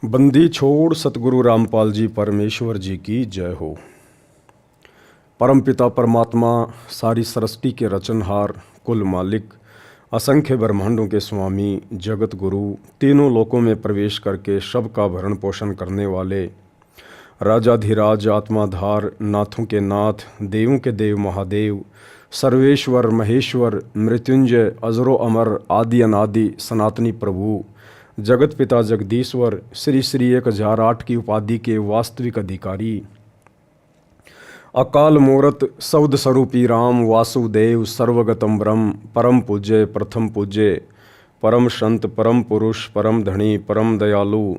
बंदी छोड़ सतगुरु रामपाल जी परमेश्वर जी की जय हो। परमपिता परमात्मा सारी सृष्टि के रचनहार, कुल मालिक, असंख्य ब्रह्मांडों के स्वामी, जगत गुरु, तीनों लोकों में प्रवेश करके सबका भरण पोषण करने वाले, राजाधिराज, आत्माधार, नाथों के नाथ, देवों के देव महादेव, सर्वेश्वर महेश्वर, मृत्युंजय, अजरो अमर, आदि अनादि, सनातनी प्रभु, जगत पिता जगदीश्वर, श्री श्री 1008 की उपाधि के वास्तविक अधिकारी, अकाल मूरत सौद स्वरूपी राम वासुदेव, सर्वगतम ब्रह्म, परम पूज्य, प्रथम पूज्य, परम संत, परम पुरुष, परम धनी, परम दयालु,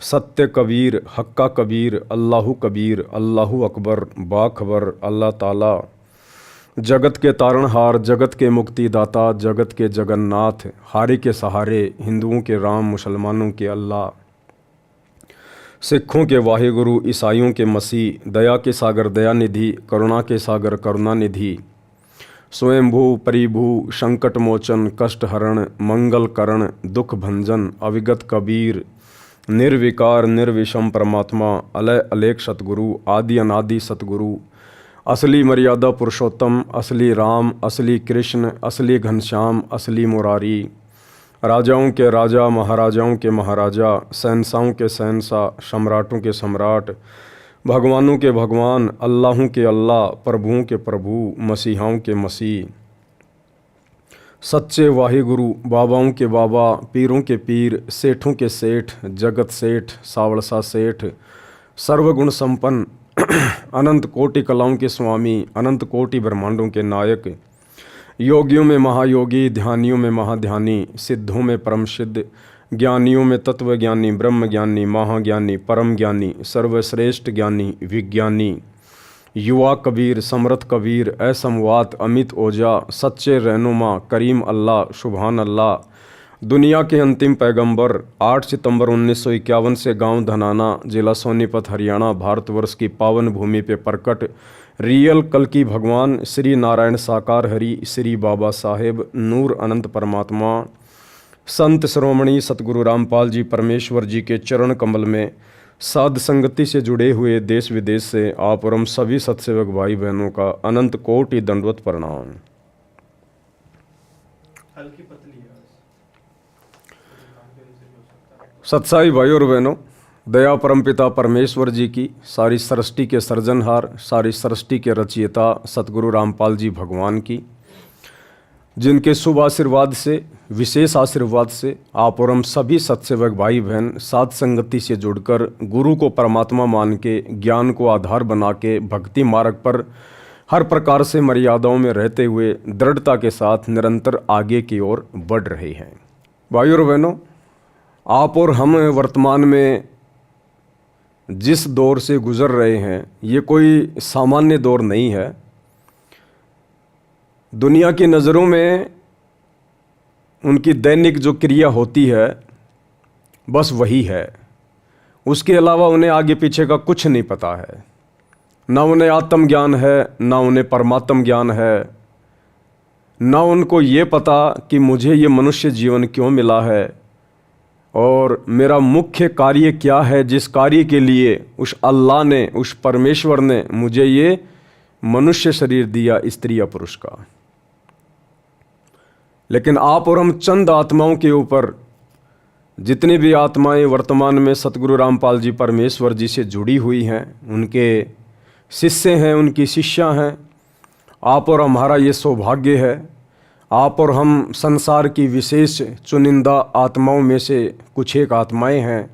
सत्य कबीर, हक्का कबीर, अल्लाहु कबीर, अल्लाहु अकबर, बाखबर, अल्लाह ताला, जगत के तारणहार, जगत के मुक्तिदाता, जगत के जगन्नाथ, हारे के सहारे, हिंदुओं के राम, मुसलमानों के अल्लाह, सिखों के वाहिगुरु, ईसाइयों के मसीह, दया के सागर दयानिधि, करुणा के सागर करुणानिधि, स्वयंभू परिभू, संकट मोचन, कष्ट हरण, मंगल करण, दुख भंजन, अविगत कबीर, निर्विकार निर्विषम परमात्मा, अलय अलेख सतगुरु, आदि अनादि सतगुरु, असली मर्यादा पुरुषोत्तम, असली राम, असली कृष्ण, असली घनश्याम, असली मुरारी, राजाओं के राजा, महाराजाओं के महाराजा, शहंशाहों के शहंशाह, सम्राटों के सम्राट, भगवानों के भगवान, अल्लाहों के अल्लाह, प्रभुओं के प्रभु, मसीहाओं के मसीह, सच्चे वाहिगुरु, बाबाओं के बाबा, पीरों के पीर, सेठों के सेठ, जगत सेठ, सावड़सा सेठ, सर्वगुण संपन्न, अनंत कोटि कलाओं के स्वामी, अनंत कोटि ब्रह्मांडों के नायक, योगियों में महायोगी, ध्यानियों में महाध्यानी, सिद्धों में परम सिद्ध, ज्ञानियों में तत्वज्ञानी, ब्रह्म ज्ञानी, महाज्ञानी, परम ज्ञानी, सर्वश्रेष्ठ ज्ञानी, विज्ञानी, युवा कबीर, समर्थ कबीर, असमवात, अमित ओझा, सच्चे रहनुमा, करीम अल्लाह, सुभान अल्लाह, दुनिया के अंतिम पैगंबर, 8 सितंबर 1951 से गांव धनाना, जिला सोनीपत, हरियाणा, भारतवर्ष की पावन भूमि पे प्रकट रियल कल की भगवान श्री नारायण साकार हरि, श्री बाबा साहेब नूर अनंत परमात्मा, संत श्रोमणी सतगुरु रामपाल जी परमेश्वर जी के चरण कमल में साध संगति से जुड़े हुए देश विदेश से आप और हम सभी सत्सेवक भाई बहनों का अनंत कोटि दंडवत प्रणाम। सत्साई भाई और बहनों, दया परमपिता परमेश्वर जी की, सारी सृष्टि के सर्जनहार, सारी सृष्टि के रचयिता सतगुरु रामपाल जी भगवान की, जिनके शुभ आशीर्वाद से, विशेष आशीर्वाद से आप और हम सभी सत्सेवक भाई बहन साध संगति से जुड़कर गुरु को परमात्मा मान के, ज्ञान को आधार बना के, भक्ति मार्ग पर हर प्रकार से मर्यादाओं में रहते हुए दृढ़ता के साथ निरंतर आगे की ओर बढ़ रहे हैं। भाई और बहनों, आप और हम वर्तमान में जिस दौर से गुजर रहे हैं, ये कोई सामान्य दौर नहीं है। दुनिया की नज़रों में उनकी दैनिक जो क्रिया होती है बस वही है, उसके अलावा उन्हें आगे पीछे का कुछ नहीं पता है। ना उन्हें आत्मज्ञान है, ना उन्हें परमात्म ज्ञान है, ना उनको ये पता कि मुझे ये मनुष्य जीवन क्यों मिला है और मेरा मुख्य कार्य क्या है, जिस कार्य के लिए उस अल्लाह ने, उस परमेश्वर ने मुझे ये मनुष्य शरीर दिया, स्त्री या पुरुष का। लेकिन आप और हम चंद आत्माओं के ऊपर, जितनी भी आत्माएं वर्तमान में सतगुरु रामपाल जी परमेश्वर जी से जुड़ी हुई हैं, उनके शिष्य हैं, उनकी शिष्या हैं, आप और हमारा ये सौभाग्य है। आप और हम संसार की विशेष चुनिंदा आत्माओं में से कुछ एक आत्माएं हैं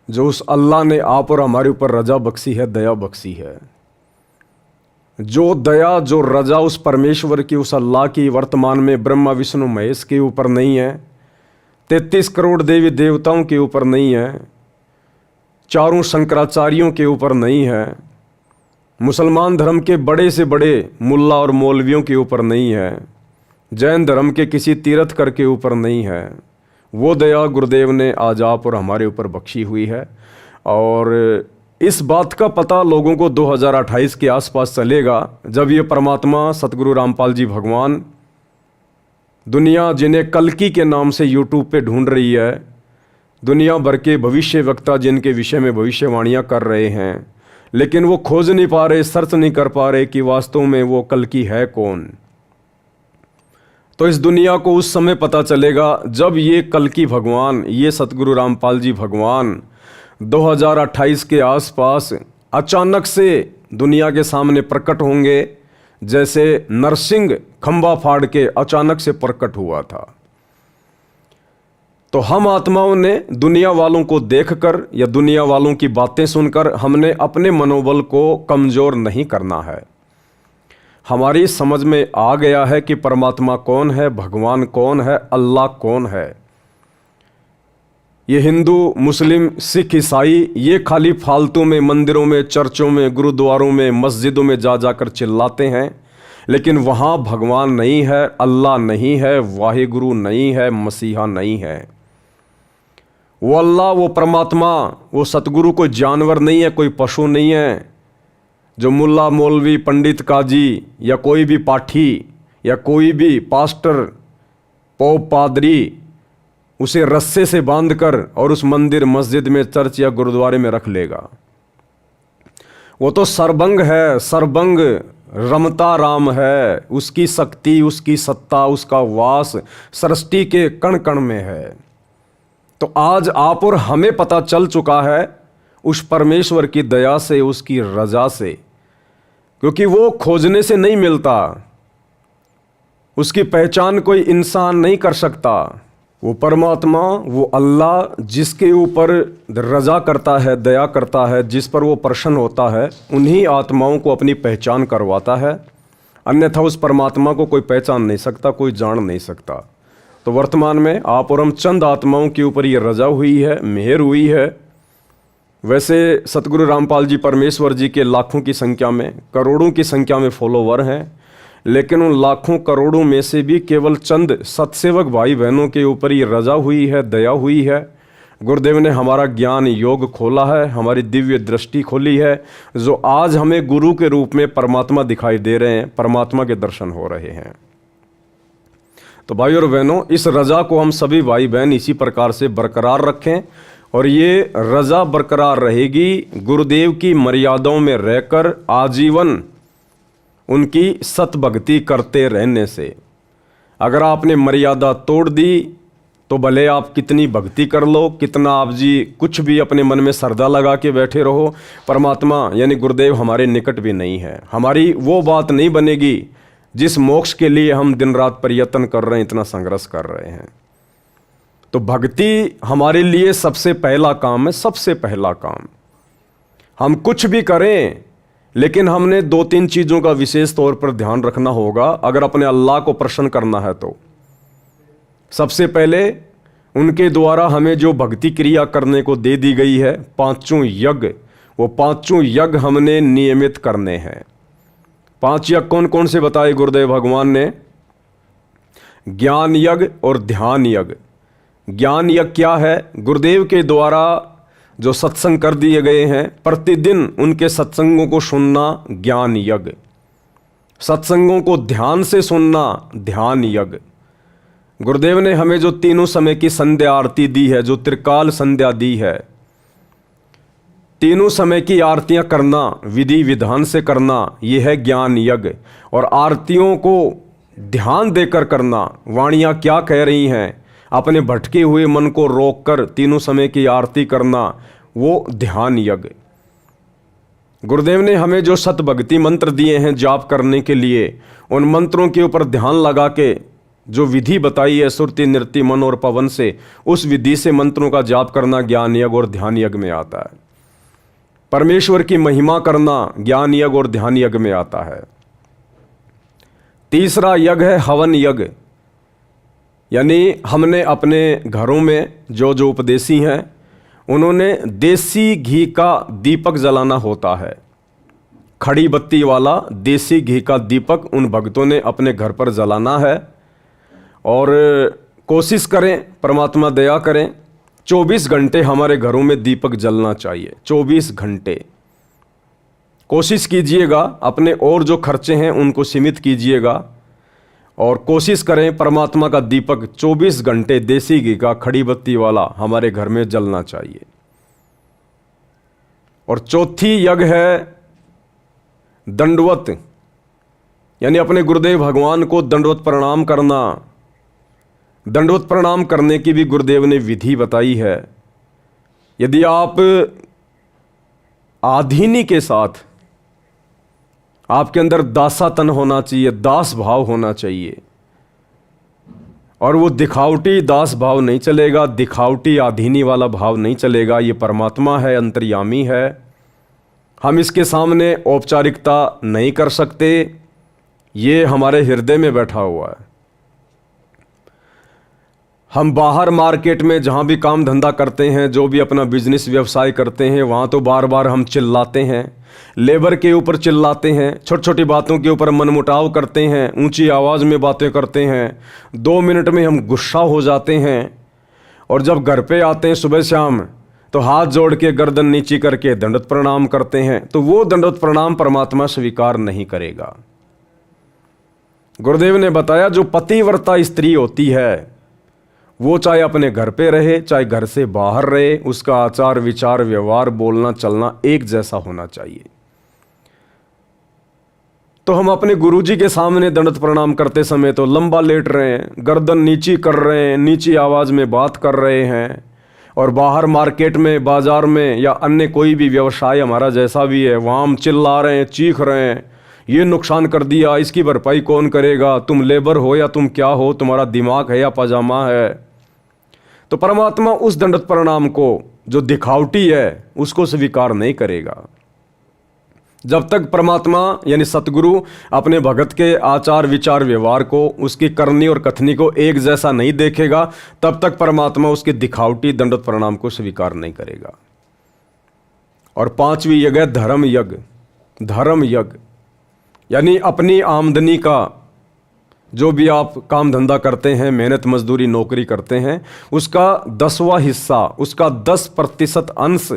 जो उस अल्लाह ने आप और हमारे ऊपर रजा बख्शी है, दया बख्शी है। जो दया, जो रजा उस परमेश्वर की, उस अल्लाह की वर्तमान में ब्रह्मा विष्णु महेश के ऊपर नहीं है, 33 करोड़ देवी देवताओं के ऊपर नहीं है, चारों शंकराचार्यों के ऊपर नहीं है, मुसलमान धर्म के बड़े से बड़े मुल्ला और मौलवियों के ऊपर नहीं है, जैन धर्म के किसी तीर्थकर के ऊपर नहीं है। वो दया गुरुदेव ने आज आप और हमारे ऊपर बख्शी हुई है। और इस बात का पता लोगों को 2028 के आसपास चलेगा, जब ये परमात्मा सतगुरु रामपाल जी भगवान, दुनिया जिन्हें कल्कि के नाम से यूट्यूब पे ढूंढ रही है, दुनिया भर के भविष्य वक्ता जिनके विषय में भविष्यवाणियाँ कर रहे हैं, लेकिन वो खोज नहीं पा रहे, सर्च नहीं कर पा रहे कि वास्तव में वो कल्कि है कौन। तो इस दुनिया को उस समय पता चलेगा जब ये कल्कि भगवान, ये सतगुरु रामपाल जी भगवान 2028 के आसपास अचानक से दुनिया के सामने प्रकट होंगे, जैसे नरसिंह खंबा फाड़ के अचानक से प्रकट हुआ था। तो हम आत्माओं ने दुनिया वालों को देखकर या दुनिया वालों की बातें सुनकर हमने अपने मनोबल को कमज़ोर नहीं करना है। हमारी समझ में आ गया है कि परमात्मा कौन है, भगवान कौन है, अल्लाह कौन है। ये हिंदू, मुस्लिम, सिख, ईसाई ये खाली फालतू में मंदिरों में, चर्चों में, गुरुद्वारों में, मस्जिदों में जा जाकर चिल्लाते हैं, लेकिन वहाँ भगवान नहीं है, अल्लाह नहीं है, वाहिगुरु नहीं है, मसीहा नहीं है। वो अल्लाह, वो परमात्मा, वो सतगुरु कोई जानवर नहीं है, कोई पशु नहीं है जो मुल्ला, मौलवी, पंडित, काजी या कोई भी पाठी या कोई भी पास्टर, पोप, पादरी उसे रस्से से बांधकर और उस मंदिर, मस्जिद में, चर्च या गुरुद्वारे में रख लेगा। वो तो सर्वंग है, सर्वंग रमता राम है। उसकी शक्ति, उसकी सत्ता, उसका वास सृष्टि के कण कण में है। तो आज आप और हमें पता चल चुका है उस परमेश्वर की दया से, उसकी रजा से, क्योंकि वो खोजने से नहीं मिलता। उसकी पहचान कोई इंसान नहीं कर सकता। वो परमात्मा, वो अल्लाह जिसके ऊपर रजा करता है, दया करता है, जिस पर वो प्रसन्न होता है, उन्हीं आत्माओं को अपनी पहचान करवाता है। अन्यथा उस परमात्मा को कोई पहचान नहीं सकता, कोई जान नहीं सकता। तो वर्तमान में आप और हम चंद आत्माओं के ऊपर ये रजा हुई है, मेहर हुई है। वैसे सतगुरु रामपाल जी परमेश्वर जी के लाखों की संख्या में, करोड़ों की संख्या में फॉलोवर हैं, लेकिन उन लाखों करोड़ों में से भी केवल चंद सत्सेवक भाई बहनों के ऊपर ये रजा हुई है, दया हुई है। गुरुदेव ने हमारा ज्ञान योग खोला है, हमारी दिव्य दृष्टि खोली है, जो आज हमें गुरु के रूप में परमात्मा दिखाई दे रहे हैं, परमात्मा के दर्शन हो रहे हैं। तो भाई और बहनों, इस रजा को हम सभी भाई बहन इसी प्रकार से बरकरार रखें, और ये रजा बरकरार रहेगी गुरुदेव की मर्यादाओं में रहकर आजीवन उनकी सतभक्ति करते रहने से। अगर आपने मर्यादा तोड़ दी तो भले आप कितनी भक्ति कर लो, कितना आप जी कुछ भी अपने मन में श्रद्धा लगा के बैठे रहो, परमात्मा यानी गुरुदेव हमारे निकट भी नहीं है। हमारी वो बात नहीं बनेगी जिस मोक्ष के लिए हम दिन रात प्रयत्न कर रहे हैं, इतना संघर्ष कर रहे हैं। तो भक्ति हमारे लिए सबसे पहला काम है, सबसे पहला काम। हम कुछ भी करें, लेकिन हमने 2-3 चीज़ों का विशेष तौर पर ध्यान रखना होगा अगर अपने अल्लाह को प्रसन्न करना है तो। सबसे पहले उनके द्वारा हमें जो भक्ति क्रिया करने को दे दी गई है, 5 यज्ञ, वो 5 यज्ञ हमने नियमित करने हैं। 5 यज्ञ कौन कौन से बताए गुरुदेव भगवान ने? ज्ञान यज्ञ और ध्यान यज्ञ। ज्ञान यज्ञ क्या है? गुरुदेव के द्वारा जो सत्संग कर दिए गए हैं, प्रतिदिन उनके सत्संगों को सुनना ज्ञान यज्ञ, सत्संगों को ध्यान से सुनना ध्यान यज्ञ। गुरुदेव ने हमें जो तीनों समय की संध्या आरती दी है, जो त्रिकाल संध्या दी है, तीनों समय की आरतियां करना, विधि विधान से करना, यह है ज्ञान यज्ञ। और आरतियों को ध्यान देकर करना, वाणियाँ क्या कह रही हैं, अपने भटके हुए मन को रोककर तीनों समय की आरती करना, वो ध्यान यज्ञ। गुरुदेव ने हमें जो सतभक्ति मंत्र दिए हैं जाप करने के लिए, उन मंत्रों के ऊपर ध्यान लगा के जो विधि बताई है सुरति, नृत्य, मन और पवन से, उस विधि से मंत्रों का जाप करना ज्ञान यज्ञ और ध्यान यज्ञ में आता है। परमेश्वर की महिमा करना ज्ञान यज्ञ और ध्यान यज्ञ में आता है। तीसरा यज्ञ है हवन यज्ञ, यानी हमने अपने घरों में जो जो उपदेशी हैं उन्होंने देसी घी का दीपक जलाना होता है। खड़ी बत्ती वाला देसी घी का दीपक उन भक्तों ने अपने घर पर जलाना है। और कोशिश करें, परमात्मा दया करें, 24 घंटे हमारे घरों में दीपक जलना चाहिए। 24 घंटे कोशिश कीजिएगा, अपने और जो खर्चे हैं उनको सीमित कीजिएगा और कोशिश करें परमात्मा का दीपक 24 घंटे देसी घी का खड़ी बत्ती वाला हमारे घर में जलना चाहिए। और चौथी यज्ञ है दंडवत, यानी अपने गुरुदेव भगवान को दंडवत प्रणाम करना। दंडवत प्रणाम करने की भी गुरुदेव ने विधि बताई है। यदि आप आधीनी के साथ, आपके अंदर दासातन होना चाहिए, दास भाव होना चाहिए, और वो दिखावटी दास भाव नहीं चलेगा, दिखावटी आधीनी वाला भाव नहीं चलेगा। ये परमात्मा है, अंतर्यामी है, हम इसके सामने औपचारिकता नहीं कर सकते, ये हमारे हृदय में बैठा हुआ है। हम बाहर मार्केट में जहाँ भी काम धंधा करते हैं, जो भी अपना बिजनेस व्यवसाय करते हैं, वहाँ तो बार बार हम चिल्लाते हैं, लेबर के ऊपर चिल्लाते हैं, छोटी छोटी बातों के ऊपर मनमुटाव करते हैं, ऊंची आवाज़ में बातें करते हैं, 2 मिनट में हम गुस्सा हो जाते हैं, और जब घर पे आते हैं सुबह शाम तो हाथ जोड़ के गर्दन नीची करके दंडवत प्रणाम करते हैं। तो वो दंडवत प्रणाम परमात्मा स्वीकार नहीं करेगा। गुरुदेव ने बताया जो पतिव्रता स्त्री होती है, वो चाहे अपने घर पे रहे चाहे घर से बाहर रहे, उसका आचार विचार व्यवहार बोलना चलना एक जैसा होना चाहिए। तो हम अपने गुरुजी के सामने दंडवत प्रणाम करते समय तो लंबा लेट रहे हैं, गर्दन नीची कर रहे हैं, नीची आवाज़ में बात कर रहे हैं, और बाहर मार्केट में, बाजार में, या अन्य कोई भी व्यवसाय हमारा जैसा भी है, वहाँ हम चिल्ला रहे हैं, चीख रहे हैं, ये नुकसान कर दिया, इसकी भरपाई कौन करेगा, तुम लेबर हो या तुम क्या हो, तुम्हारा दिमाग है या पजामा है। तो परमात्मा उस दंडवत प्रणाम को जो दिखावटी है उसको स्वीकार नहीं करेगा। जब तक परमात्मा यानी सतगुरु अपने भगत के आचार विचार व्यवहार को, उसकी करनी और कथनी को एक जैसा नहीं देखेगा, तब तक परमात्मा उसके दिखावटी दंडवत प्रणाम को स्वीकार नहीं करेगा। और 5वीं यज्ञ है धर्म यज्ञ। धर्म यज्ञ यानी अपनी आमदनी का जो भी आप काम धंधा करते हैं, मेहनत मजदूरी नौकरी करते हैं, उसका 10वां हिस्सा, उसका 10% अंश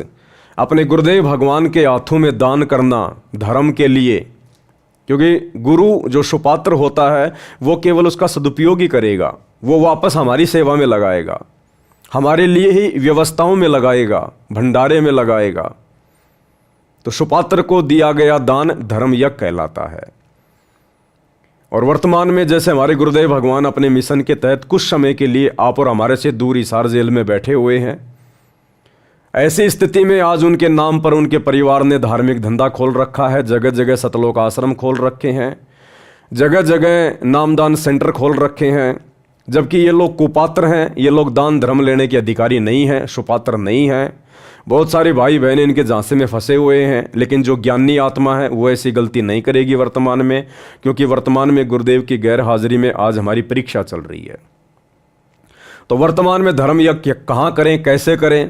अपने गुरुदेव भगवान के हाथों में दान करना धर्म के लिए। क्योंकि गुरु जो सुपात्र होता है वो केवल उसका सदुपयोग ही करेगा, वो वापस हमारी सेवा में लगाएगा, हमारे लिए ही व्यवस्थाओं में लगाएगा, भंडारे में लगाएगा। तो सुपात्र को दिया गया दान धर्म यज्ञ कहलाता है। और वर्तमान में जैसे हमारे गुरुदेव भगवान अपने मिशन के तहत कुछ समय के लिए आप और हमारे से दूर हिसार जेल में बैठे हुए हैं, ऐसी स्थिति में आज उनके नाम पर उनके परिवार ने धार्मिक धंधा खोल रखा है, जगह जगह सतलोक आश्रम खोल रखे हैं, जगह जगह नामदान सेंटर खोल रखे हैं। जबकि ये लोग कुपात्र हैं, ये लोग दान धर्म लेने के अधिकारी नहीं हैं, सुपात्र नहीं हैं। बहुत सारे भाई बहन इनके झांसे में फंसे हुए हैं, लेकिन जो ज्ञानी आत्मा है वो ऐसी गलती नहीं करेगी वर्तमान में, क्योंकि वर्तमान में गुरुदेव की गैर हाजिरी में आज हमारी परीक्षा चल रही है। तो वर्तमान में धर्म यज्ञ कहाँ करें, कैसे करें?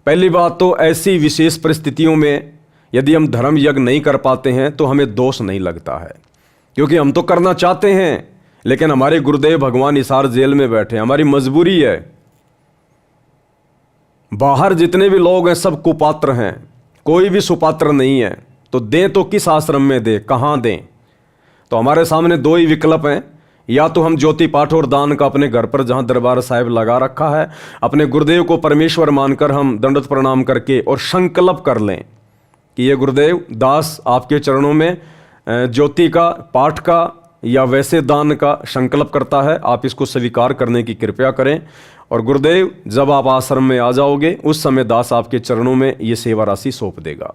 पहली बात तो ऐसी विशेष परिस्थितियों में यदि हम धर्म यज्ञ नहीं कर पाते हैं तो हमें दोष नहीं लगता है, क्योंकि हम तो करना चाहते हैं, लेकिन हमारे गुरुदेव भगवान हिसार जेल में बैठे, हमारी मजबूरी है। बाहर जितने भी लोग हैं सब कुपात्र हैं, कोई भी सुपात्र नहीं है। तो दें तो किस आश्रम में दें, कहाँ दें? तो हमारे सामने 2 ही विकल्प हैं, या तो हम ज्योति पाठ और दान का अपने घर पर जहाँ दरबार साहिब लगा रखा है, अपने गुरुदेव को परमेश्वर मानकर हम दंडवत प्रणाम करके और संकल्प कर लें कि ये गुरुदेव दास आपके चरणों में ज्योति का, पाठ का या वैसे दान का संकल्प करता है, आप इसको स्वीकार करने की कृपया करें। और गुरुदेव जब आप आश्रम में आ जाओगे उस समय दास आपके चरणों में ये सेवा राशि सौंप देगा।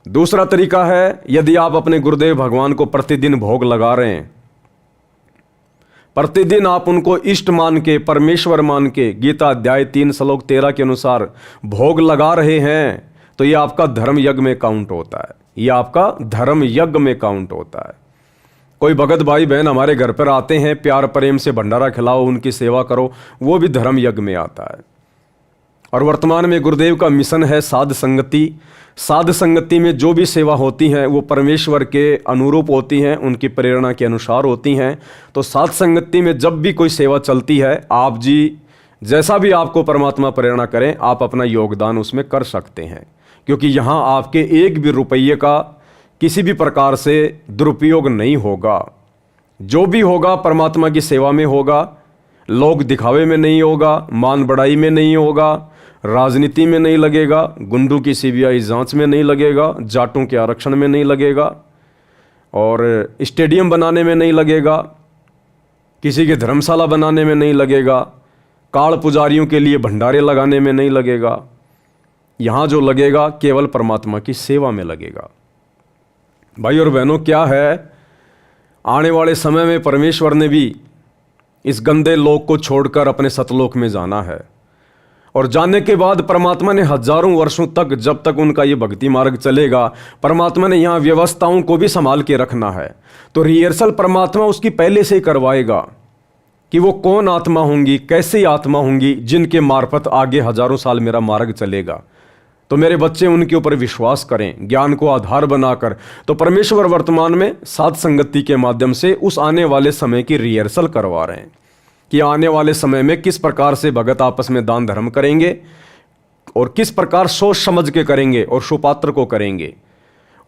दूसरा तरीका है, यदि आप अपने गुरुदेव भगवान को प्रतिदिन भोग लगा रहे हैं, प्रतिदिन आप उनको इष्ट मान के, परमेश्वर मान के, गीता अध्याय 3 श्लोक 13 के अनुसार भोग लगा रहे हैं, तो ये आपका धर्म यज्ञ में काउंट होता है, ये आपका धर्म यज्ञ में काउंट होता है। कोई भगत भाई बहन हमारे घर पर आते हैं, प्यार प्रेम से भंडारा खिलाओ, उनकी सेवा करो, वो भी धर्म यज्ञ में आता है। और वर्तमान में गुरुदेव का मिशन है साध संगति। साध संगति में जो भी सेवा होती हैं वो परमेश्वर के अनुरूप होती हैं, उनकी प्रेरणा के अनुसार होती हैं। तो साध संगति में जब भी कोई सेवा चलती है, आप जी जैसा भी आपको परमात्मा प्रेरणा करें, आप अपना योगदान उसमें कर सकते हैं, क्योंकि यहाँ आपके 1 भी रुपये का किसी भी प्रकार से दुरुपयोग नहीं होगा। जो भी होगा परमात्मा की सेवा में होगा, लोग दिखावे में नहीं होगा, मान बढ़ाई में नहीं होगा, राजनीति में नहीं लगेगा, गुंडों की सीबीआई जांच में नहीं लगेगा, जाटों के आरक्षण में नहीं लगेगा, और स्टेडियम बनाने में नहीं लगेगा, किसी के धर्मशाला बनाने में नहीं लगेगा, काल पुजारियों के लिए भंडारे लगाने में नहीं लगेगा। यहाँ जो लगेगा केवल परमात्मा की सेवा में लगेगा। भाई और बहनों, क्या है, आने वाले समय में परमेश्वर ने भी इस गंदे लोक को छोड़कर अपने सतलोक में जाना है, और जाने के बाद परमात्मा ने हजारों वर्षों तक, जब तक उनका ये भक्ति मार्ग चलेगा, परमात्मा ने यहाँ व्यवस्थाओं को भी संभाल के रखना है। तो रिहर्सल परमात्मा उसकी पहले से ही करवाएगा कि वो कौन आत्मा होंगी, कैसी आत्मा होंगी, जिनके मार्फत आगे हजारों साल मेरा मार्ग चलेगा। तो मेरे बच्चे उनके ऊपर विश्वास करें, ज्ञान को आधार बनाकर। तो परमेश्वर वर्तमान में साध संगति के माध्यम से उस आने वाले समय की रिहर्सल करवा रहे हैं कि आने वाले समय में किस प्रकार से भगत आपस में दान धर्म करेंगे, और किस प्रकार सोच समझ के करेंगे और सुपात्र को करेंगे,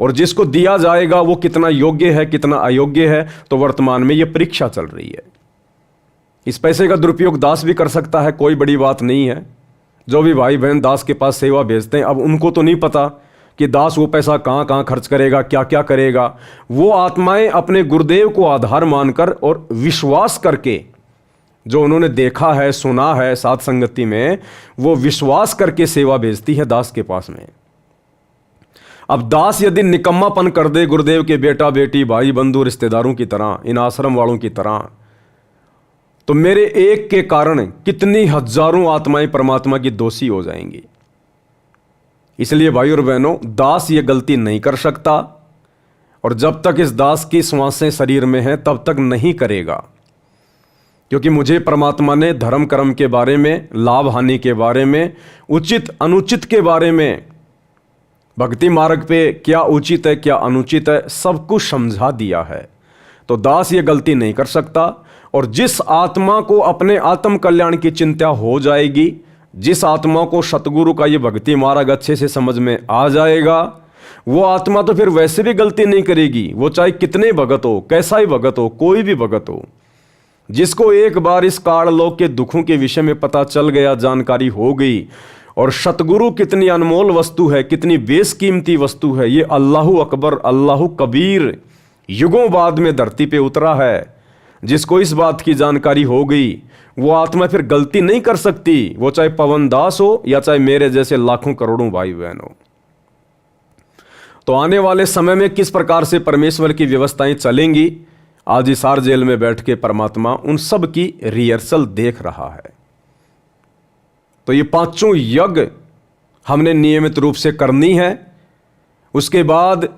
और जिसको दिया जाएगा वो कितना योग्य है, कितना अयोग्य है। तो वर्तमान में ये परीक्षा चल रही है। इस पैसे का दुरुपयोग दास भी कर सकता है, कोई बड़ी बात नहीं है। जो भी भाई बहन दास के पास सेवा भेजते हैं, अब उनको तो नहीं पता कि दास वो पैसा कहाँ कहाँ खर्च करेगा, क्या क्या करेगा। वो आत्माएं अपने गुरुदेव को आधार मानकर और विश्वास करके, जो उन्होंने देखा है, सुना है साध संगति में, वो विश्वास करके सेवा भेजती है दास के पास में। अब दास यदि निकम्मापन कर दे गुरुदेव के बेटा बेटी, भाई बंधु, रिश्तेदारों की तरह, इन आश्रम वालों की तरह, तो मेरे एक के कारण कितनी हजारों आत्माएं परमात्मा की दोषी हो जाएंगी। इसलिए भाई और बहनों, दास ये गलती नहीं कर सकता, और जब तक इस दास की श्वासें शरीर में हैं तब तक नहीं करेगा। क्योंकि मुझे परमात्मा ने धर्म कर्म के बारे में, लाभ हानि के बारे में, उचित अनुचित के बारे में, भक्ति मार्ग पे क्या उचित है क्या अनुचित है, सब कुछ समझा दिया है। तो दास ये गलती नहीं कर सकता। और जिस आत्मा को अपने आत्म कल्याण की चिंता हो जाएगी, जिस आत्मा को सतगुरु का ये भक्ति मार्ग अच्छे से समझ में आ जाएगा, वो आत्मा तो फिर वैसे भी गलती नहीं करेगी। वो चाहे कितने भगत हो, कैसा ही भगत हो, कोई भी भगत हो, जिसको एक बार इस काललोक के दुखों के विषय में पता चल गया, जानकारी हो गई, और सतगुरु कितनी अनमोल वस्तु है, कितनी बेशकीमती वस्तु है, ये अल्लाहु अकबर, अल्लाहु कबीर युगों बाद में धरती पे उतरा है। जिसको इस बात की जानकारी हो गई, वो आत्मा फिर गलती नहीं कर सकती। वो चाहे पवन दास हो या चाहे मेरे जैसे लाखों करोड़ों भाई बहन हो। तो आने वाले समय में किस प्रकार से परमेश्वर की व्यवस्थाएं चलेंगी, आज हिसार जेल में बैठ के परमात्मा उन सब की रिहर्सल देख रहा है। तो ये पांचों यज्ञ हमने नियमित रूप से करनी है। उसके बाद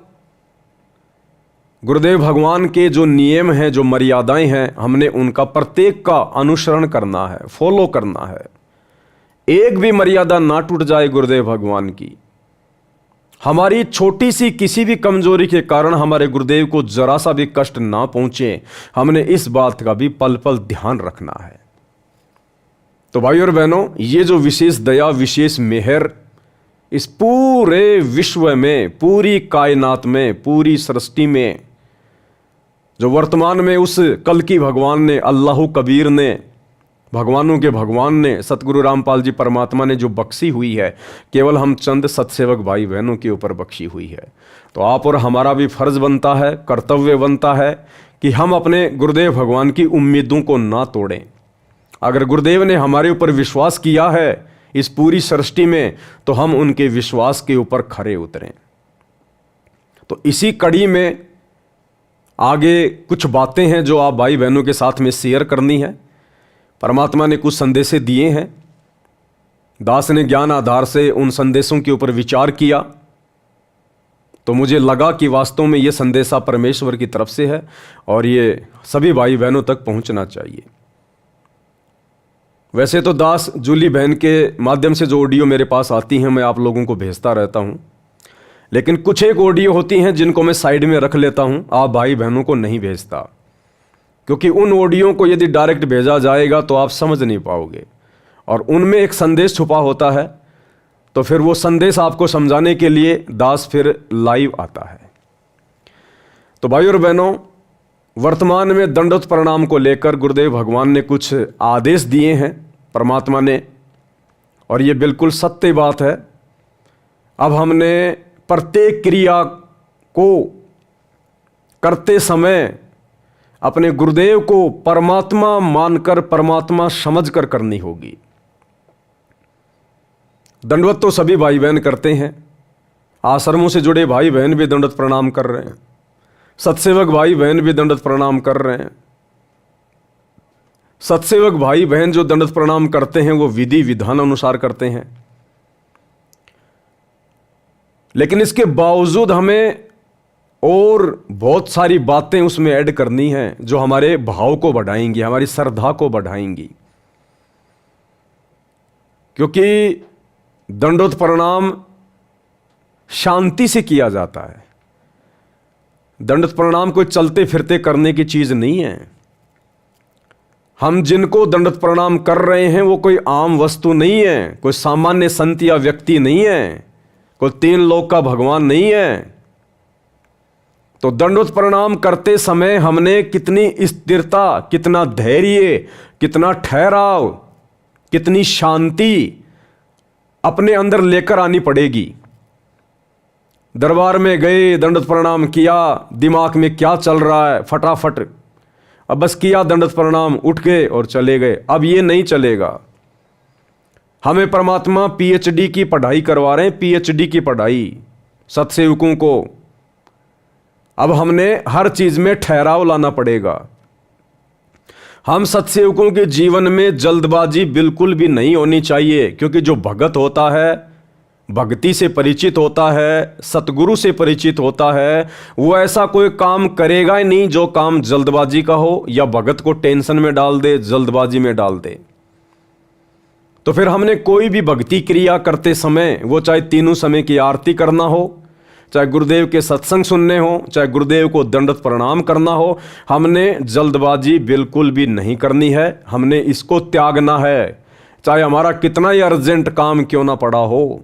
गुरुदेव भगवान के जो नियम हैं, जो मर्यादाएं हैं, हमने उनका प्रत्येक का अनुसरण करना है, फॉलो करना है। एक भी मर्यादा ना टूट जाए गुरुदेव भगवान की। हमारी छोटी सी किसी भी कमजोरी के कारण हमारे गुरुदेव को जरा सा भी कष्ट ना पहुंचे, हमने इस बात का भी पल पल ध्यान रखना है। तो भाई और बहनों, ये जो विशेष दया, विशेष मेहर इस पूरे विश्व में, पूरी कायनात में, पूरी सृष्टि में, जो वर्तमान में उस कल की भगवान ने, अल्लाहु कबीर ने, भगवानों के भगवान ने, सतगुरु रामपाल जी परमात्मा ने जो बख्शी हुई है, केवल हम चंद सत्सेवक भाई बहनों के ऊपर बख्शी हुई है। तो आप और हमारा भी फर्ज बनता है, कर्तव्य बनता है कि हम अपने गुरुदेव भगवान की उम्मीदों को ना तोड़ें। अगर गुरुदेव ने हमारे ऊपर विश्वास किया है इस पूरी सृष्टि में, तो हम उनके विश्वास के ऊपर खरे उतरें। तो इसी कड़ी में आगे कुछ बातें हैं जो आप भाई बहनों के साथ में शेयर करनी है। परमात्मा ने कुछ संदेशे दिए हैं, दास ने ज्ञान आधार से उन संदेशों के ऊपर विचार किया, तो मुझे लगा कि वास्तव में ये संदेशा परमेश्वर की तरफ से है और ये सभी भाई बहनों तक पहुंचना चाहिए। वैसे तो दास जूली बहन के माध्यम से जो ऑडियो मेरे पास आती हैं, मैं आप लोगों को भेजता रहता हूं, लेकिन कुछ एक ऑडियो होती हैं जिनको मैं साइड में रख लेता हूं, आप भाई बहनों को नहीं भेजता, क्योंकि उन ऑडियो को यदि डायरेक्ट भेजा जाएगा तो आप समझ नहीं पाओगे, और उनमें एक संदेश छुपा होता है। तो फिर वो संदेश आपको समझाने के लिए दास फिर लाइव आता है। तो भाई और बहनों, वर्तमान में दंडवत प्रणाम को लेकर गुरुदेव भगवान ने कुछ आदेश दिए हैं परमात्मा ने, और ये बिल्कुल सत्य बात है। अब हमने प्रत्येक क्रिया को करते समय अपने गुरुदेव को परमात्मा मानकर, परमात्मा समझकर करनी होगी। दंडवत तो सभी भाई बहन करते हैं, आश्रमों से जुड़े भाई बहन भी दंडवत प्रणाम कर रहे हैं, सत्सेवक भाई बहन भी दंडवत प्रणाम कर रहे हैं। सत्सेवक भाई बहन जो दंडवत प्रणाम करते हैं वो विधि विधान अनुसार करते हैं, लेकिन इसके बावजूद हमें और बहुत सारी बातें उसमें ऐड करनी है जो हमारे भाव को बढ़ाएंगी, हमारी श्रद्धा को बढ़ाएंगी। क्योंकि दंडवत प्रणाम शांति से किया जाता है। दंडवत प्रणाम कोई चलते फिरते करने की चीज नहीं है। हम जिनको दंडवत प्रणाम कर रहे हैं वो कोई आम वस्तु नहीं है, कोई सामान्य संत या व्यक्ति नहीं है, कोई तीन लोक का भगवान नहीं है। तो दंडवत प्रणाम करते समय हमने कितनी स्थिरता, कितना धैर्य, कितना ठहराव, कितनी शांति अपने अंदर लेकर आनी पड़ेगी। दरबार में गए, दंडवत प्रणाम किया, दिमाग में क्या चल रहा है फटाफट अब बस किया दंडवत प्रणाम, उठ गए और चले गए। अब ये नहीं चलेगा। हमें परमात्मा पीएचडी की पढ़ाई करवा रहे हैं, पीएचडी की पढ़ाई सत्सेवकों को। अब हमने हर चीज में ठहराव लाना पड़ेगा। हम सत्सेवकों के जीवन में जल्दबाजी बिल्कुल भी नहीं होनी चाहिए, क्योंकि जो भगत होता है, भक्ति से परिचित होता है, सतगुरु से परिचित होता है, वो ऐसा कोई काम करेगा ही नहीं जो काम जल्दबाजी का हो या भगत को टेंशन में डाल दे, जल्दबाजी में डाल दे। तो फिर हमने कोई भी भक्ति क्रिया करते समय, वो चाहे तीनों समय की आरती करना हो, चाहे गुरुदेव के सत्संग सुनने हो, चाहे गुरुदेव को दंडवत प्रणाम करना हो, हमने जल्दबाजी बिल्कुल भी नहीं करनी है। हमने इसको त्यागना है, चाहे हमारा कितना ही अर्जेंट काम क्यों ना पड़ा हो,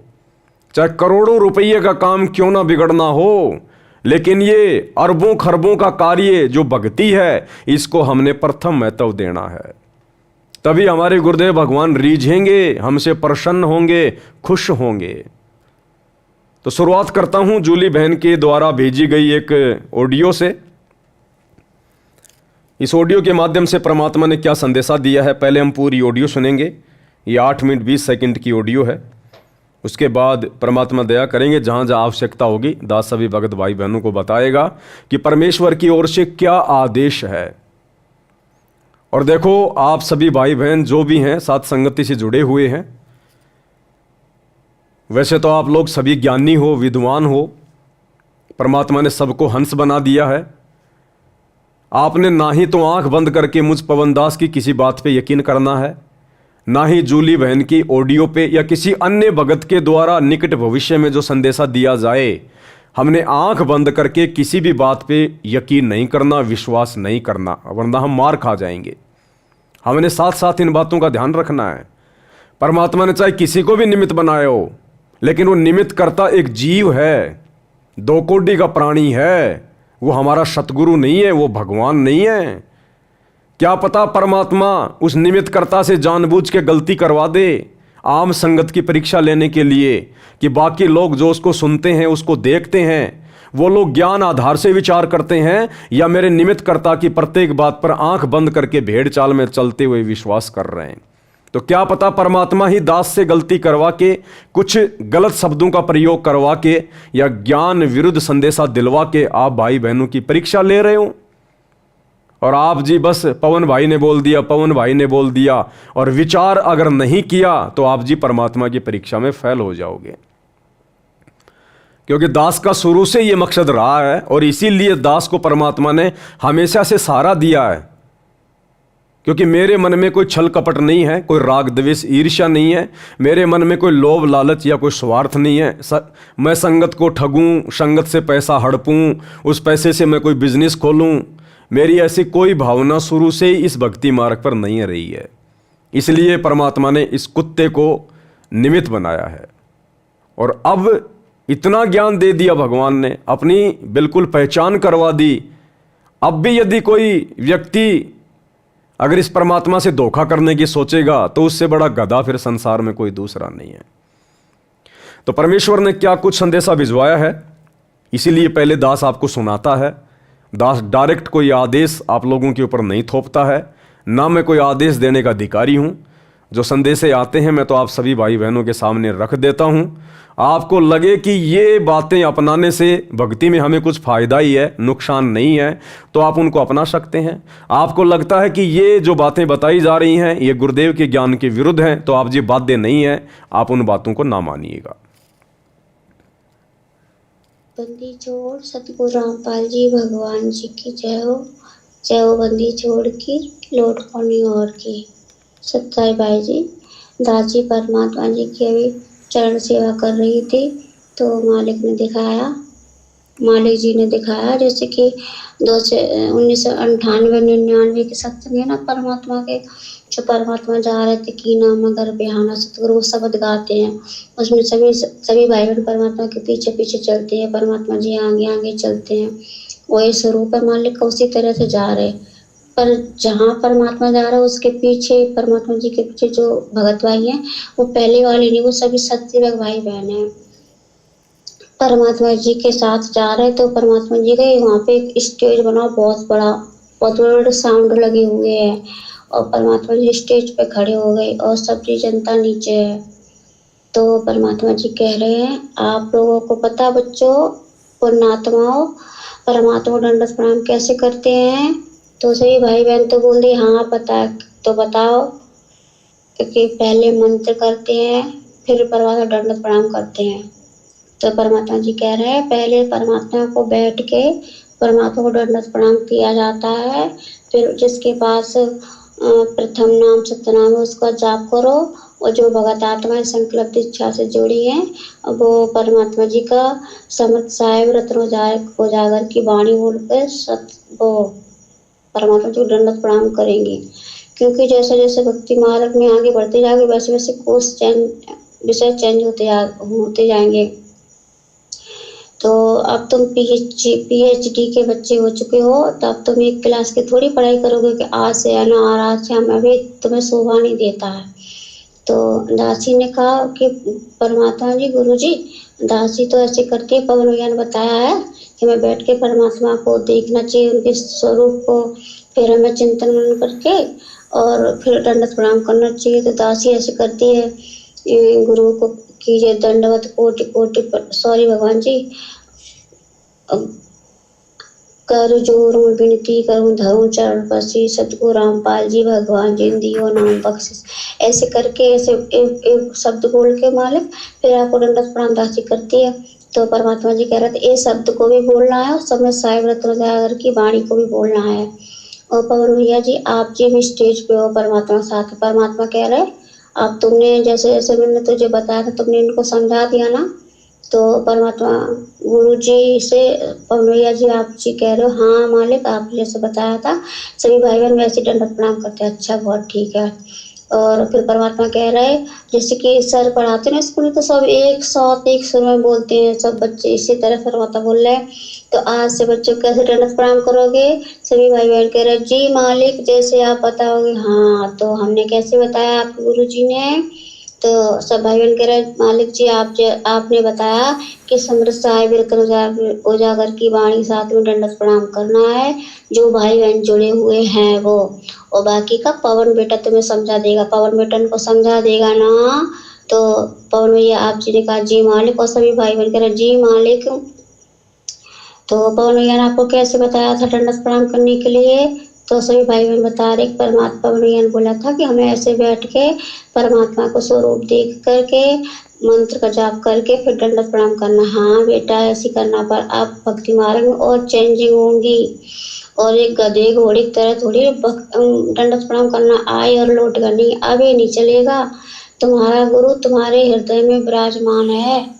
चाहे करोड़ों रुपये का काम क्यों ना बिगड़ना हो, लेकिन ये अरबों खरबों का कार्य जो भक्ति है, इसको हमने प्रथम महत्व देना है। तभी हमारे गुरुदेव भगवान रीझेंगे, हमसे प्रसन्न होंगे, खुश होंगे। तो शुरुआत करता हूं जूली बहन के द्वारा भेजी गई एक ऑडियो से। इस ऑडियो के माध्यम से परमात्मा ने क्या संदेशा दिया है, पहले हम पूरी ऑडियो सुनेंगे। ये 8 मिनट 20 सेकंड की ऑडियो है। उसके बाद परमात्मा दया करेंगे, जहाँ जहाँ आवश्यकता होगी दास सभी भगत भाई बहनों को बताएगा कि परमेश्वर की ओर से क्या आदेश है। और देखो, आप सभी भाई बहन जो भी हैं साथ संगति से जुड़े हुए हैं, वैसे तो आप लोग सभी ज्ञानी हो, विद्वान हो, परमात्मा ने सबको हंस बना दिया है। आपने ना ही तो आंख बंद करके मुझ पवन दास की किसी बात पे यकीन करना है, ना ही जूली बहन की ऑडियो पे या किसी अन्य भगत के द्वारा निकट भविष्य में जो संदेशा दिया जाए, हमने आंख बंद करके किसी भी बात पे यकीन नहीं करना, विश्वास नहीं करना, वरना हम मार खा जाएंगे। हमने साथ साथ इन बातों का ध्यान रखना है। परमात्मा ने चाहे किसी को भी निमित्त बनाया हो, लेकिन वो निमित्त करता एक जीव है, 2 कोटि का प्राणी है। वो हमारा सतगुरु नहीं है, वो भगवान नहीं है। क्या पता परमात्मा उस निमित्त कर्ता से जानबूझ के गलती करवा दे, आम संगत की परीक्षा लेने के लिए, कि बाकी लोग जो उसको सुनते हैं, उसको देखते हैं, वो लोग ज्ञान आधार से विचार करते हैं या मेरे निमित्त कर्ता की प्रत्येक बात पर आंख बंद करके भेड़ चाल में चलते हुए विश्वास कर रहे हैं। तो क्या पता परमात्मा ही दास से गलती करवा के, कुछ गलत शब्दों का प्रयोग करवा के या ज्ञान विरुद्ध संदेशा दिलवा के आप भाई बहनों की परीक्षा ले रहे हो, और आप जी बस पवन भाई ने बोल दिया, पवन भाई ने बोल दिया, और विचार अगर नहीं किया तो आप जी परमात्मा की परीक्षा में फेल हो जाओगे। क्योंकि दास का शुरू से ये मकसद रहा है, और इसीलिए दास को परमात्मा ने हमेशा से सहारा दिया है। क्योंकि मेरे मन में कोई छल कपट नहीं है, कोई राग द्वेष ईर्ष्या नहीं है, मेरे मन में कोई लोभ लालच या कोई स्वार्थ नहीं है। मैं संगत को ठगूं, संगत से पैसा हड़पूं, उस पैसे से मैं कोई बिजनेस खोलूं, मेरी ऐसी कोई भावना शुरू से ही इस भक्ति मार्ग पर नहीं रही है। इसलिए परमात्मा ने इस कुत्ते को निमित्त बनाया है। और अब इतना ज्ञान दे दिया भगवान ने, अपनी बिल्कुल पहचान करवा दी, अब भी यदि कोई व्यक्ति अगर इस परमात्मा से धोखा करने की सोचेगा तो उससे बड़ा गधा फिर संसार में कोई दूसरा नहीं है। तो परमेश्वर ने क्या कुछ संदेशा भिजवाया है, इसीलिए पहले दास आपको सुनाता है। दास डायरेक्ट कोई आदेश आप लोगों के ऊपर नहीं थोपता है, ना मैं कोई आदेश देने का अधिकारी हूं। जो संदेशे आते हैं मैं तो आप सभी भाई बहनों के सामने रख देता हूं। आपको लगे कि ये बातें अपनाने से भक्ति में हमें कुछ फायदा ही है, नुकसान नहीं है, तो आप उनको अपना सकते हैं। आपको लगता है कि ये जो बातें बताई जा रही हैं ये गुरुदेव के ज्ञान के विरुद्ध हैं, तो आप ये बातें नहीं है, आप उन बातों को ना मानिएगा। बंदी छोड़ सतगुरु रामपाल जी भगवान जी की जय हो। जय हो बंदी छोड़ की लौट पानी और की। सत्ताई भाई जी, दास जी परमात्मा जी की अभी चरण सेवा कर रही थी तो मालिक जी ने दिखाया जैसे कि 1998-99 के सत्संग है ना परमात्मा के, जो परमात्मा जा रहे थे की नाम अगर बिहाना सतगुरु वो शब्द गाते हैं, उसमें सभी भाई बहन परमात्मा के पीछे पीछे चलते हैं, परमात्मा जी आगे आगे चलते हैं। वही स्वरूप है मालिक का, उसी तरह से जा रहे। पर जहाँ परमात्मा जा रहा है उसके पीछे परमात्मा जी के पीछे जो भगत भाई हैं वो पहले वाले नहीं, वो सभी सत्यवक भाई बहन हैं। परमात्मा जी के साथ जा रहे तो परमात्मा जी गए वहाँ पे एक स्टेज बना बहुत बड़ा साउंड लगे हुए हैं और परमात्मा जी स्टेज पे खड़े हो गए और सबकी जनता नीचे है। तो परमात्मा जी कह रहे हैं आप लोगों को पता बच्चों, पुण्यात्माओं, परमात्मा को दंडवत प्रणाम कैसे करते हैं? तो सभी भाई बहन तो बोल दिए हाँ पता है। तो बताओ कि पहले मंत्र करते हैं फिर परमात्मा दंडवत प्रणाम करते हैं। तो परमात्मा जी कह रहे हैं पहले परमात्मा को बैठ के परमात्मा को दंडवत प्रणाम किया जाता है, फिर जिसके पास प्रथम नाम सत्यनाम है उसका जाप करो और जो भगत आत्माएं संकल्प इच्छा से जुड़ी हैं वो परमात्मा जी का समर्थ साहेब रत्न उजागर की वाणी बोलकर वो परमात्मा जी को दंडवत प्रणाम करेंगे। क्योंकि जैसे जैसे भक्ति मार्ग में आगे बढ़ते जाएंगे वैसे वैसे कोर्स विषय चेंज होते जाएंगे। तो अब तुम पीएचडी के बच्चे हो चुके हो तो अब तुम एक क्लास की थोड़ी पढ़ाई करोगे कि आज से आना और आज से हम, अभी तुम्हें शोभा नहीं देता है। तो दासी ने कहा कि परमात्मा जी गुरु जी, दासी तो ऐसे करती है, पवन भैया ने बताया है कि मैं बैठ के परमात्मा को देखना चाहिए, उनके स्वरूप को, फिर हमें चिंतन मनन करके और फिर दंडवत प्रणाम करना चाहिए। तो दासी ऐसे करती है, गुरु को कीजिए दंडवत कोटि कोटि सॉरी भगवान जी, कर जोर विनती करूं धरूं चरण पसी सतगुरु रामपाल जी भगवान जी दियो नाम बख्शिश। ऐसे करके ऐसे एक शब्द बोल के मालिक फिर आपको दंडवत प्रणाम दासी करती है। तो परमात्मा जी कह रहे थे ये शब्द को भी बोलना है और समय साहिब रत्न की वाणी को भी बोलना है। और पवन भैया जी आप जी भी स्टेज पे हो परमात्मा साथ। परमात्मा कह रहे अब तुमने जैसे जैसे मैंने तुझे बताया था तुमने इनको समझा दिया ना। तो परमात्मा गुरु जी से पवन भैया जी आप जी कह रहे हो हाँ मालिक आप जैसे बताया था सभी भाई बहन वैसे दंडवत प्रणाम करते हैं। अच्छा बहुत ठीक है। और फिर परमात्मा कह रहे जैसे कि सर पढ़ाते ना स्कूल में तो सब एक साथ एक सुर में बोलते हैं सब बच्चे, इसी तरह परमात्मा बोल रहे हैं। तो आज से बच्चों को कैसे दंडवत प्रणाम करोगे? सभी भाई बहन कह रहे जी मालिक जैसे आप बताओगे। हाँ तो हमने कैसे बताया आपके गुरु जी ने? तो सब भाई बहन कह रहे मालिक जी आपने बताया कि समृद्ध साहिब उजागर की वाणी साथ में दंडवत प्रणाम करना है, जो भाई बहन जुड़े हुए हैं वो, और बाकी का पवन बेटा तुम्हें समझा देगा, पवन बेटन को समझा देगा ना। तो पवन भैया आप जी ने कहा जी मालिक, और सभी भाई बहन कह रहे जी मालिक। तो पवन भैया ने आपको कैसे बताया था दंडवत प्रणाम करने के लिए? तो सभी भाई बहन बता रहे परमात्मा पवन भैया ने बोला था कि हमें ऐसे बैठ के परमात्मा को स्वरूप देख करके मंत्र का जाप करके फिर दंडवत प्रणाम करना। हाँ बेटा ऐसे करना, पर आप भक्ति मार्ग में और चेंजिंग होंगी और एक गधे घोड़े की तरह थोड़ी दंडवत प्रणाम करना आए और लौट करनी, अब ये नहीं चलेगा। तुम्हारा गुरु तुम्हारे हृदय में विराजमान है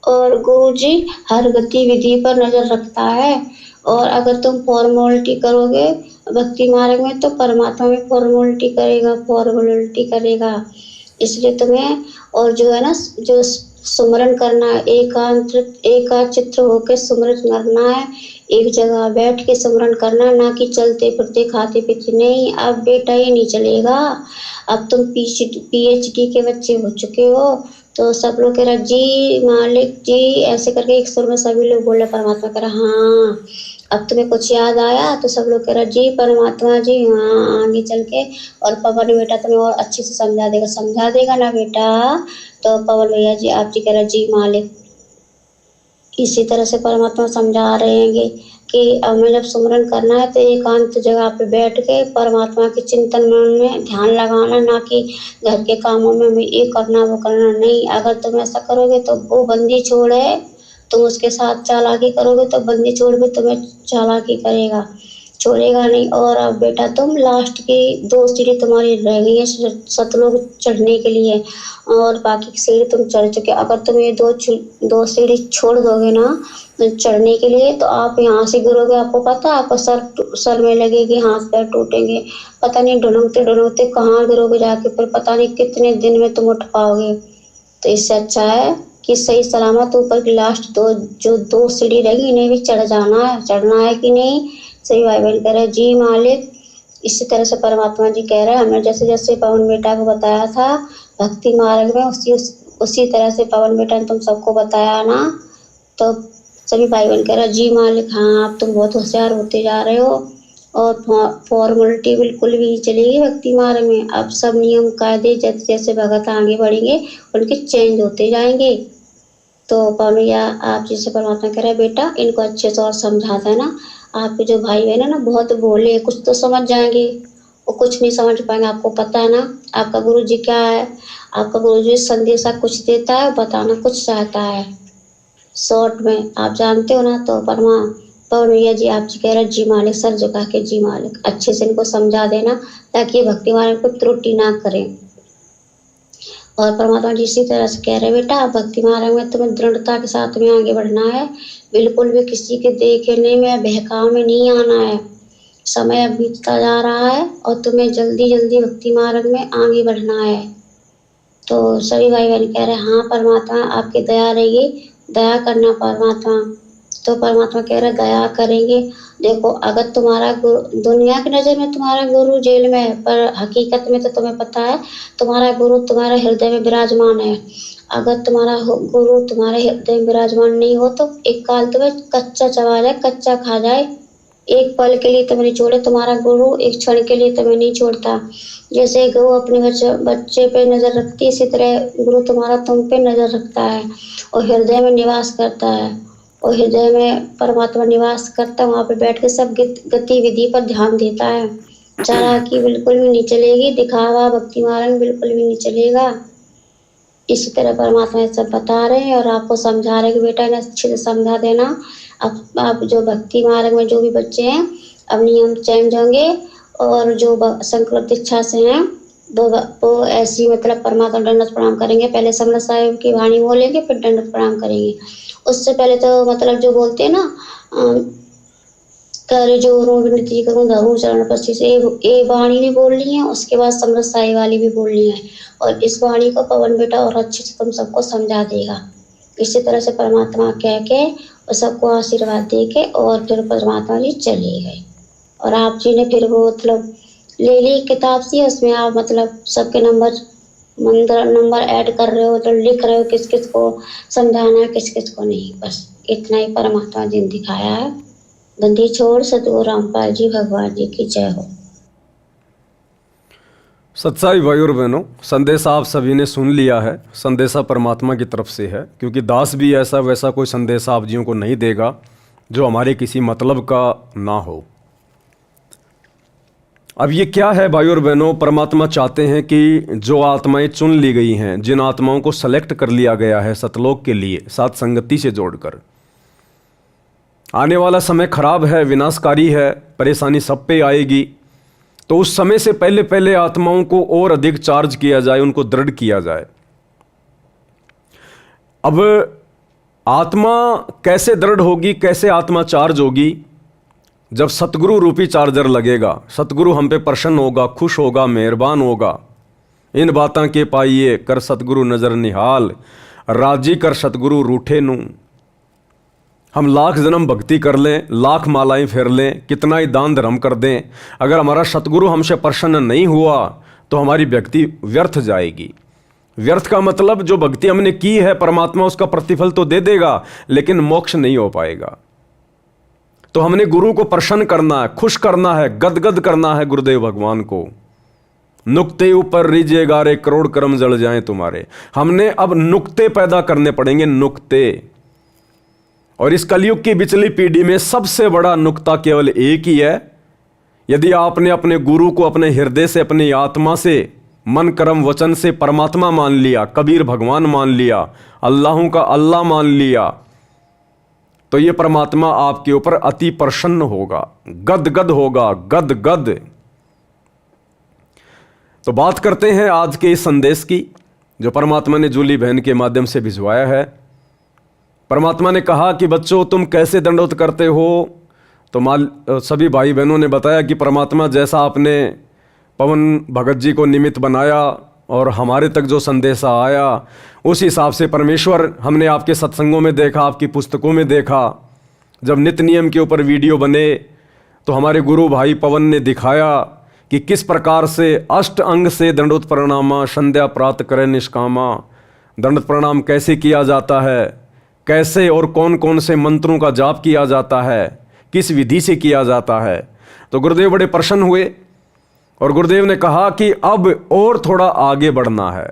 और गुरु जी हर गतिविधि पर नजर रखता है। और अगर तुम फॉर्मेलिटी करोगे भक्ति मार्ग में तो परमात्मा में फॉर्मेलिटी करेगा। इसलिए तुम्हें और जो है ना जो सुमरन करना है, एकाचित्त होकर सुमरन करना है, एक जगह बैठ के सुमरन करना है, ना कि चलते फिरते खाते पीते नहीं। अब बेटा ये नहीं चलेगा, अब तुम PhD के बच्चे हो चुके हो। तो सब लोग कह रहा जी मालिक जी, ऐसे करके एक सुर में सभी लोग बोले। परमात्मा कह रहा हाँ, अब तुम्हें कुछ याद आया? तो सब लोग कह रहा जी परमात्मा जी हाँ, आगे चल के। और पवन बेटा तुम्हें और अच्छे से समझा देगा ना बेटा? तो पवन भैया जी आप जी कह रहा जी मालिक। इसी तरह से परमात्मा समझा रहे हैं कि हमें जब सुमरन करना है तो एकांत जगह पे बैठ के परमात्मा के चिंतन में ध्यान लगाना, ना कि घर के कामों में हमें ये करना वो करना नहीं। अगर तुम ऐसा करोगे तो वो बंदी छोड़ है, तुम उसके साथ चालाकी करोगे तो बंदी छोड़ भी तुम्हें चालाकी करेगा, छोड़ेगा नहीं। और अब बेटा तुम लास्ट की 2 सीढ़ी तुम्हारी रह गई है सतलोक चढ़ने के लिए, और बाकी की सीढ़ी तुम चढ़ चुके। अगर तुम ये 2 सीढ़ी छोड़ दोगे ना चढ़ने के लिए, तो आप यहाँ से गिरोगे। आपको पता है, आपका सर में लगेगी, हाथ पैर टूटेंगे, पता नहीं ढुलकते ढुलकते कहाँ गिरोगे जाके, फिर पता नहीं कितने दिन में तुम उठ पाओगे। तो इससे अच्छा है कि सही सलामत ऊपर की लास्ट जो 2 सीढ़ी रहेगी इन्हें भी चढ़ना है कि नहीं? सही भाई बहन कह रहे जी मालिक। इसी तरह से परमात्मा जी कह रहे हैं, हमने जैसे जैसे पवन बेटा को बताया था भक्ति मार्ग में, उसी तरह से पवन बेटा ने तुम सबको बताया ना। तो सभी भाई बहन कह रहे जी मालिक हाँ, आप तुम बहुत होशियार होते जा रहे हो, और फॉर्मेलिटी बिल्कुल भी नहीं चलेगी भक्ति मार्ग में। अब सब नियम कायदे जैसे जैसे भगत आगे बढ़ेंगे उनके चेंज होते जाएंगे। तो पवन भैया आप जिसे परमात्मा कह रहे हैं बेटा इनको अच्छे से और समझा देना। आपके जो भाई बहन है ना बहुत भोले, कुछ तो समझ जाएंगे, वो कुछ नहीं समझ पाएंगे। आपको पता है ना आपका गुरु जी क्या है? आपका गुरु जी संदेशा कुछ देता है, बताना कुछ चाहता है शॉर्ट में, आप जानते हो ना। तो पवन भैया जी आप जी कह रहे जी मालिक, सर झुका के जी मालिक, अच्छे से इनको समझा देना ताकि ये भक्ति मार्ग को त्रुटि ना करें। और परमात्मा जी इसी तरह से कह रहे बेटा भक्ति मार्ग में तुम्हें दृढ़ता के साथ में आगे बढ़ना है, बिल्कुल भी किसी के देखने में बहकाव में नहीं आना है। समय अब बीतता जा रहा है और तुम्हें जल्दी जल्दी भक्ति मार्ग में आगे बढ़ना है। तो सभी भाई बहन कह रहे हाँ परमात्मा आपकी दया रहेगी, दया करना परमात्मा। तो परमात्मा कह रहे दया करेंगे। देखो अगर तुम्हारा गुरु दुनिया की नज़र में तुम्हारा गुरु जेल में है, पर हकीकत में तो तुम्हें पता है तुम्हारा गुरु तुम्हारे हृदय में विराजमान है। अगर तुम्हारा गुरु तुम्हारे हृदय में विराजमान नहीं हो तो एक काल तुम्हें कच्चा चबा जाए, कच्चा खा जाए, एक पल के लिए तुम्हें नहीं छोड़े। तुम्हारा गुरु एक क्षण के लिए तुम्हें नहीं छोड़ता। जैसे गौ अपने बच्चे पे नजर रखती है, इसी तरह गुरु तुम्हारा तुम पे नजर रखता है और हृदय में निवास करता है। और हृदय में परमात्मा निवास करता है, वहाँ पे बैठ के सब गतिविधि पर ध्यान देता है। चालाकी बिल्कुल भी नहीं चलेगी, दिखावा भक्ति मार्ग बिल्कुल भी नहीं चलेगा। इसी तरह परमात्मा सब बता रहे हैं और आपको समझा रहे हैं कि बेटा इन्हें अच्छे से समझा देना। आप जो भक्ति मार्ग में जो भी बच्चे हैं अब नियम चेंज होंगे, और जो संकल्प दीक्षा से हैं वो ऐसी मतलब परमात्मा दंडवत प्रणाम करेंगे। पहले समरस साहिब की वाणी बोलेंगे, फिर दंडवत प्रणाम करेंगे। उससे पहले तो मतलब जो बोलते हैं ना कर जो विनती करूँ धरूँ चरण पस्ती से, ये वाणी भी बोलनी है, उसके बाद समरस साहिब वाली भी बोलनी है। और इस वाणी को पवन बेटा और अच्छे से तुम सबको समझा देगा। इसी तरह से परमात्मा कह के और सबको आशीर्वाद दे के और फिर परमात्मा जी चले गए। और आप जी ने फिर वो मतलब ले ली किताब सी, उसमें आप मतलब सबके नंबर ऐड कर रहे हो, तो लिख रहे हो किस किस को समझाना है किस किस को नहीं। बस इतना ही परमात्मा जी ने दिखाया है। बंदी छोड़ सतगुरु रामपाल जी भगवान जी की जय हो। सच्चाई भाई और बहनों, संदेशा आप सभी ने सुन लिया है। संदेशा परमात्मा की तरफ से है, क्योंकि दास भी ऐसा वैसा कोई संदेशा आप जियों को नहीं देगा जो हमारे किसी मतलब का ना हो। अब ये क्या है भाई और बहनों, परमात्मा चाहते हैं कि जो आत्माएं चुन ली गई हैं, जिन आत्माओं को सेलेक्ट कर लिया गया है सतलोक के लिए साथ संगति से जोड़कर, आने वाला समय खराब है, विनाशकारी है, परेशानी सब पे आएगी। तो उस समय से पहले पहले आत्माओं को और अधिक चार्ज किया जाए, उनको दृढ़ किया जाए। अब आत्मा कैसे दृढ़ होगी, कैसे आत्मा चार्ज होगी? जब सतगुरु रूपी चार्जर लगेगा, सतगुरु हम पे प्रसन्न होगा, खुश होगा, मेहरबान होगा। इन बातां के पाइए कर सतगुरु नजर निहाल, राजी कर सतगुरु रूठे नू। हम लाख जन्म भक्ति कर लें, लाख मालाएं फेर लें, कितना ही दान धर्म कर दें, अगर हमारा सतगुरु हमसे प्रसन्न नहीं हुआ तो हमारी भक्ति व्यर्थ जाएगी। व्यर्थ का मतलब जो भक्ति हमने की है परमात्मा उसका प्रतिफल तो दे देगा, लेकिन मोक्ष नहीं हो पाएगा। तो हमने गुरु को प्रसन्न करना है, खुश करना है, गदगद करना है गुरुदेव भगवान को। नुक्ते ऊपर रीझे गारे करोड़ कर्म जल जाएं तुम्हारे। हमने अब नुक्ते पैदा करने पड़ेंगे, नुक्ते। और इस कलयुग की बिचली पीढ़ी में सबसे बड़ा नुक्ता केवल एक ही है। यदि आपने अपने गुरु को अपने हृदय से, अपनी आत्मा से, मन कर्म वचन से परमात्मा मान लिया, कबीर भगवान मान लिया, अल्लाहों का अल्लाह मान लिया, तो ये परमात्मा आपके ऊपर अति प्रसन्न होगा, गदगद होगा, गदगद। तो बात करते हैं आज के इस संदेश की जो परमात्मा ने जूली बहन के माध्यम से भिजवाया है। परमात्मा ने कहा कि बच्चों तुम कैसे दंडोत करते हो। तो सभी भाई बहनों ने बताया कि परमात्मा जैसा आपने पवन भगत जी को निमित्त बनाया और हमारे तक जो संदेशा आया उस हिसाब से परमेश्वर हमने आपके सत्संगों में देखा, आपकी पुस्तकों में देखा। जब नित्य नियम के ऊपर वीडियो बने तो हमारे गुरु भाई पवन ने दिखाया कि किस प्रकार से अष्ट अंग से दंडोत प्रणामा संध्या प्रातः करे निष्कामा, दंडोत प्रणाम कैसे किया जाता है, कैसे और कौन कौन से मंत्रों का जाप किया जाता है, किस विधि से किया जाता है। तो गुरुदेव बड़े प्रसन्न हुए और गुरुदेव ने कहा कि अब और थोड़ा आगे बढ़ना है।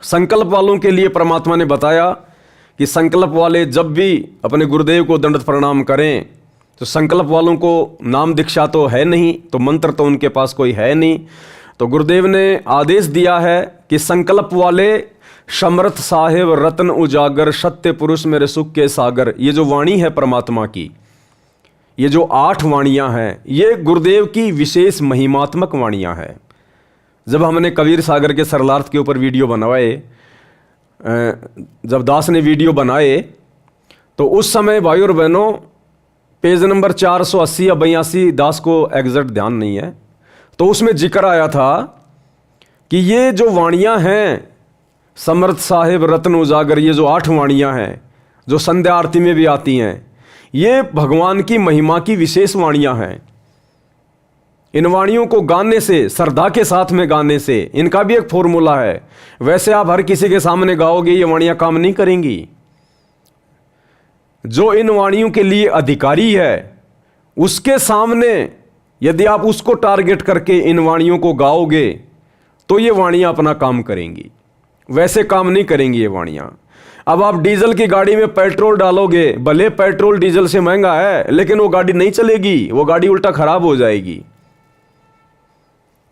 संकल्प वालों के लिए परमात्मा ने बताया कि संकल्प वाले जब भी अपने गुरुदेव को दंडोत प्रणाम करें तो संकल्प वालों को नाम दीक्षा तो है नहीं, तो मंत्र तो उनके पास कोई है नहीं, तो गुरुदेव ने आदेश दिया है कि संकल्प वाले समर्थ साहेब रत्न उजागर सत्य पुरुष मेरे सुख के सागर। ये जो वाणी है परमात्मा की, ये जो 8 वाणियाँ हैं, ये गुरुदेव की विशेष महिमात्मक वाणियाँ हैं। जब हमने कबीर सागर के सरलार्थ के ऊपर वीडियो बनवाए, जब दास ने वीडियो बनाए तो उस समय भाई और बहनों पेज नंबर 480 या 82, दास को एग्जैक्ट ध्यान नहीं है, तो उसमें जिक्र आया था कि ये जो वाणियाँ हैं समर्थ साहेब रत्न उजागर, ये जो 8 वाणियाँ हैं जो संध्या आरती में भी आती हैं, ये भगवान की महिमा की विशेष वाणियाँ हैं। इन वाणियों को गाने से, श्रद्धा के साथ में गाने से, इनका भी एक फॉर्मूला है। वैसे आप हर किसी के सामने गाओगे ये वाणियाँ काम नहीं करेंगी। जो इन वाणियों के लिए अधिकारी है उसके सामने यदि आप उसको टारगेट करके इन वाणियों को गाओगे तो ये वाणियाँ अपना काम करेंगी, वैसे काम नहीं करेंगी ये वाणियाँ। अब आप डीजल की गाड़ी में पेट्रोल डालोगे, भले पेट्रोल डीजल से महंगा है लेकिन वो गाड़ी नहीं चलेगी, वो गाड़ी उल्टा खराब हो जाएगी।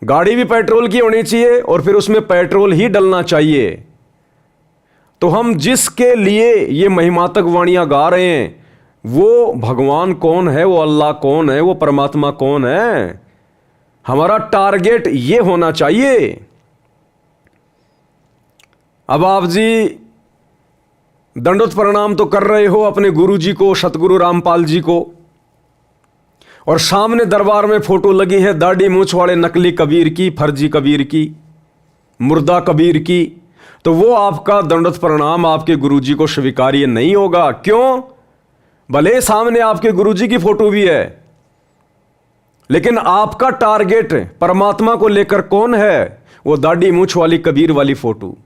गाड़ी भी पेट्रोल की होनी चाहिए और फिर उसमें पेट्रोल ही डलना चाहिए। तो हम जिसके लिए ये महिमातक वाणियां गा रहे हैं वो भगवान कौन है, वो अल्लाह कौन है, वो परमात्मा कौन है, हमारा टारगेट ये होना चाहिए। अब आप जी दंडोत प्रणाम तो कर रहे हो अपने गुरु जी को, सतगुरु रामपाल जी को, और सामने दरबार में फोटो लगी है दाढ़ी मूछ वाले नकली कबीर की, फर्जी कबीर की, मुर्दा कबीर की, तो वो आपका दंडोत प्रणाम आपके गुरुजी को स्वीकार्य नहीं होगा। क्यों? भले सामने आपके गुरुजी की फोटो भी है लेकिन आपका टारगेट परमात्मा को लेकर कौन है? वो दाढ़ी मूछ वाली कबीर वाली फोटो।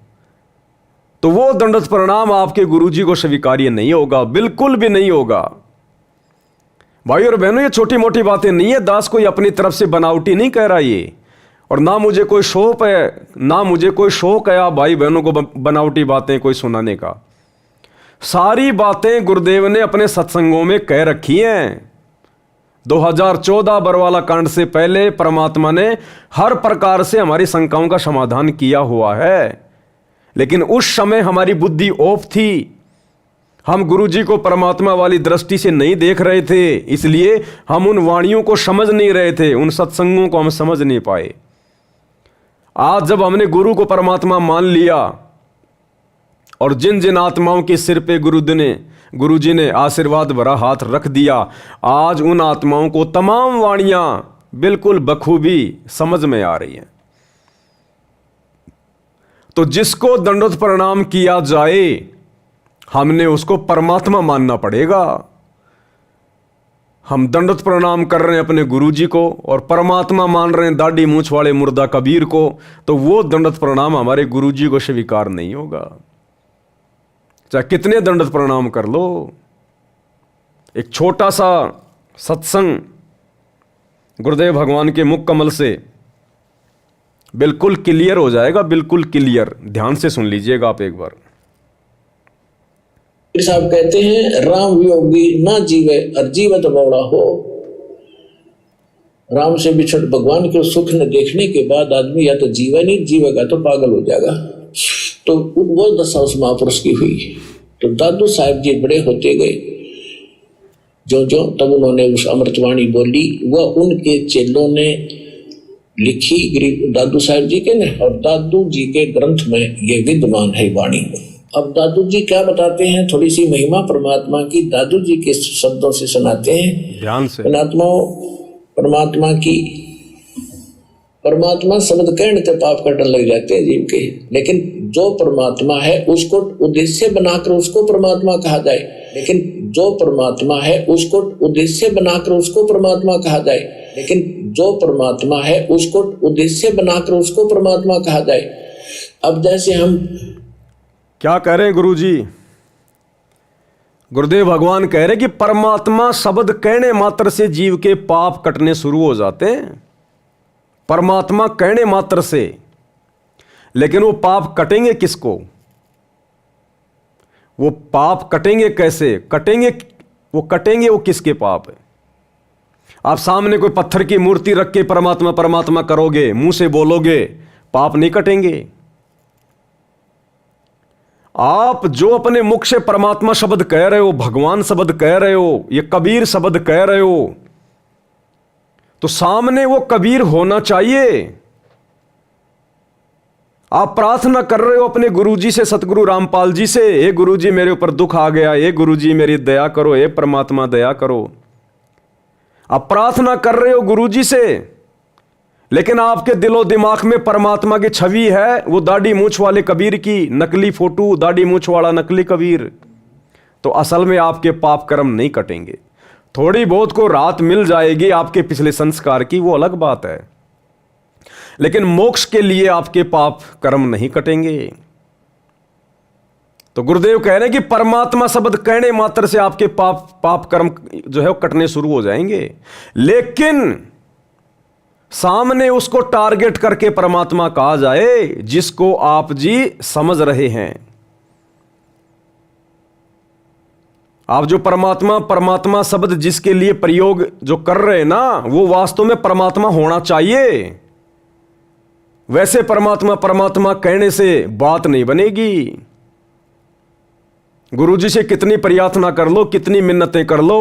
तो वो दंडोत प्रणाम आपके गुरुजी को स्वीकार्य नहीं होगा, बिल्कुल भी नहीं होगा। भाई और बहनों ये छोटी मोटी बातें नहीं है, दास कोई अपनी तरफ से बनावटी नहीं कह रहा ये, और ना मुझे कोई शौक है, ना मुझे कोई शौक है आप भाई बहनों को बनावटी बातें कोई सुनाने का। सारी बातें गुरुदेव ने अपने सत्संगों में कह रखी हैं। 2014 बरवाला कांड से पहले परमात्मा ने हर प्रकार से हमारी शंकाओं का समाधान किया हुआ है, लेकिन उस समय हमारी बुद्धि ऑफ थी, हम गुरुजी को परमात्मा वाली दृष्टि से नहीं देख रहे थे, इसलिए हम उन वाणियों को समझ नहीं रहे थे, उन सत्संगों को हम समझ नहीं पाए। आज जब हमने गुरु को परमात्मा मान लिया और जिन जिन आत्माओं के सिर पे गुरुजी ने आशीर्वाद भरा हाथ रख दिया, आज उन आत्माओं को तमाम वाणियां बिल्कुल बखूबी समझ में आ रही हैं। तो जिसको दंडवत प्रणाम किया जाए हमने उसको परमात्मा मानना पड़ेगा। हम दंडवत प्रणाम कर रहे हैं अपने गुरुजी को और परमात्मा मान रहे हैं दाढ़ी मूंछ वाले मुर्दा कबीर को, तो वो दंडवत प्रणाम हमारे गुरुजी को स्वीकार नहीं होगा, चाहे कितने दंडवत प्रणाम कर लो। एक छोटा सा सत्संग गुरुदेव भगवान के मुख कमल से बिल्कुल क्लियर हो जाएगा, बिल्कुल क्लियर। ध्यान से सुन लीजिएगा आप एक बार। साहब कहते हैं राम वियोगी ना जीवे और जीवत बौड़ा हो। राम से बिछड़ भगवान के सुख न देखने के बाद आदमी या तो जीवे नहीं, जीवेगा तो पागल हो जाएगा। तो वो दशा उस महापुरुष की हुई। तो दादू साहब जी बड़े होते गए, जो जो तब उन्होंने उस अमृतवाणी बोली, वह उनके चेलों ने लिखी दादू साहब जी के ने, और दादू जी के ग्रंथ में ये विद्यमान है वाणी। अब दादू जी क्या बताते हैं, थोड़ी सी महिमा परमात्मा की दादू जी के शब्दों से सुनाते हैं। ध्यान से। परमात्मा की, परमात्मा शब्द कहने से पाप कटने लग जाते हैं जीव के, लेकिन जो परमात्मा है उसको उद्देश्य बनाकर उसको परमात्मा कहा जाए। लेकिन जो परमात्मा है उसको उद्देश्य बनाकर उसको परमात्मा कहा जाए। लेकिन जो परमात्मा है उसको उद्देश्य बनाकर उसको परमात्मा कहा जाए। अब जैसे हम क्या कह रहे हैं गुरुजी? गुरुदेव भगवान कह रहे कि परमात्मा शब्द कहने मात्र से जीव के पाप कटने शुरू हो जाते हैं। परमात्मा कहने मात्र से, लेकिन वो पाप कटेंगे किसको? वो पाप कटेंगे कैसे? कटेंगे वो किसके पाप है? आप सामने कोई पत्थर की मूर्ति रख के परमात्मा परमात्मा करोगे, मुंह से बोलोगे, पाप नहीं कटेंगे। आप जो अपने मुख से परमात्मा शब्द कह रहे हो, भगवान शब्द कह रहे हो, ये कबीर शब्द कह रहे हो, तो सामने वो कबीर होना चाहिए। आप प्रार्थना कर रहे हो अपने गुरुजी से, सतगुरु रामपाल जी से, हे गुरुजी मेरे ऊपर दुख आ गया, हे गुरुजी मेरी दया करो, हे परमात्मा दया करो। आप प्रार्थना कर रहे हो गुरुजी से, लेकिन आपके दिलो दिमाग में परमात्मा की छवि है वो दाढ़ी मूंछ वाले कबीर की, नकली फोटो, दाढ़ी मूंछ वाला नकली कबीर। तो असल में आपके पाप कर्म नहीं कटेंगे। थोड़ी बहुत को राहत मिल जाएगी आपके पिछले संस्कार की, वो अलग बात है, लेकिन मोक्ष के लिए आपके पाप कर्म नहीं कटेंगे। तो गुरुदेव कह रहे हैं कि परमात्मा शब्द कहने मात्र से आपके पाप कर्म जो है वो कटने शुरू हो जाएंगे, लेकिन सामने उसको टारगेट करके परमात्मा कहा जाए जिसको आप जी समझ रहे हैं। आप जो परमात्मा शब्द जिसके लिए प्रयोग जो कर रहे हैं ना, वो वास्तव में परमात्मा होना चाहिए। वैसे परमात्मा कहने से बात नहीं बनेगी। गुरुजी से कितनी प्रार्थना कर लो, कितनी मिन्नतें कर लो,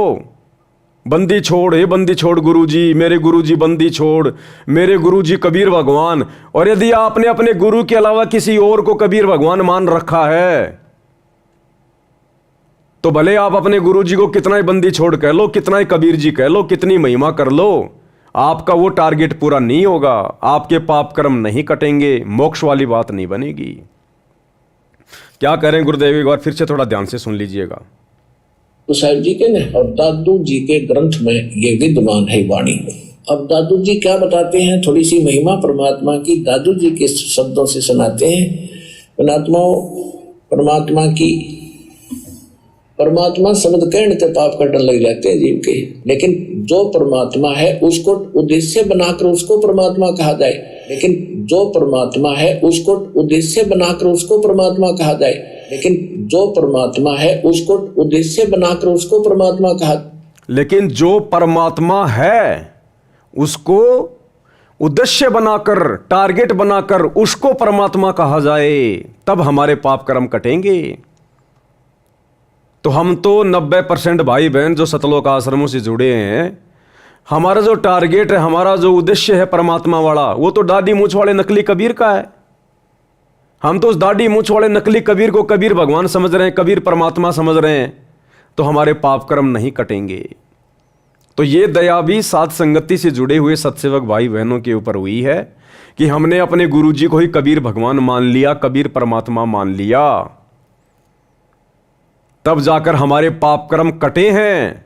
बंदी छोड़, हे बंदी छोड़ गुरुजी, मेरे गुरुजी बंदी छोड़, मेरे गुरुजी कबीर भगवान। और यदि आपने अपने गुरु के अलावा किसी और को कबीर भगवान मान रखा है, तो भले आप अपने गुरुजी को कितना ही बंदी छोड़ कह लो, कितना ही कबीर जी कह लो, कितनी महिमा कर लो, आपका वो टारगेट पूरा नहीं होगा, आपके पाप कर्म नहीं कटेंगे, मोक्ष वाली बात नहीं बनेगी। क्या करें गुरुदेव, एक बार फिर से थोड़ा ध्यान से सुन लीजिएगा। तो साहब जी के ने और दादू जी के ग्रंथ में ये विद्यमान है वाणी। अब दादू जी क्या बताते हैं, थोड़ी सी महिमा परमात्मा की दादू जी के शब्दों से सुनाते हैं। परमात्मा की, परमात्मा शब्द कहने से पाप कटने लग जाते हैं जीव के, लेकिन जो परमात्मा है उसको उद्देश्य बनाकर उसको परमात्मा कहा जाए। लेकिन जो परमात्मा है उसको उद्देश्य बनाकर उसको परमात्मा कहा जाए। लेकिन जो परमात्मा है उसको उद्देश्य बनाकर उसको परमात्मा कहा। लेकिन जो परमात्मा है उसको उद्देश्य बनाकर, टारगेट बनाकर उसको परमात्मा कहा जाए, तब हमारे पाप कर्म कटेंगे। तो हम तो 90% भाई बहन जो सतलोक आश्रमों से जुड़े हैं, हमारा जो टारगेट है, हमारा जो उद्देश्य है परमात्मा वाला, वो तो दाढ़ी मूंछ वाले नकली कबीर का है। हम तो उस दाढ़ी मूंछ वाले नकली कबीर को कबीर भगवान समझ रहे हैं, कबीर परमात्मा समझ रहे हैं, तो हमारे पाप कर्म नहीं कटेंगे। तो ये दया भी साथ संगति से जुड़े हुए सत्सेवक भाई बहनों के ऊपर हुई है कि हमने अपने गुरुजी को ही कबीर भगवान मान लिया, कबीर परमात्मा मान लिया, तब जाकर हमारे पाप कर्म कटे हैं।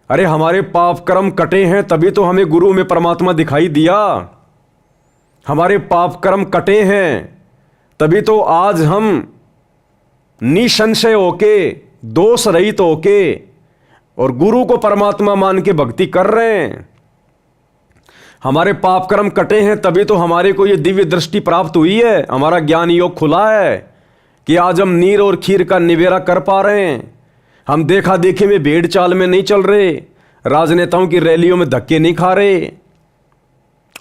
अरे हमारे पाप कर्म कटे हैं तभी तो हमें गुरु में परमात्मा दिखाई दिया। हमारे पाप कर्म कटे हैं तभी तो आज हम निसंशय होके, दोष रहित होके और गुरु को परमात्मा मान के भक्ति कर रहे हैं। हमारे पाप कर्म कटे हैं तभी तो हमारे को ये दिव्य दृष्टि प्राप्त हुई है, हमारा ज्ञान योग खुला है कि आज हम नीर और खीर का निबेरा कर पा रहे हैं। हम देखा देखी में, भेड़ चाल में नहीं चल रहे, राजनेताओं की रैलियों में धक्के नहीं खा रहे,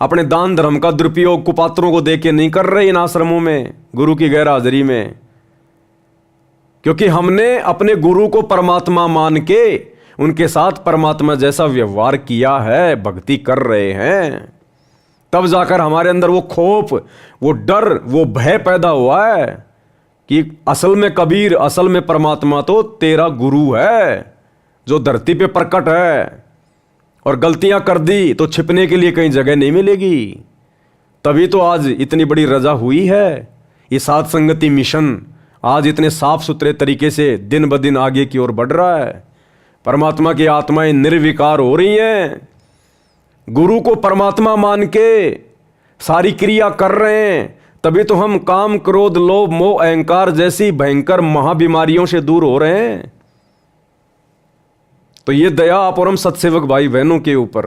अपने दान धर्म का दुरुपयोग कुपात्रों को देके नहीं कर रहे इन आश्रमों में, गुरु की गैर हाजिरी में, क्योंकि हमने अपने गुरु को परमात्मा मान के उनके साथ परमात्मा जैसा व्यवहार किया है, भक्ति कर रहे हैं। तब जाकर हमारे अंदर वो खौफ, वो डर, वो भय पैदा हुआ है कि असल में कबीर, असल में परमात्मा तो तेरा गुरु है जो धरती पे प्रकट है, और गलतियां कर दी तो छिपने के लिए कहीं जगह नहीं मिलेगी। तभी तो आज इतनी बड़ी रजा हुई है। ये साध संगति मिशन आज इतने साफ सुथरे तरीके से दिन ब दिन आगे की ओर बढ़ रहा है। परमात्मा की आत्माएं निर्विकार हो रही हैं, गुरु को परमात्मा मान के सारी क्रिया कर रहे हैं। तभी तो हम काम, क्रोध, लोभ, मोह, अहंकार जैसी भयंकर महाबीमारियों से दूर हो रहे हैं। तो ये दया आप और हम सत्सेवक भाई बहनों के ऊपर।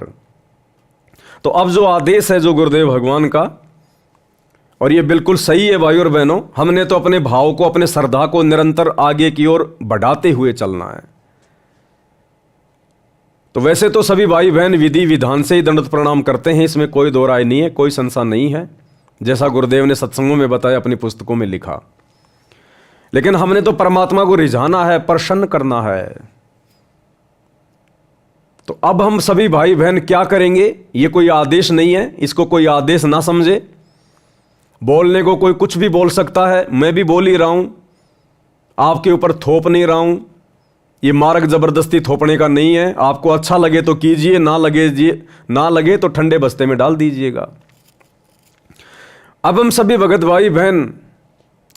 तो अब जो आदेश है जो गुरुदेव भगवान का, और ये बिल्कुल सही है भाई और बहनों, हमने तो अपने भाव को, अपने श्रद्धा को निरंतर आगे की ओर बढ़ाते हुए चलना है। तो वैसे तो सभी भाई बहन विधि विधान से ही दंडवत प्रणाम करते हैं, इसमें कोई दो राय नहीं है, कोई संशय नहीं है, जैसा गुरुदेव ने सत्संगों में बताया, अपनी पुस्तकों में लिखा। लेकिन हमने तो परमात्मा को रिझाना है, प्रसन्न करना है। तो अब हम सभी भाई बहन क्या करेंगे? ये कोई आदेश नहीं है, इसको कोई आदेश ना समझे। बोलने को कोई कुछ भी बोल सकता है, मैं भी बोल ही रहा हूं, आपके ऊपर थोप नहीं रहा हूं। ये मार्ग जबरदस्ती थोपने का नहीं है। आपको अच्छा लगे तो कीजिए, ना लगे तो ठंडे बस्ते में डाल दीजिएगा। अब हम सभी भगत भाई बहन,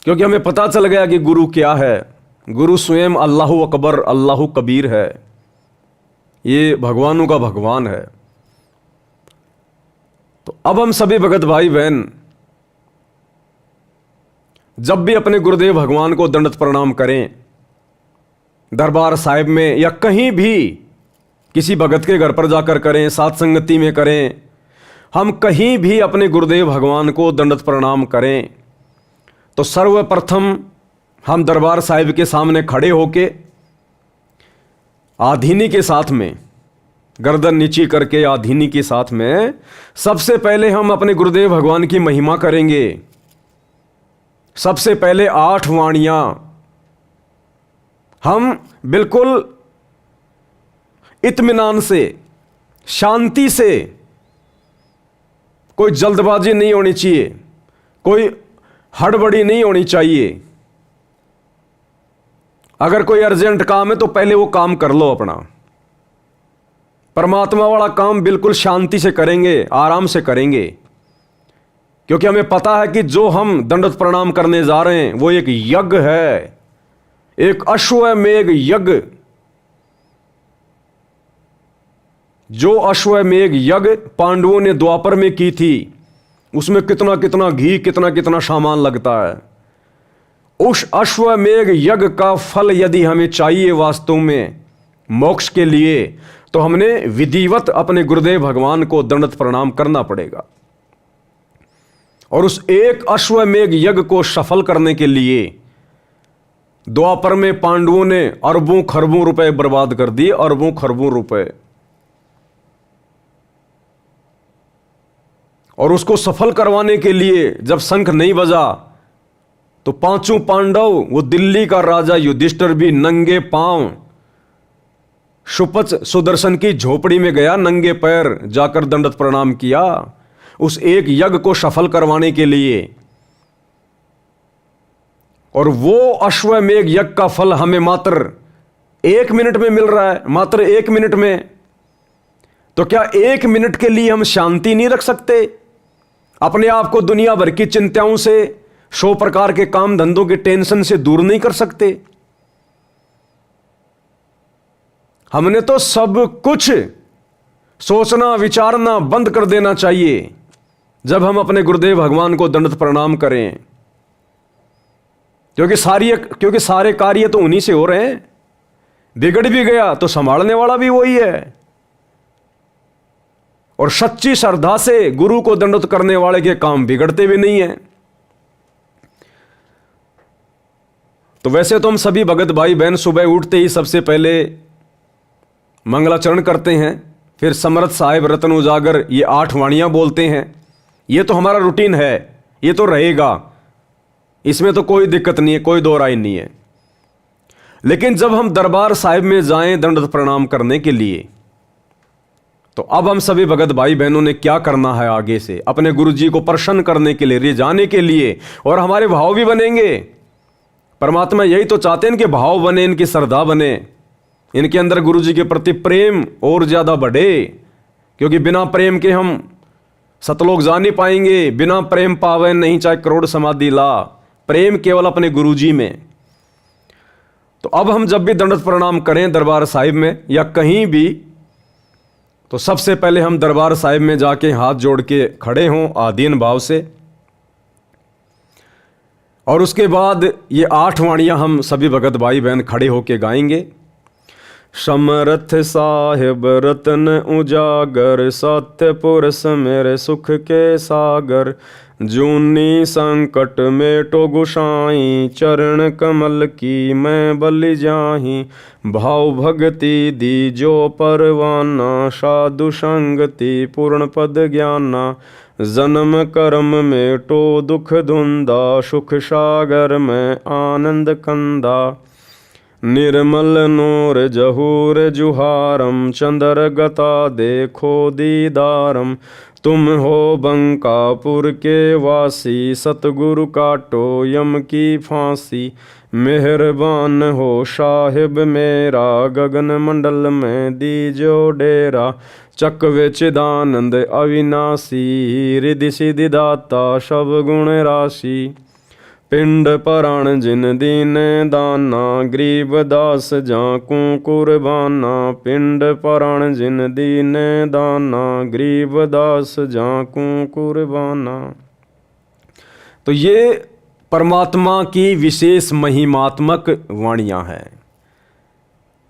क्योंकि हमें पता चल गया कि गुरु क्या है, गुरु स्वयं अल्लाहु अकबर, अल्लाहु कबीर है, ये भगवानों का भगवान है। तो अब हम सभी भगत भाई बहन जब भी अपने गुरुदेव भगवान को दंडवत प्रणाम करें, दरबार साहिब में या कहीं भी किसी भगत के घर पर जाकर करें, साथ संगति में करें, हम कहीं भी अपने गुरुदेव भगवान को दंडवत प्रणाम करें तो सर्वप्रथम हम दरबार साहिब के सामने खड़े होके आधीनी के साथ में, गर्दन नीची करके आधीनी के साथ में, सबसे पहले हम अपने गुरुदेव भगवान की महिमा करेंगे। सबसे पहले 8 वाणियां हम बिल्कुल इत्मीनान से, शांति से, कोई जल्दबाजी नहीं होनी चाहिए, कोई हड़बड़ी नहीं होनी चाहिए। अगर कोई अर्जेंट काम है तो पहले वो काम कर लो अपना। परमात्मा वाला काम बिल्कुल शांति से करेंगे, आराम से करेंगे, क्योंकि हमें पता है कि जो हम दंडवत प्रणाम करने जा रहे हैं वो एक यज्ञ है, एक अश्वमेघ यज्ञ। जो अश्वमेघ यज्ञ पांडवों ने द्वापर में की थी, उसमें कितना कितना घी, कितना कितना सामान लगता है। उस अश्वमेघ यज्ञ का फल यदि हमें चाहिए वास्तव में मोक्ष के लिए, तो हमने विधिवत अपने गुरुदेव भगवान को दंडवत प्रणाम करना पड़ेगा। और उस एक अश्वमेघ यज्ञ को सफल करने के लिए द्वापर में पांडवों ने अरबों खरबों रुपए बर्बाद कर दिए, अरबों खरबों रुपए। और उसको सफल करवाने के लिए जब शंख नहीं बजा तो 5 पांडव, वो दिल्ली का राजा युधिष्ठिर भी नंगे पांव सुपच सुदर्शन की झोपड़ी में गया, नंगे पैर जाकर दंडवत प्रणाम किया उस एक यज्ञ को सफल करवाने के लिए। और वो अश्वमेघ यज्ञ का फल हमें मात्र 1 मिनट में मिल रहा है, मात्र 1 मिनट में। तो क्या 1 मिनट के लिए हम शांति नहीं रख सकते? अपने आप को दुनिया भर की चिंताओं से, 100 प्रकार के काम धंधों के टेंशन से दूर नहीं कर सकते। हमने तो सब कुछ सोचना विचारना बंद कर देना चाहिए जब हम अपने गुरुदेव भगवान को दंडवत प्रणाम करें, क्योंकि सारे कार्य तो उन्हीं से हो रहे हैं। बिगड़ भी गया तो संभालने वाला भी वही है। और सच्ची श्रद्धा से गुरु को दंडवत करने वाले के काम बिगड़ते भी नहीं हैं। तो वैसे तो हम सभी भगत भाई बहन सुबह उठते ही सबसे पहले मंगलाचरण करते हैं, फिर समर्थ साहिब, रतन उजागर, ये 8 वाणियां बोलते हैं। ये तो हमारा रूटीन है, ये तो रहेगा, इसमें तो कोई दिक्कत नहीं है, कोई दो राय नहीं है। लेकिन जब हम दरबार साहिब में जाएं दंडवत प्रणाम करने के लिए, तो अब हम सभी भगत भाई बहनों ने क्या करना है आगे से, अपने गुरु जी को प्रसन्न करने के लिए, रिझाने के लिए, और हमारे भाव भी बनेंगे। परमात्मा यही तो चाहते हैं कि भाव बने, इनकी श्रद्धा बने, इनके अंदर गुरु जी के प्रति प्रेम और ज्यादा बढ़े, क्योंकि बिना प्रेम के हम सतलोक जा नहीं पाएंगे। बिना प्रेम पावे नहीं चाहे करोड़ समाधि ला, प्रेम केवल अपने गुरु जी में। तो अब हम जब भी दंडवत प्रणाम करें दरबार साहिब में या कहीं भी, तो सबसे पहले हम दरबार साहिब में जाके हाथ जोड़ के खड़े हों आधीन भाव से, और उसके बाद ये 8 वाणियां हम सभी भगत भाई बहन खड़े होके गाएंगे। समर्थ साहिब रतन उजागर, सत्य पुरुष मेरे सुख के सागर, जूनी संकट मेटो गुसाई, चरण कमल की मैं बलि जाही, भाव भगति दी जो परवाना, साधु संगति पूर्ण पद ज्ञाना, जन्म कर्म मेटो दुख धुंधा, सुख सागर में आनंद कंदा, निर्मल नूर जहूर जुहारम, चंद्र गता देखो दीदारम, तुम हो बंकापुर के वासी, सतगुरु काटो यम की फांसी, मेहरबान हो साहिब मेरा, गगन मंडल में दीजो डेरा, चक्वे चिदानंद अविनाशी, रिधि सिद्धि दाता सब गुण राशि, पिंड पराण जिन दीन दाना, गरीब दास जाकू कुर्बाना, पिंड पराण जिन दीन दाना, गरीब दास जाकू कुर्बाना। तो ये परमात्मा की विशेष महिमात्मक वाणियां हैं।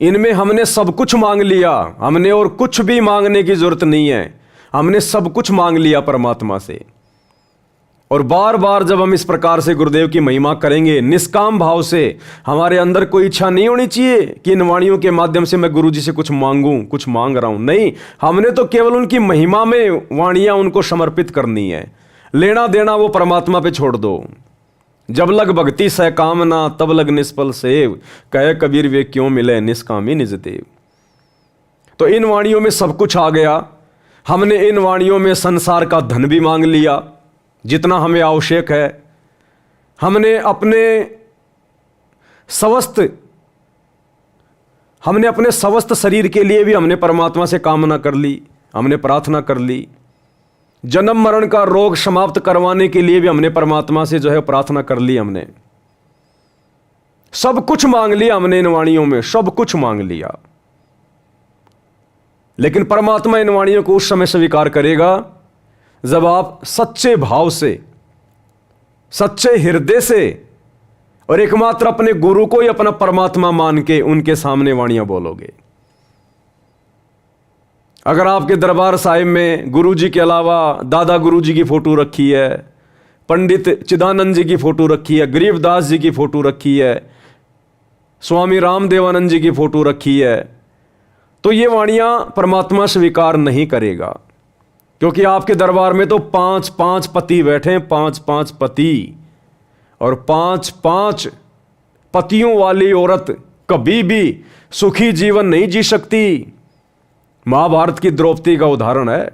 इनमें हमने सब कुछ मांग लिया, हमने और कुछ भी मांगने की जरूरत नहीं है, हमने सब कुछ मांग लिया परमात्मा से। और बार बार जब हम इस प्रकार से गुरुदेव की महिमा करेंगे निष्काम भाव से, हमारे अंदर कोई इच्छा नहीं होनी चाहिए कि इन वाणियों के माध्यम से मैं गुरु जी से कुछ मांगूं, कुछ मांग रहा हूं। नहीं, हमने तो केवल उनकी महिमा में वाणियां उनको समर्पित करनी है। लेना देना वो परमात्मा पे छोड़ दो। जब लग भक्ति सह कामना, तब लग निष्फल सेव, कहे कबीर वे क्यों मिले निष्कामी निज देव। तो इन वाणियों में सब कुछ आ गया। हमने इन वाणियों में संसार का धन भी मांग लिया जितना हमें आवश्यक है। हमने अपने स्वस्थ शरीर के लिए भी हमने परमात्मा से कामना कर ली, हमने प्रार्थना कर ली। जन्म मरण का रोग समाप्त करवाने के लिए भी हमने परमात्मा से जो है प्रार्थना कर ली। हमने सब कुछ मांग लिया, हमने इन वाणियों में सब कुछ मांग लिया। लेकिन परमात्मा इन वाणियों को उस समय स्वीकार करेगा जब आप सच्चे भाव से, सच्चे हृदय से और एकमात्र अपने गुरु को ही अपना परमात्मा मान के उनके सामने वाणियां बोलोगे। अगर आपके दरबार साहिब में गुरु जी के अलावा दादा गुरु जी की फोटो रखी है, पंडित चिदानंद जी की फोटो रखी है, गरीबदास जी की फोटो रखी है, स्वामी रामदेवानंद जी की फोटो रखी है, तो ये वाणियां परमात्मा स्वीकार नहीं करेगा। क्योंकि आपके दरबार में तो 5-5 पति बैठे, 5-5 पति, और 5-5 पतियों वाली औरत कभी भी सुखी जीवन नहीं जी सकती। महाभारत की द्रौपदी का उदाहरण है।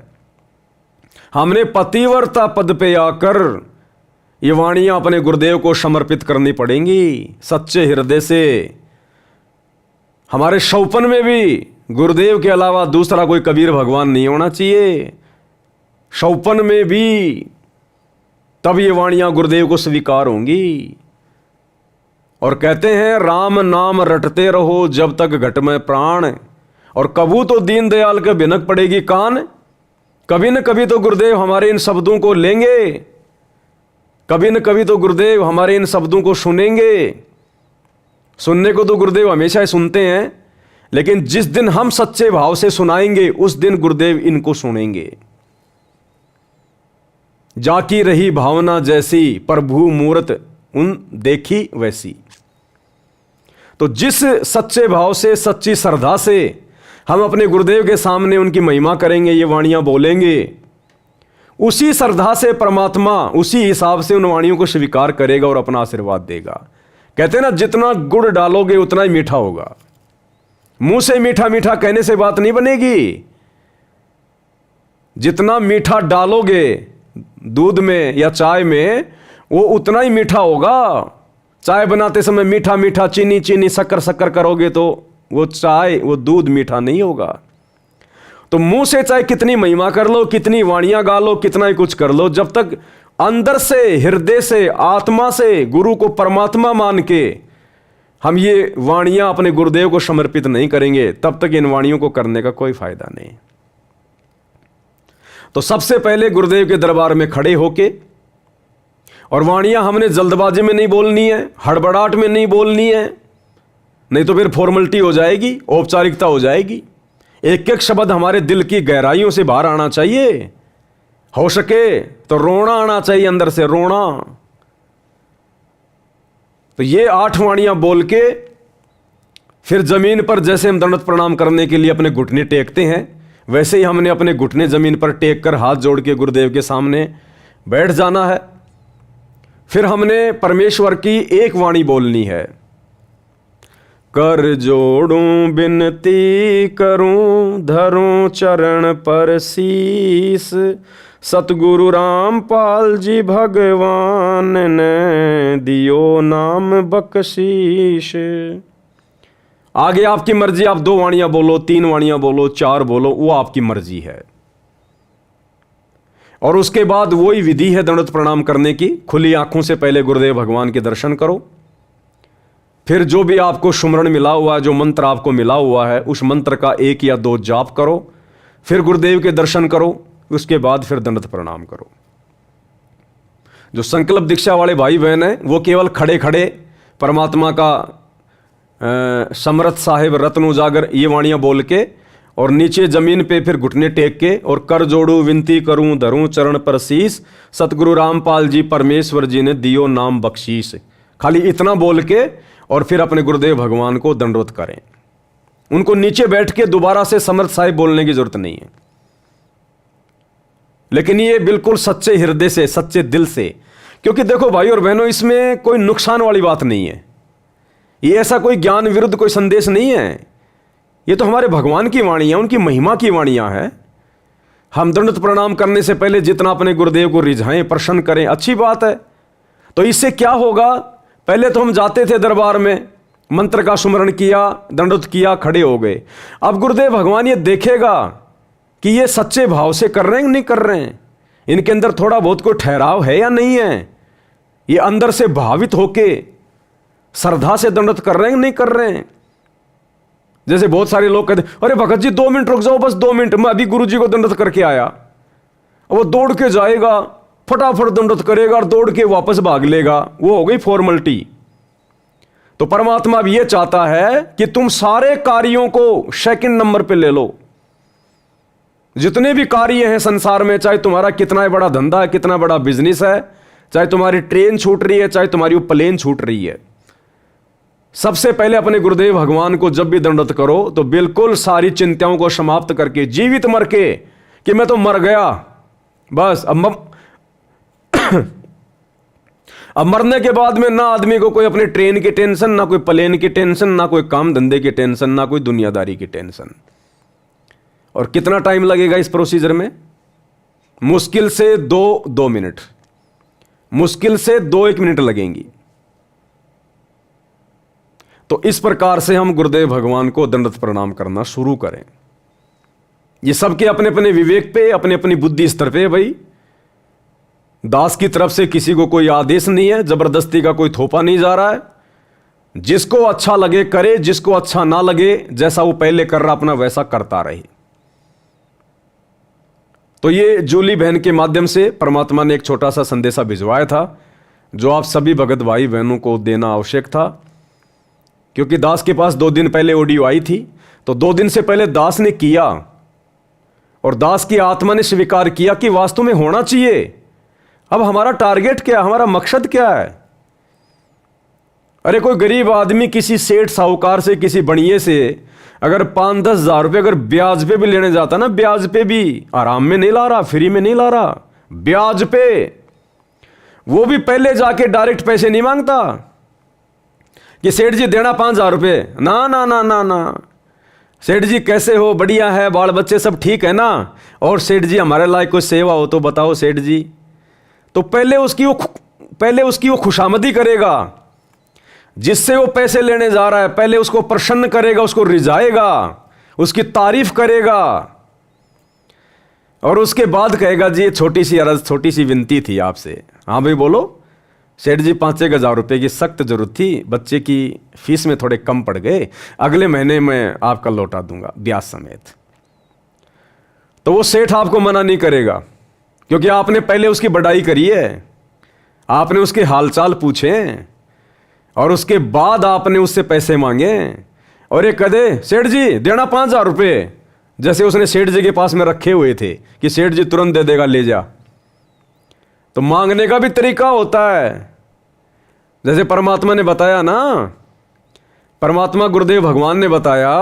हमने पतिव्रता पद पे आकर ये वाणियां अपने गुरुदेव को समर्पित करनी पड़ेंगी सच्चे हृदय से। हमारे शौपन में भी गुरुदेव के अलावा दूसरा कोई कबीर भगवान नहीं होना चाहिए। शौपन में भी तब ये वाणियां गुरुदेव को स्वीकार होंगी। और कहते हैं राम नाम रटते रहो जब तक घट में प्राण, और कबू तो दीनदयाल के भिनक पड़ेगी कान। कभी न कभी तो गुरुदेव हमारे इन शब्दों को लेंगे, कभी न कभी तो गुरुदेव हमारे इन शब्दों को सुनेंगे। सुनने को तो गुरुदेव हमेशा ही सुनते हैं, लेकिन जिस दिन हम सच्चे भाव से सुनाएंगे उस दिन गुरुदेव इनको सुनेंगे। जाकी रही भावना जैसी प्रभु मूरत उन देखी वैसी। तो जिस सच्चे भाव से, सच्ची श्रद्धा से हम अपने गुरुदेव के सामने उनकी महिमा करेंगे, ये वाणियां बोलेंगे, उसी श्रद्धा से परमात्मा उसी हिसाब से उन वाणियों को स्वीकार करेगा और अपना आशीर्वाद देगा। कहते हैं ना, जितना गुड़ डालोगे उतना ही मीठा होगा। मुंह से मीठा मीठा कहने से बात नहीं बनेगी। जितना मीठा डालोगे दूध में या चाय में वो उतना ही मीठा होगा। चाय बनाते समय मीठा मीठा, चीनी चीनी, शक्कर शक्कर करोगे तो वो चाय, वो दूध मीठा नहीं होगा। तो मुंह से चाहे कितनी महिमा कर लो, कितनी वाणियां गा लो, कितना ही कुछ कर लो, जब तक अंदर से, हृदय से, आत्मा से गुरु को परमात्मा मान के हम ये वाणियां अपने गुरुदेव को समर्पित नहीं करेंगे, तब तक इन वाणियों को करने का कोई फायदा नहीं। तो सबसे पहले गुरुदेव के दरबार में खड़े होके, और वाणियां हमने जल्दबाजी में नहीं बोलनी है, हड़बड़ाहट में नहीं बोलनी है, नहीं तो फिर फॉर्मेलिटी हो जाएगी, औपचारिकता हो जाएगी। एक एक शब्द हमारे दिल की गहराइयों से बाहर आना चाहिए। हो सके तो रोना आना चाहिए, अंदर से रोना। तो ये 8 वाणियां बोल के फिर जमीन पर जैसे हम दंडवत प्रणाम करने के लिए अपने घुटने टेकते हैं, वैसे ही हमने अपने घुटने जमीन पर टेक कर हाथ जोड़ के गुरुदेव के सामने बैठ जाना है। फिर हमने परमेश्वर की एक वाणी बोलनी है, कर जोड़ूं बिनती करूं धरूं चरण पर शीस, सतगुरु रामपाल जी भगवान ने दियो नाम बख्शीश। आगे आपकी मर्जी, आप 2 वाणियां बोलो, 3 वाणियां बोलो, 4 बोलो, वो आपकी मर्जी है। और उसके बाद वही विधि है दंडवत प्रणाम करने की। खुली आंखों से पहले गुरुदेव भगवान के दर्शन करो, फिर जो भी आपको सुमरण मिला हुआ है, जो मंत्र आपको मिला हुआ है, उस मंत्र का 1 या 2 जाप करो, फिर गुरुदेव के दर्शन करो, उसके बाद फिर दंडवत प्रणाम करो। जो संकल्प दीक्षा वाले भाई बहन हैं वो केवल खड़े खड़े परमात्मा का समर्थ साहिब रत्न उजागर ये वाणियां बोल के, और नीचे जमीन पे फिर घुटने टेक के, और कर जोड़ू विनती करूं धरूं चरण पर शीस, सतगुरु रामपाल जी परमेश्वर जी ने दियो नाम बख्शीश। खाली इतना बोल के और फिर अपने गुरुदेव भगवान को दंडवत करें। उनको नीचे बैठ के दोबारा से समर्थ साहिब बोलने की जरूरत नहीं है, लेकिन ये बिल्कुल सच्चे हृदय से, सच्चे दिल से। क्योंकि देखो भाई और बहनों, इसमें कोई नुकसान वाली बात नहीं है, ये ऐसा कोई ज्ञान विरुद्ध कोई संदेश नहीं है। ये तो हमारे भगवान की वाणियां, उनकी महिमा की वाणियां हैं। हम दंडवत प्रणाम करने से पहले जितना अपने गुरुदेव को रिझाएं, प्रसन्न करें, अच्छी बात है। तो इससे क्या होगा, पहले तो हम जाते थे दरबार में, मंत्र का सुमरण किया, दंडवत किया, खड़े हो गए। अब गुरुदेव भगवान ये देखेगा कि ये सच्चे भाव से कर रहे हैं नहीं कर रहे हैं, इनके अंदर थोड़ा बहुत कोई ठहराव है या नहीं है, ये अंदर से भावित होके श्रद्धा से दंडवत कर रहे हैं नहीं कर रहे हैं। जैसे बहुत सारे लोग कहते हैं, अरे भगत जी 2 मिनट रुक जाओ, बस 2 मिनट, मैं अभी गुरु जी को दंडवत करके आया। वो दौड़ के जाएगा, फटाफट दंडवत करेगा और दौड़ के वापस भाग लेगा, वो हो गई फॉर्मेलिटी। तो परमात्मा भी ये चाहता है कि तुम सारे कार्यों को सेकंड नंबर पे ले लो। जितने भी कार्य हैं संसार में, चाहे तुम्हारा कितना बड़ा धंधा है, कितना बड़ा बिजनेस है, चाहे तुम्हारी ट्रेन छूट रही है, चाहे तुम्हारी प्लेन छूट रही है, सबसे पहले अपने गुरुदेव भगवान को जब भी दंडवत करो तो बिल्कुल सारी चिंताओं को समाप्त करके, जीवित मर के कि मैं तो मर गया बस, अब मरने के बाद में ना आदमी को कोई अपने ट्रेन की टेंशन, ना कोई प्लेन की टेंशन, ना कोई काम धंधे की टेंशन, ना कोई दुनियादारी की टेंशन। और कितना टाइम लगेगा इस प्रोसीजर में? मुश्किल से 2 मिनट, मुश्किल से 2-1 मिनट लगेंगी। तो इस प्रकार से हम गुरुदेव भगवान को दंडवत प्रणाम करना शुरू करें। ये सबके अपने अपने विवेक पे, अपने अपनी बुद्धि स्तर पे भाई। दास की तरफ से किसी को कोई आदेश नहीं है, जबरदस्ती का कोई थोपा नहीं जा रहा है। जिसको अच्छा लगे करे, जिसको अच्छा ना लगे, जैसा वो पहले कर रहा अपना वैसा करता रहे। तो ये जूली बहन के माध्यम से परमात्मा ने एक छोटा सा संदेशा भिजवाया था, जो आप सभी भगत भाई बहनों को देना आवश्यक था। क्योंकि दास के पास 2 दिन पहले ऑडियो आई थी, तो 2 दिन से पहले दास ने किया और दास की आत्मा ने स्वीकार किया कि वास्तव में होना चाहिए। अब हमारा टारगेट क्या, हमारा मकसद क्या है? अरे कोई गरीब आदमी किसी सेठ साहूकार से, किसी बनिए से अगर 5-10 हज़ार रुपये अगर ब्याज पे भी लेने जाता ना, ब्याज पे भी आराम में नहीं ला रहा, फ्री में नहीं ला रहा, ब्याज पे, वो भी पहले जाके डायरेक्ट पैसे नहीं मांगता कि सेठ जी देना 5,000 रुपये। ना ना ना ना ना, सेठ जी कैसे हो, बढ़िया है, बाल बच्चे सब ठीक है ना, और सेठ जी हमारे लायक कोई सेवा हो तो बताओ सेठ जी। तो पहले उसकी वो खुशामदी करेगा, जिससे वो पैसे लेने जा रहा है, पहले उसको प्रसन्न करेगा, उसको रिझाएगा, उसकी तारीफ करेगा, और उसके बाद कहेगा जी ये छोटी सी अर्ज, छोटी सी विनती थी आपसे। हाँ भाई बोलो सेठ जी, 5-1 हज़ार रुपये की सख्त जरूरत थी, बच्चे की फीस में थोड़े कम पड़ गए, अगले महीने में आपका लौटा दूंगा ब्याज समेत। तो वो सेठ आपको मना नहीं करेगा, क्योंकि आपने पहले उसकी बड़ाई करी है, आपने उसके हालचाल पूछे और उसके बाद आपने उससे पैसे मांगे। और ये कदे सेठ जी देना 5,000 रुपये, जैसे उसने सेठ जी के पास में रखे हुए थे कि सेठ जी तुरंत दे देगा, ले जा। तो मांगने का भी तरीका होता है। जैसे परमात्मा ने बताया ना, परमात्मा गुरुदेव भगवान ने बताया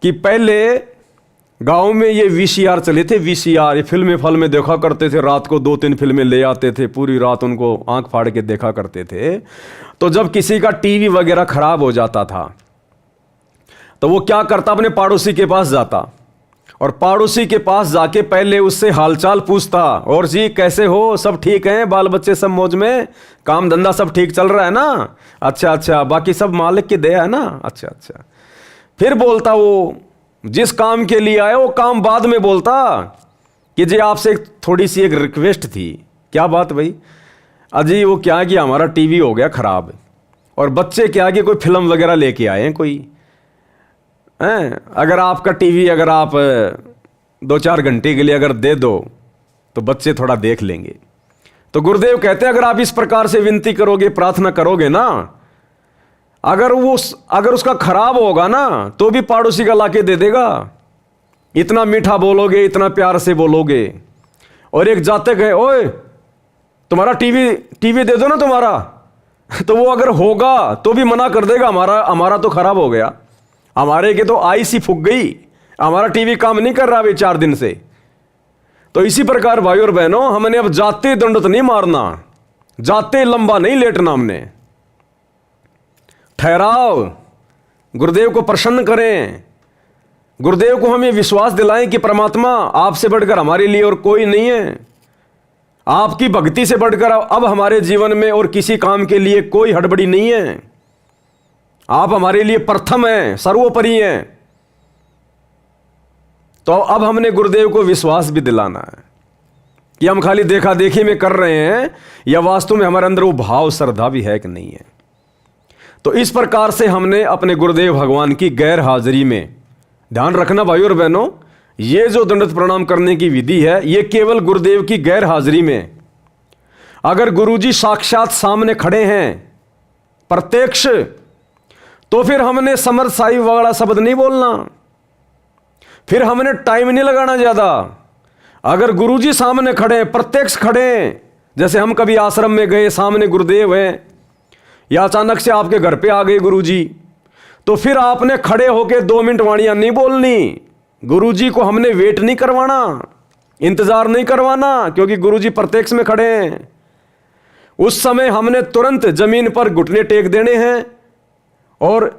कि पहले गांव में ये VCR चले थे, VCR, ये फिल्म में देखा करते थे, रात को 2-3 फिल्में ले आते थे, पूरी रात उनको आंख फाड़ के देखा करते थे। तो जब किसी का टीवी वगैरह खराब हो जाता था तो वो क्या करता, अपने पड़ोसी के पास जाता और पड़ोसी के पास जाके पहले उससे हालचाल पूछता, और जी कैसे हो, सब ठीक हैं, बाल बच्चे सब मौज में, काम धंधा सब ठीक चल रहा है ना, अच्छा अच्छा, बाकी सब मालिक की दया है ना, अच्छा अच्छा। फिर बोलता वो जिस काम के लिए आए वो काम बाद में बोलता कि जी आपसे थोड़ी सी एक रिक्वेस्ट थी। क्या बात भाई? अजी वो क्या कि हमारा टीवी हो गया ख़राब, और बच्चे क्या कि कोई फिल्म वगैरह लेके आए हैं कोई हैं, अगर आपका टीवी अगर आप 2-4 घंटे के लिए अगर दे दो तो बच्चे थोड़ा देख लेंगे। तो गुरुदेव कहते हैं अगर आप इस प्रकार से विनती करोगे, प्रार्थना करोगे ना, अगर उसका खराब होगा ना तो भी पड़ोसी का लाके दे देगा। इतना मीठा बोलोगे, इतना प्यार से बोलोगे। और एक जाते गए, ओए तुम्हारा टीवी दे दो ना तुम्हारा, तो वो अगर होगा तो भी मना कर देगा, हमारा तो खराब हो गया, हमारे के तो आई सी फूक गई, हमारा टीवी काम नहीं कर रहा अभी 4 दिन से। तो इसी प्रकार भाई और बहनों, हमने अब जाते दंडत नहीं मारना, जाते लंबा नहीं लेटना, हमने ठहराव, गुरुदेव को प्रसन्न करें, गुरुदेव को हम ये विश्वास दिलाएं कि परमात्मा आपसे बढ़कर हमारे लिए और कोई नहीं है, आपकी भक्ति से बढ़कर अब हमारे जीवन में और किसी काम के लिए कोई हड़बड़ी नहीं है, आप हमारे लिए प्रथम हैं, सर्वोपरि हैं। तो अब हमने गुरुदेव को विश्वास भी दिलाना है कि हम खाली देखा देखी में कर रहे हैं या वास्तव में हमारे अंदर वो भाव श्रद्धा भी है कि नहीं है। तो इस प्रकार से हमने अपने गुरुदेव भगवान की गैर हाजिरी में, ध्यान रखना भाई और बहनों, ये जो दंडवत प्रणाम करने की विधि है ये केवल गुरुदेव की गैर हाजिरी में। अगर गुरुजी साक्षात सामने खड़े हैं प्रत्यक्ष, तो फिर हमने समर्थ साहिब वाला शब्द नहीं बोलना, फिर हमने टाइम नहीं लगाना ज्यादा। अगर गुरुजी सामने खड़े, प्रत्यक्ष खड़े, जैसे हम कभी आश्रम में गए, सामने गुरुदेव हैं, या अचानक से आपके घर पे आ गए गुरुजी, तो फिर आपने खड़े होके 2 मिनट वाणियां नहीं बोलनी। गुरुजी को हमने वेट नहीं करवाना, इंतजार नहीं करवाना, क्योंकि गुरुजी प्रत्यक्ष में खड़े हैं। उस समय हमने तुरंत जमीन पर घुटने टेक देने हैं और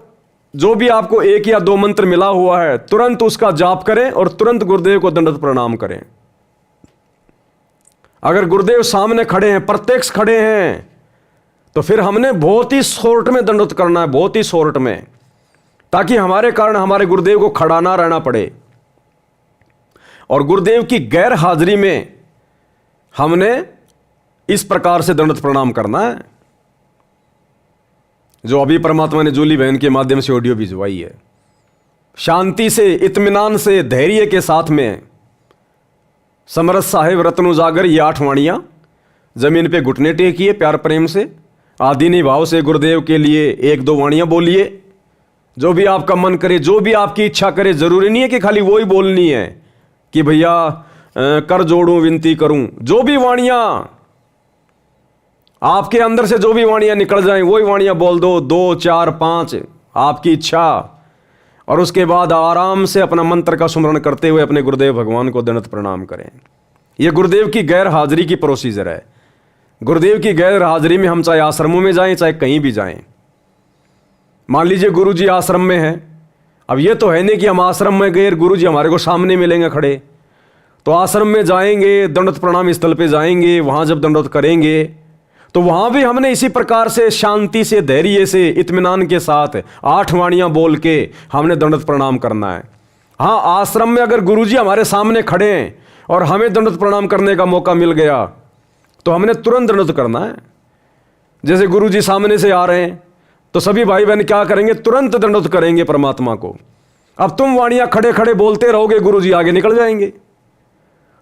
जो भी आपको 1 या 2 मंत्र मिला हुआ है तुरंत उसका जाप करें और तुरंत गुरुदेव को दंडवत प्रणाम करें। अगर गुरुदेव सामने खड़े हैं, प्रत्यक्ष खड़े हैं, तो फिर हमने बहुत ही शॉर्ट में दंडवत करना है, बहुत ही शॉर्ट में, ताकि हमारे कारण हमारे गुरुदेव को खड़ा ना रहना पड़े। और गुरुदेव की गैर हाजिरी में हमने इस प्रकार से दंडवत प्रणाम करना है, जो अभी परमात्मा ने जूली बहन के माध्यम से ऑडियो भिजवाई है। शांति से, इत्मीनान से, धैर्य के साथ में समरथ साहेब, रत्न उजागर, ये 8 वाणियां जमीन पे घुटने टेकिए, प्यार प्रेम से, आदि भाव से गुरुदेव के लिए 1-2 वाणियां बोलिए। जो भी आपका मन करे, जो भी आपकी इच्छा करे, जरूरी नहीं है कि खाली वो ही बोलनी है कि भैया कर जोड़ूं, विनती करूं। जो भी वाणियां आपके अंदर से, जो भी वाणियां निकल जाएं, वही वाणियां बोल दो, 2, 4, 5 आपकी इच्छा। और उसके बाद आराम से अपना मंत्र का सुमरण करते हुए अपने गुरुदेव भगवान को दंडवत प्रणाम करें। यह गुरुदेव की गैर हाजिरी की प्रोसीजर है। गुरुदेव की गैर हाजिरी में हम चाहे आश्रमों में जाएं, चाहे कहीं भी जाएं। मान लीजिए गुरु जी आश्रम में हैं, अब ये तो है नहीं कि हम आश्रम में गए, गुरु जी हमारे को सामने मिलेंगे खड़े, तो आश्रम में जाएंगे, दंडवत प्रणाम स्थल पे जाएंगे, वहां जब दंडवत करेंगे तो वहां भी हमने इसी प्रकार से शांति से, धैर्य से, इत्मीनान के साथ 8 वाणियां बोल के हमने दंडवत प्रणाम करना है। हाँ, आश्रम में अगर गुरुजी हमारे सामने खड़े हैं और हमें दंडवत प्रणाम करने का मौका मिल गया तो हमने तुरंत दंडवत करना है। जैसे गुरुजी सामने से आ रहे हैं तो सभी भाई बहन क्या करेंगे, तुरंत दंडवत करेंगे परमात्मा को। अब तुम वाणियां खड़े खड़े बोलते रहोगे, गुरुजी आगे निकल जाएंगे।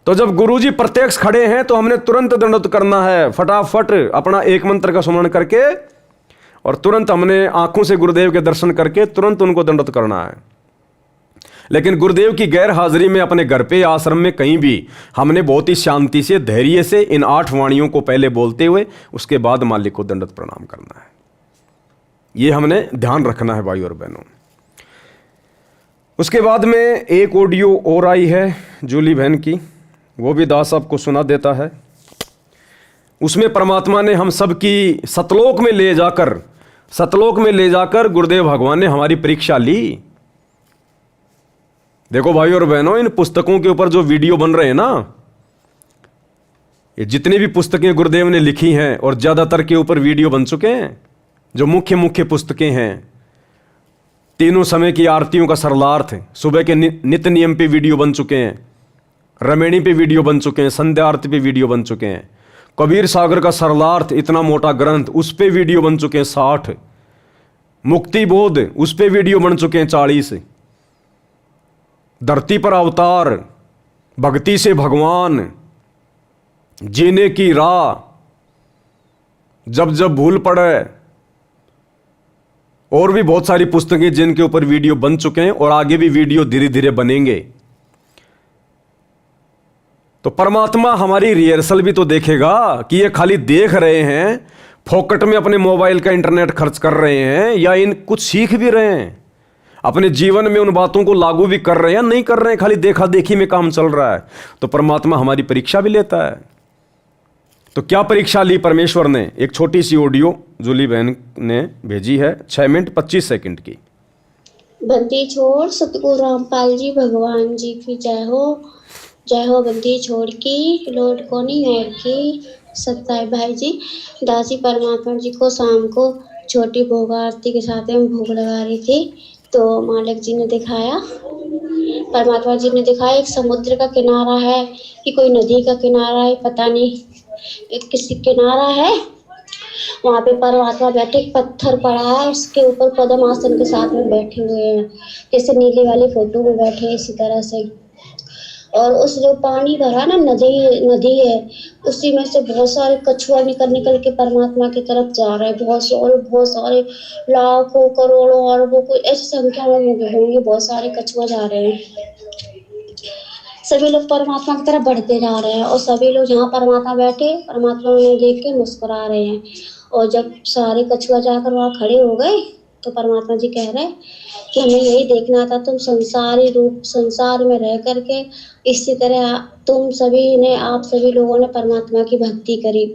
तो जब गुरुजी प्रत्यक्ष खड़े हैं तो हमने तुरंत दंडवत करना है, फटाफट अपना एक मंत्र का सुमरण करके, और तुरंत हमने आंखों से गुरुदेव के दर्शन करके तुरंत उनको दंडवत करना है। लेकिन गुरुदेव की गैर हाजिरी में अपने घर पे, आश्रम में, कहीं भी हमने बहुत ही शांति से, धैर्य से इन 8 वाणियों को पहले बोलते हुए उसके बाद मालिक को दंडवत प्रणाम करना है। ये हमने ध्यान रखना है भाई और बहनों। उसके बाद में एक ऑडियो और आई है जूली बहन की, वो भी दास आपको सुना देता है। उसमें परमात्मा ने हम सब की सतलोक में ले जाकर गुरुदेव भगवान ने हमारी परीक्षा ली। देखो भाई और बहनों, इन पुस्तकों के ऊपर जो वीडियो बन रहे हैं ना, ये जितनी भी पुस्तकें गुरुदेव ने लिखी हैं और ज्यादातर के ऊपर वीडियो बन चुके हैं। जो मुख्य मुख्य पुस्तकें हैं, तीनों समय की आरतियों का सरलार्थ, सुबह के नित्य नियम पे वीडियो बन चुके हैं, रमेणी पे वीडियो बन चुके हैं, संध्या आरती पे वीडियो बन चुके हैं, कबीर सागर का सरलार्थ, इतना मोटा ग्रंथ, उस पे वीडियो बन चुके हैं 60, मुक्ति बोध, उस पे वीडियो बन चुके हैं 40, धरती पर अवतार, भक्ति से भगवान, जीने की राह, जब जब भूल पड़े, और भी बहुत सारी पुस्तकें जिनके ऊपर वीडियो बन चुके हैं और आगे भी वीडियो धीरे धीरे बनेंगे। तो परमात्मा हमारी रिहर्सल भी तो देखेगा कि ये खाली देख रहे हैं, फोकट में अपने मोबाइल का इंटरनेट खर्च कर रहे हैं, या इन कुछ सीख भी रहे हैं, अपने जीवन में उन बातों को लागू भी कर रहे हैं, नहीं कर रहे हैं, खाली देखा देखी में काम चल रहा है। तो परमात्मा हमारी परीक्षा भी लेता है। तो क्या परीक्षा ली परमेश्वर ने? एक छोटी सी ऑडियो जूली बहन ने भेजी है, 6 मिनट 25 सेकंड की। बंदी छोड़ सतगुरु रामपाल जी भगवान जी की जय हो। जय हो बंदी छोड़ की, लौट को नहीं मोड़ की। सत्ताई भाई जी, दासी परमात्मा जी को शाम को छोटी भोग आरती के साथ में भोग लगा रही थी, तो मालिक जी ने दिखाया, परमात्मा जी ने दिखाया एक समुद्र का किनारा है कि कोई नदी का किनारा है, पता नहीं, एक किसी किनारा है, वहाँ पे परमात्मा बैठे, एक पत्थर पड़ा है, उसके ऊपर पद्म आसन के साथ में बैठे हुए हैं, जैसे नीले वाली फोटो में बैठे हैं इसी तरह से। और उस जो पानी भरा ना, नदी है, उसी में से बहुत सारे कछुआ निकल के परमात्मा की तरफ जा रहे हैं। बहुत सारे लाखों करोड़ों अरबों को ऐसी संख्या में होंगे, बहुत सारे कछुआ जा रहे हैं। सभी लोग परमात्मा की तरफ बढ़ते जा रहे हैं और सभी लोग जहाँ परमात्मा बैठे, परमात्मा उन्हें देख के मुस्कुरा रहे हैं। और जब सारे कछुआ जाकर वहाँ खड़े हो गए तो परमात्मा जी कह रहे हैं कि हमें यही देखना था, तुम संसारी रूप संसार में रह करके इसी तरह आप सभी लोगों ने परमात्मा की भक्ति करी।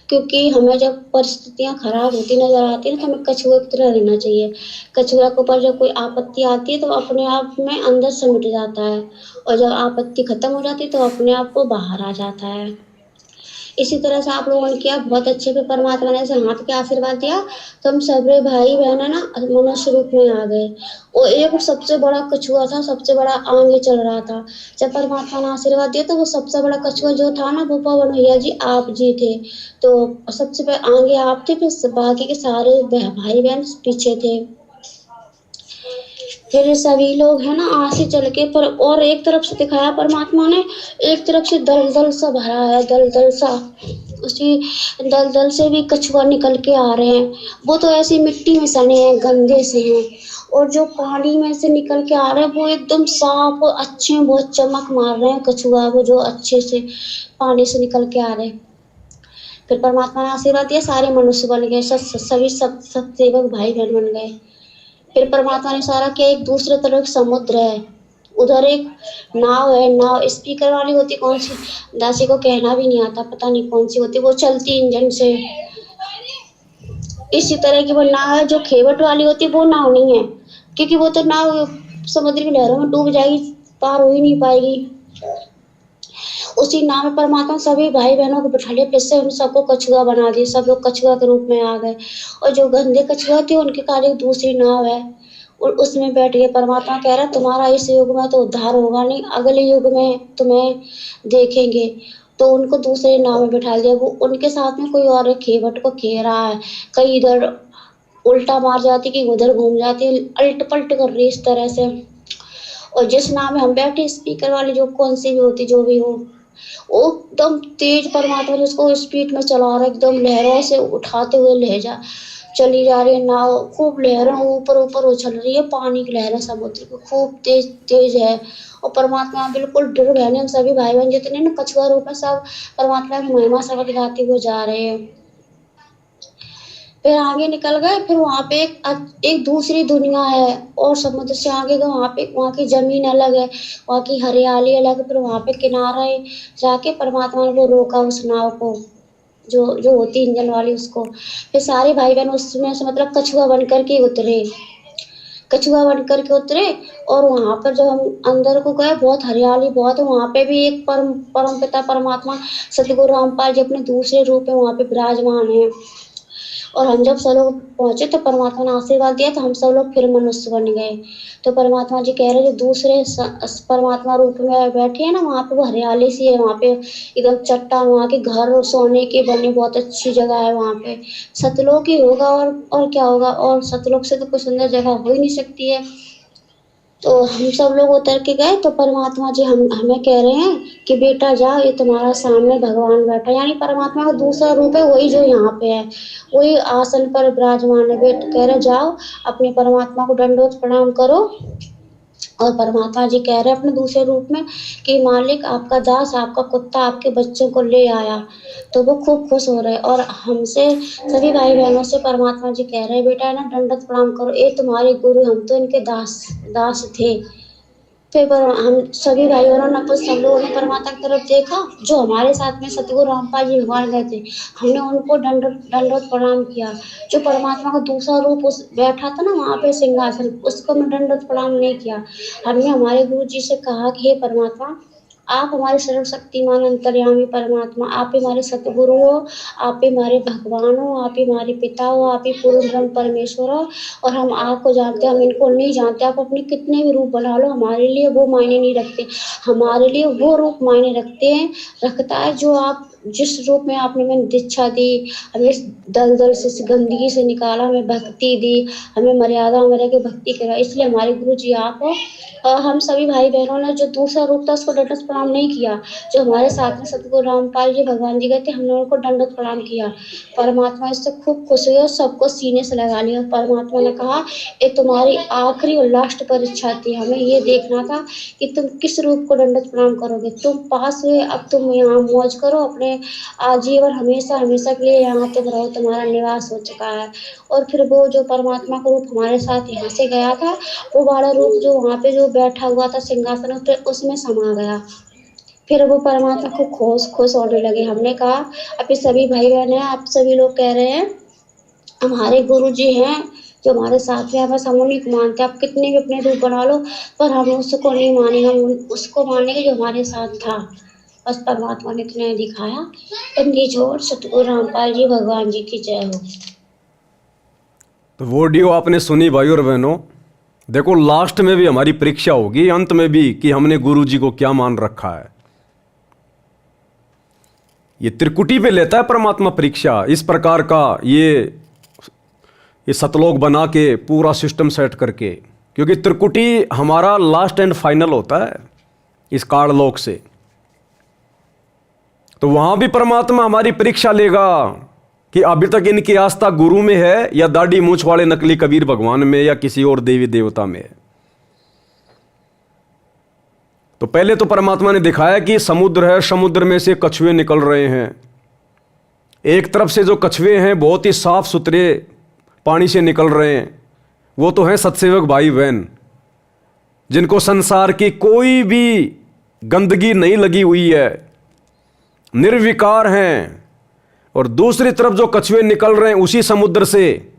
क्योंकि हमें जब परिस्थितियां खराब होती नजर आती है तो हमें कछुए की तरह रहना चाहिए। कछुआ के ऊपर जब कोई आपत्ति आती है तो अपने आप में अंदर से मिट जाता है, और जब आपत्ति खत्म हो जाती है तो अपने आप को बाहर आ जाता है। इसी तरह से आप लोगों ने किया बहुत अच्छे पे, परमात्मा ने ऐसे हाथ के आशीर्वाद दिया तो हम सबरे भाई बहन है ना मनुष्य रूप में आ गए। और एक सबसे बड़ा कछुआ था, सबसे बड़ा आगे चल रहा था। जब परमात्मा ने आशीर्वाद दिया तो वो सबसे बड़ा कछुआ जो था ना वो पवन भैया जी आप जी थे। तो सबसे पहले आगे आप थे, फिर बाकी के सारे भाई बहन पीछे थे। फिर सभी लोग है ना आगे चल के पर, और एक तरफ से दिखाया परमात्मा ने, एक तरफ से दलदल सा भरा है, दलदल सा, उसी दलदल से भी कछुआ निकल के आ रहे हैं। वो तो ऐसी मिट्टी में सने हैं, गंदे से हैं। और जो पानी में से निकल के आ रहे हैं वो एकदम साफ और अच्छे हैं, बहुत चमक मार रहे हैं कछुआ, वो जो अच्छे से पानी से निकल के आ रहे हैं। फिर परमात्मा ने आशीर्वाद दिया, सारे मनुष्य बन गए, सभी सब सेवक भाई बहन बन गए। फिर परमात्मा ने इशारा किया, एक दूसरे तरफ समुद्र है, उधर एक नाव है। नाव स्पीकर वाली होती, कौन सी दासी को कहना भी नहीं आता, पता नहीं कौन सी होती, वो चलती इंजन से। इसी तरह की वो नाव है। जो खेवट वाली होती वो नाव नहीं है, क्योंकि वो तो नाव समुद्र की लहरों में डूब जाएगी, पार हो ही नहीं पाएगी। उसी नाव में परमात्मा सभी भाई बहनों को बिठा लिया, फिर से उन सबको कछुआ बना दिया, सब लोग कछुआ के रूप में आ गए। और जो गंदे कछुआ थे उनके कार्य दूसरी नाव है और उसमें बैठ गए। परमात्मा कह रहा तुम्हारा इस युग में तो उद्धार होगा नहीं, अगले युग में तुम्हें देखेंगे। तो उनको दूसरे नाव में बिठा दिया। वो उनके साथ में कोई और खेवट को खे रहा है, कहीं इधर उल्टा मार जाती कि उधर घूम जाती, अल्ट पलट कर रही इस तरह से। और जिस नाव में हम बैठे स्पीकर वाली, जो कौन सी भी होती जो भी हो, वो एकदम तेज परमात्मा जिसको स्पीड में चला रहा है, एकदम लहरों से उठाते हुए ले जा चली जा रही है नाव। खूब लहरें ऊपर ऊपर उछल रही है, पानी की लहरें समुद्र की खूब तेज तेज है। और परमात्मा बिल्कुल डर गए। हम सभी भाई बहन जितने ना कछुआ रूप में सब परमात्मा की महिमा शब्द गाते हुए जा रहे हैं। फिर आगे निकल गए, फिर वहां पे एक दूसरी दुनिया है। और समुद्र से आगे गए, वहां की जमीन अलग है, वहां की हरियाली अलग है। फिर वहां पे किनारे जाके परमात्मा ने वो रोका उस नाव को, जो जो होती इंजन वाली, उसको। फिर सारे भाई बहन उसमें से मतलब कछुआ बन करके उतरे, कछुआ बन करके उतरे। और वहां पर जब हम अंदर को गए, बहुत हरियाली बहुत है। वहां पे भी एक परम पिता परमात्मा सतगुरु रामपाल जी अपने दूसरे रूप में वहां पे विराजमान है। और हम जब सब लोग पहुंचे तो परमात्मा ने आशीर्वाद दिया, तो हम सब लोग फिर मनुष्य बन गए। तो परमात्मा जी कह रहे जो दूसरे परमात्मा रूप में बैठे हैं ना, वहाँ पे वो हरियाली सी है, वहाँ पे एकदम चट्टान, वहाँ के घर सोने के बने बहुत अच्छी जगह है। वहाँ पे सतलोक ही होगा, और क्या होगा, और सतलोक से तो कोई सुंदर जगह हो ही नहीं सकती है। तो हम सब लोग उतर के गए तो परमात्मा जी हमें कह रहे हैं कि बेटा जाओ, ये तुम्हारा सामने भगवान बैठा है। यानी परमात्मा का दूसरा रूप है, वही जो यहाँ पे है, वही आसन पर विराजमान है। कह रहे जाओ अपने परमात्मा को दंडवत प्रणाम करो। और परमात्मा जी कह रहे हैं अपने दूसरे रूप में कि मालिक आपका दास, आपका कुत्ता आपके बच्चों को ले आया। तो वो खूब खुश हो रहे। और हमसे सभी भाई बहनों से परमात्मा जी कह रहे हैं बेटा है ना दंडवत प्रणाम करो, ये तुम्हारे गुरु, हम तो इनके दास थे। फिर हम सभी भाई बहनों ने सब लोगों ने परमात्मा की तरफ देखा, जो हमारे साथ में सतगुरु रामपाल जी भगवान गए थे, हमने उनको दंडवत प्रणाम किया। जो परमात्मा का दूसरा रूप उस बैठा था ना वहाँ पे सिंहासन, उसको मैं दंडवत प्रणाम नहीं किया। हमने हमारे गुरु जी से कहा कि हे परमात्मा, आप हमारे सर्वशक्तिमान अंतर्यामी परमात्मा, आप ही हमारे सतगुरु हो, आप ही हमारे भगवान हो, आप ही हमारे पिता हो, आप ही पूर्ण ब्रह्म परमेश्वर हो। और हम आपको जानते हैं, हम इनको नहीं जानते। आप अपने कितने भी रूप बना लो, हमारे लिए वो मायने नहीं रखते। हमारे लिए वो रूप मायने रखता है जो आप जिस रूप में आपने हमें दीक्षा दी, हमें इस दलदल से, इस गंदगी से निकाला, हमें भक्ति दी, हमें मर्यादा में रह के भक्ति करा, इसलिए हमारे गुरु जी आप हो। और हम सभी भाई बहनों ने जो दूसरा रूप था उसको दंडवत प्रणाम नहीं किया। जो हमारे साथ में सतगुरु रामपाल जी भगवान जी गए थे, हमने उनको दंडवत प्रणाम किया। परमात्मा इससे खूब खुश हुए और सबको सीने से लगा लिया। परमात्मा ने कहा ये तुम्हारी आखिरी और लास्ट परीक्षा थी, हमें ये देखना था कि तुम किस रूप को दंडवत प्रणाम करोगे। तुम पास हुए, अब तुम यहाँ मौज करो, अपने आजीवन हमेशा हमेशा के लिए यहाँ तुम रहो, तुम्हारा निवास हो चुका है। और फिर वो जो परमात्मा का रूप हमारे साथ यहाँ से गया था, वो वाला रूप जो वहाँ पे जो बैठा हुआ था सिंहासन पे, उसमें समा गया। फिर वो परमात्मा को खुश होने लगे। हमने कहा अभी सभी भाई बहन हैं, आप सभी लोग कह रहे हैं हमारे गुरु जी हैं जो हमारे साथ में, बस हम उन्हीं को मानते हैं। आप कितने भी अपने रूप बना लो, पर हम उसको नहीं मानेंगे, हम उसको मानेंगे जो हमारे साथ था। बस परमात्मा ने इतना ही दिखाया। बंदी छोड़, सतगुरु रामपाल जी भगवान जी की जय हो। तो वो ऑडियो आपने सुनी भाई और बहनों। देखो लास्ट में भी हमारी परीक्षा होगी, अंत में भी, कि हमने गुरु जी को क्या मान रखा है। ये त्रिकुटी पे लेता है परमात्मा परीक्षा, इस प्रकार का ये सतलोक बना के पूरा सिस्टम सेट करके, क्योंकि त्रिकुटी हमारा लास्ट एंड फाइनल होता है इस काललोक से। तो वहां भी परमात्मा हमारी परीक्षा लेगा कि अभी तक इनकी आस्था गुरु में है या दाढ़ी मूंछ वाले नकली कबीर भगवान में या किसी और देवी देवता में है। तो पहले तो परमात्मा ने दिखाया कि समुद्र है, समुद्र में से कछुए निकल रहे हैं। एक तरफ से जो कछुए हैं बहुत ही साफ सुथरे पानी से निकल रहे हैं, वो तो हैं सत्सेवक भाई बहन, जिनको संसार की कोई भी गंदगी नहीं लगी हुई है, निर्विकार हैं। और दूसरी तरफ जो कछुए निकल रहे हैं उसी समुद्र से,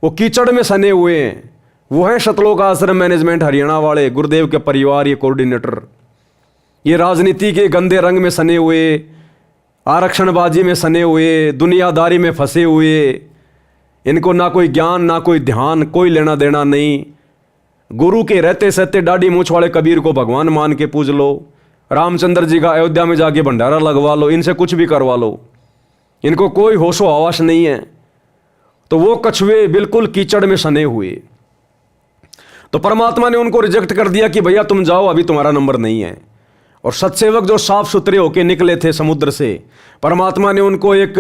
वो कीचड़ में सने हुए हैं, वो है सतलोक आश्रम मैनेजमेंट हरियाणा वाले, गुरुदेव के परिवार, ये कोऑर्डिनेटर। ये राजनीति के गंदे रंग में सने हुए, आरक्षणबाजी में सने हुए, दुनियादारी में फंसे हुए, इनको ना कोई ज्ञान ना कोई ध्यान, कोई लेना देना नहीं। गुरु के रहते सहते दाढ़ी मूंछ वाले कबीर को भगवान मान के पूज लो, रामचंद्र जी का अयोध्या में जाके भंडारा लगवा लो, इनसे कुछ भी करवा लो, इनको कोई होशो हवास नहीं है। तो वो कछुए बिल्कुल कीचड़ में सने हुए। तो परमात्मा ने उनको रिजेक्ट कर दिया कि भैया तुम जाओ, अभी तुम्हारा नंबर नहीं है। और सत्सेवक जो साफ सुथरे होके निकले थे समुद्र से, परमात्मा ने उनको एक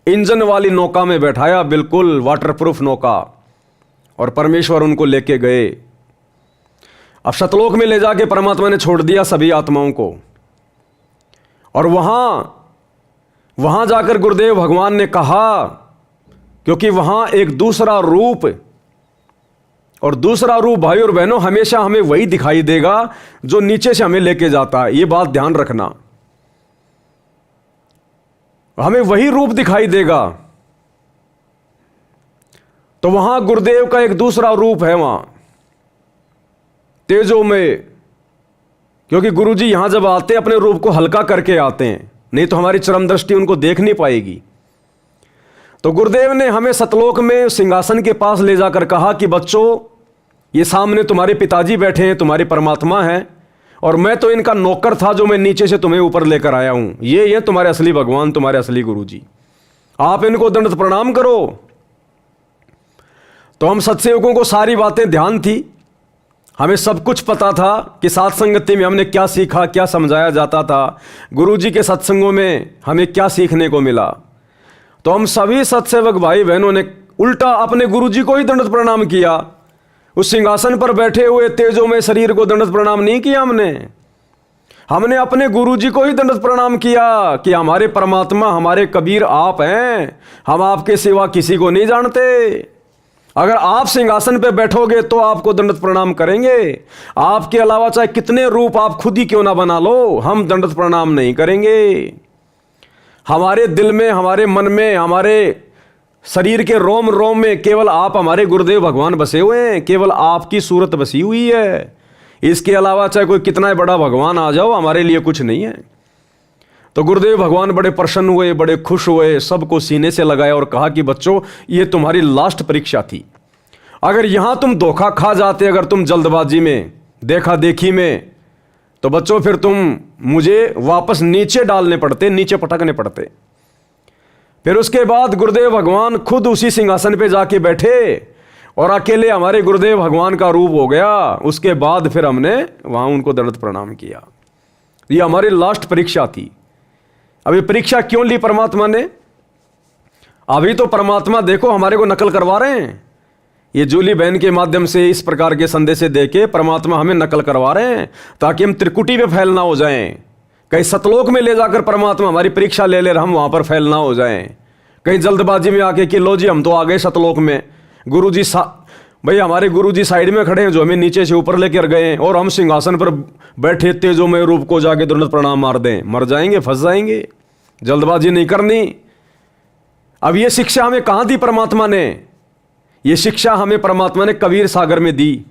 इंजन वाली नौका में बैठाया, बिल्कुल वाटरप्रूफ नौका, और परमेश्वर उनको लेके गए। अब सतलोक में ले जाके परमात्मा ने छोड़ दिया सभी आत्माओं को। और वहां जाकर गुरुदेव भगवान ने कहा, क्योंकि वहां एक दूसरा रूप, और दूसरा रूप भाई और बहनों हमेशा हमें वही दिखाई देगा जो नीचे से हमें लेके जाता है। ये बात ध्यान रखना, हमें वही रूप दिखाई देगा। तो वहां गुरुदेव का एक दूसरा रूप है, वहां तेजो में, क्योंकि गुरुजी यहां जब आते हैं अपने रूप को हल्का करके आते हैं, नहीं तो हमारी चरम दृष्टि उनको देख नहीं पाएगी। तो गुरुदेव ने हमें सतलोक में सिंहासन के पास ले जाकर कहा कि बच्चों, ये सामने तुम्हारे पिताजी बैठे हैं, तुम्हारे परमात्मा हैं, और मैं तो इनका नौकर था जो मैं नीचे से तुम्हें ऊपर लेकर आया हूं। ये तुम्हारे असली भगवान, तुम्हारे असली गुरुजी, आप इनको दंडवत प्रणाम करो। तो हम सत्सेवकों को सारी बातें ध्यान थी, हमें सब कुछ पता था कि साथ संगति में हमने क्या सीखा, क्या समझाया जाता था, गुरुजी के सत्संगों में हमें क्या सीखने को मिला। तो हम सभी सत्सेवक भाई बहनों ने उल्टा अपने गुरुजी को ही दंडवत प्रणाम किया। उस सिंहासन पर बैठे हुए तेजो में शरीर को दंडवत प्रणाम नहीं किया हमने अपने गुरुजी को ही दंडवत प्रणाम किया कि हमारे परमात्मा, हमारे कबीर आप हैं, हम आपके सिवा किसी को नहीं जानते। अगर आप सिंहासन पे बैठोगे तो आपको दंडवत प्रणाम करेंगे, आपके अलावा चाहे कितने रूप आप खुद ही क्यों ना बना लो, हम दंडवत प्रणाम नहीं करेंगे। हमारे दिल में, हमारे मन में, हमारे शरीर के रोम रोम में केवल आप, हमारे गुरुदेव भगवान बसे हुए हैं, केवल आपकी सूरत बसी हुई है। इसके अलावा चाहे कोई कितना बड़ा भगवान आ जाओ, हमारे लिए कुछ नहीं है। तो गुरुदेव भगवान बड़े प्रसन्न हुए, बड़े खुश हुए, सबको सीने से लगाया और कहा कि बच्चों, ये तुम्हारी लास्ट परीक्षा थी। अगर यहां तुम धोखा खा जाते, अगर तुम जल्दबाजी में, देखा देखी में, तो बच्चों फिर तुम मुझे वापस नीचे डालने पड़ते, नीचे पटकने पड़ते। फिर उसके बाद गुरुदेव भगवान खुद उसी सिंहासन पे जाके बैठे और अकेले हमारे गुरुदेव भगवान का रूप हो गया। उसके बाद फिर हमने वहां उनको दंडवत प्रणाम किया। ये हमारी लास्ट परीक्षा थी। अभी परीक्षा क्यों ली परमात्मा ने? अभी तो परमात्मा देखो हमारे को नकल करवा रहे हैं। ये जूली बहन के माध्यम से इस प्रकार के संदेश देके परमात्मा हमें नकल करवा रहे हैं ताकि हम त्रिकुटी पे फैल ना हो जाएं। कहीं सतलोक में ले जाकर परमात्मा हमारी परीक्षा ले ले, हम वहां पर फैल ना हो जाएं। कहीं जल्दबाजी में आके कि लो जी हम तो आ गए सतलोक में, गुरुजी भाई हमारे गुरुजी साइड में खड़े हैं जो हमें नीचे से ऊपर लेकर गए, और हम सिंहासन पर बैठे तेजो में रूप को जाके दंडवत प्रणाम मार दें, मर जाएंगे, फंस जाएंगे। जल्दबाजी नहीं करनी। अब ये शिक्षा हमें कहां दी परमात्मा ने? ये शिक्षा हमें परमात्मा ने कबीर सागर में दी।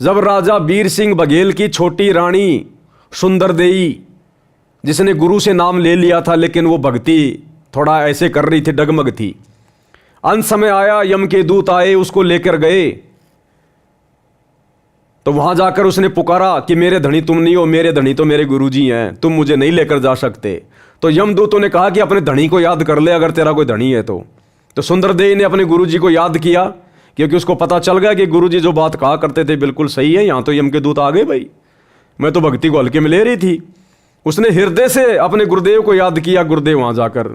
जब राजा वीर सिंह बघेल की छोटी रानी सुंदर देई जिसने गुरु से नाम ले लिया था लेकिन वो भक्ति थोड़ा ऐसे कर रही थी, डगमग थी। अंत समय आया, यम के दूत आए, उसको लेकर गए। तो वहां जाकर उसने पुकारा कि मेरे धनी तुम नहीं हो, मेरे धनी तो मेरे गुरुजी हैं, तुम मुझे नहीं लेकर जा सकते। तो यमदूतों ने कहा कि अपने धनी को याद कर ले, अगर तेरा कोई धनी है तो सुंदरदेव ने अपने गुरुजी को याद किया, क्योंकि उसको पता चल गया कि गुरुजी जो बात कहा करते थे बिल्कुल सही है। यहां तो यम के दूत आ गए भाई, मैं तो भक्ति को हल्के में ले रही थी। उसने हृदय से अपने गुरुदेव को याद किया। गुरुदेव वहां जाकर,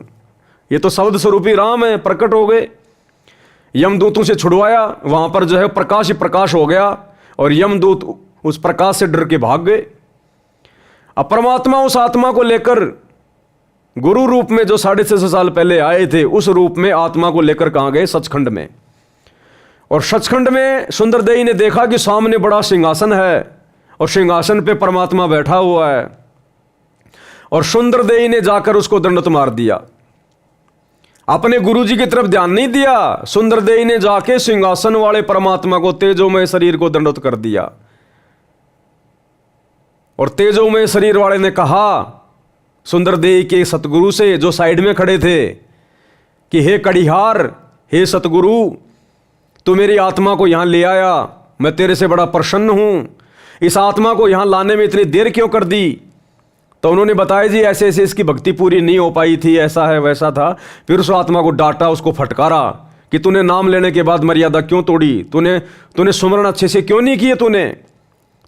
ये तो शब्द स्वरूपी राम है, प्रकट हो गए। यमदूतों से छुड़वाया, वहां पर जो है प्रकाश ही प्रकाश हो गया और यमदूत उस प्रकाश से डर के भाग गए। अब परमात्मा उस आत्मा को लेकर गुरु रूप में जो 650 साल पहले आए थे, उस रूप में आत्मा को लेकर कहां गए? सचखंड में। और सचखंड में सुंदरदेव ने देखा कि सामने बड़ा सिंहासन है और सिंहासन पे परमात्मा बैठा हुआ है। और सुंदरदेव ने जाकर उसको दंडवत मार दिया, अपने गुरुजी की तरफ ध्यान नहीं दिया। सुंदरदेव ने जाके सिंहासन वाले परमात्मा को, तेजोमय शरीर को दंडवत कर दिया। और तेजोमय शरीर वाले ने कहा सुंदरदेव के सतगुरु से, जो साइड में खड़े थे, कि हे कड़िहार, हे सतगुरु, तू मेरी आत्मा को यहां ले आया, मैं तेरे से बड़ा प्रसन्न हूं। इस आत्मा को यहां लाने में इतनी देर क्यों कर दी? तो उन्होंने बताया जी ऐसे ऐसे इसकी भक्ति पूरी नहीं हो पाई थी, ऐसा है वैसा था। फिर उस आत्मा को डांटा, उसको फटकारा कि तूने नाम लेने के बाद मर्यादा क्यों तोड़ी, तूने सुमरण अच्छे से क्यों नहीं किए,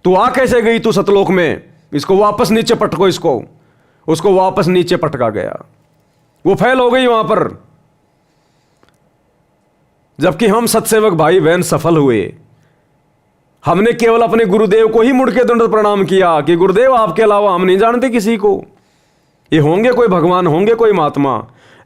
तू आ कैसे गई तू सतलोक में? इसको वापस नीचे पटको, उसको वापस नीचे पटका गया। वो फैल हो गई वहां पर। जबकि हम सत्सेवक भाई बहन सफल हुए, हमने केवल अपने गुरुदेव को ही मुड़ के दंडवत प्रणाम किया कि गुरुदेव आपके अलावा हम नहीं जानते किसी को। ये होंगे कोई भगवान, होंगे कोई महात्मा,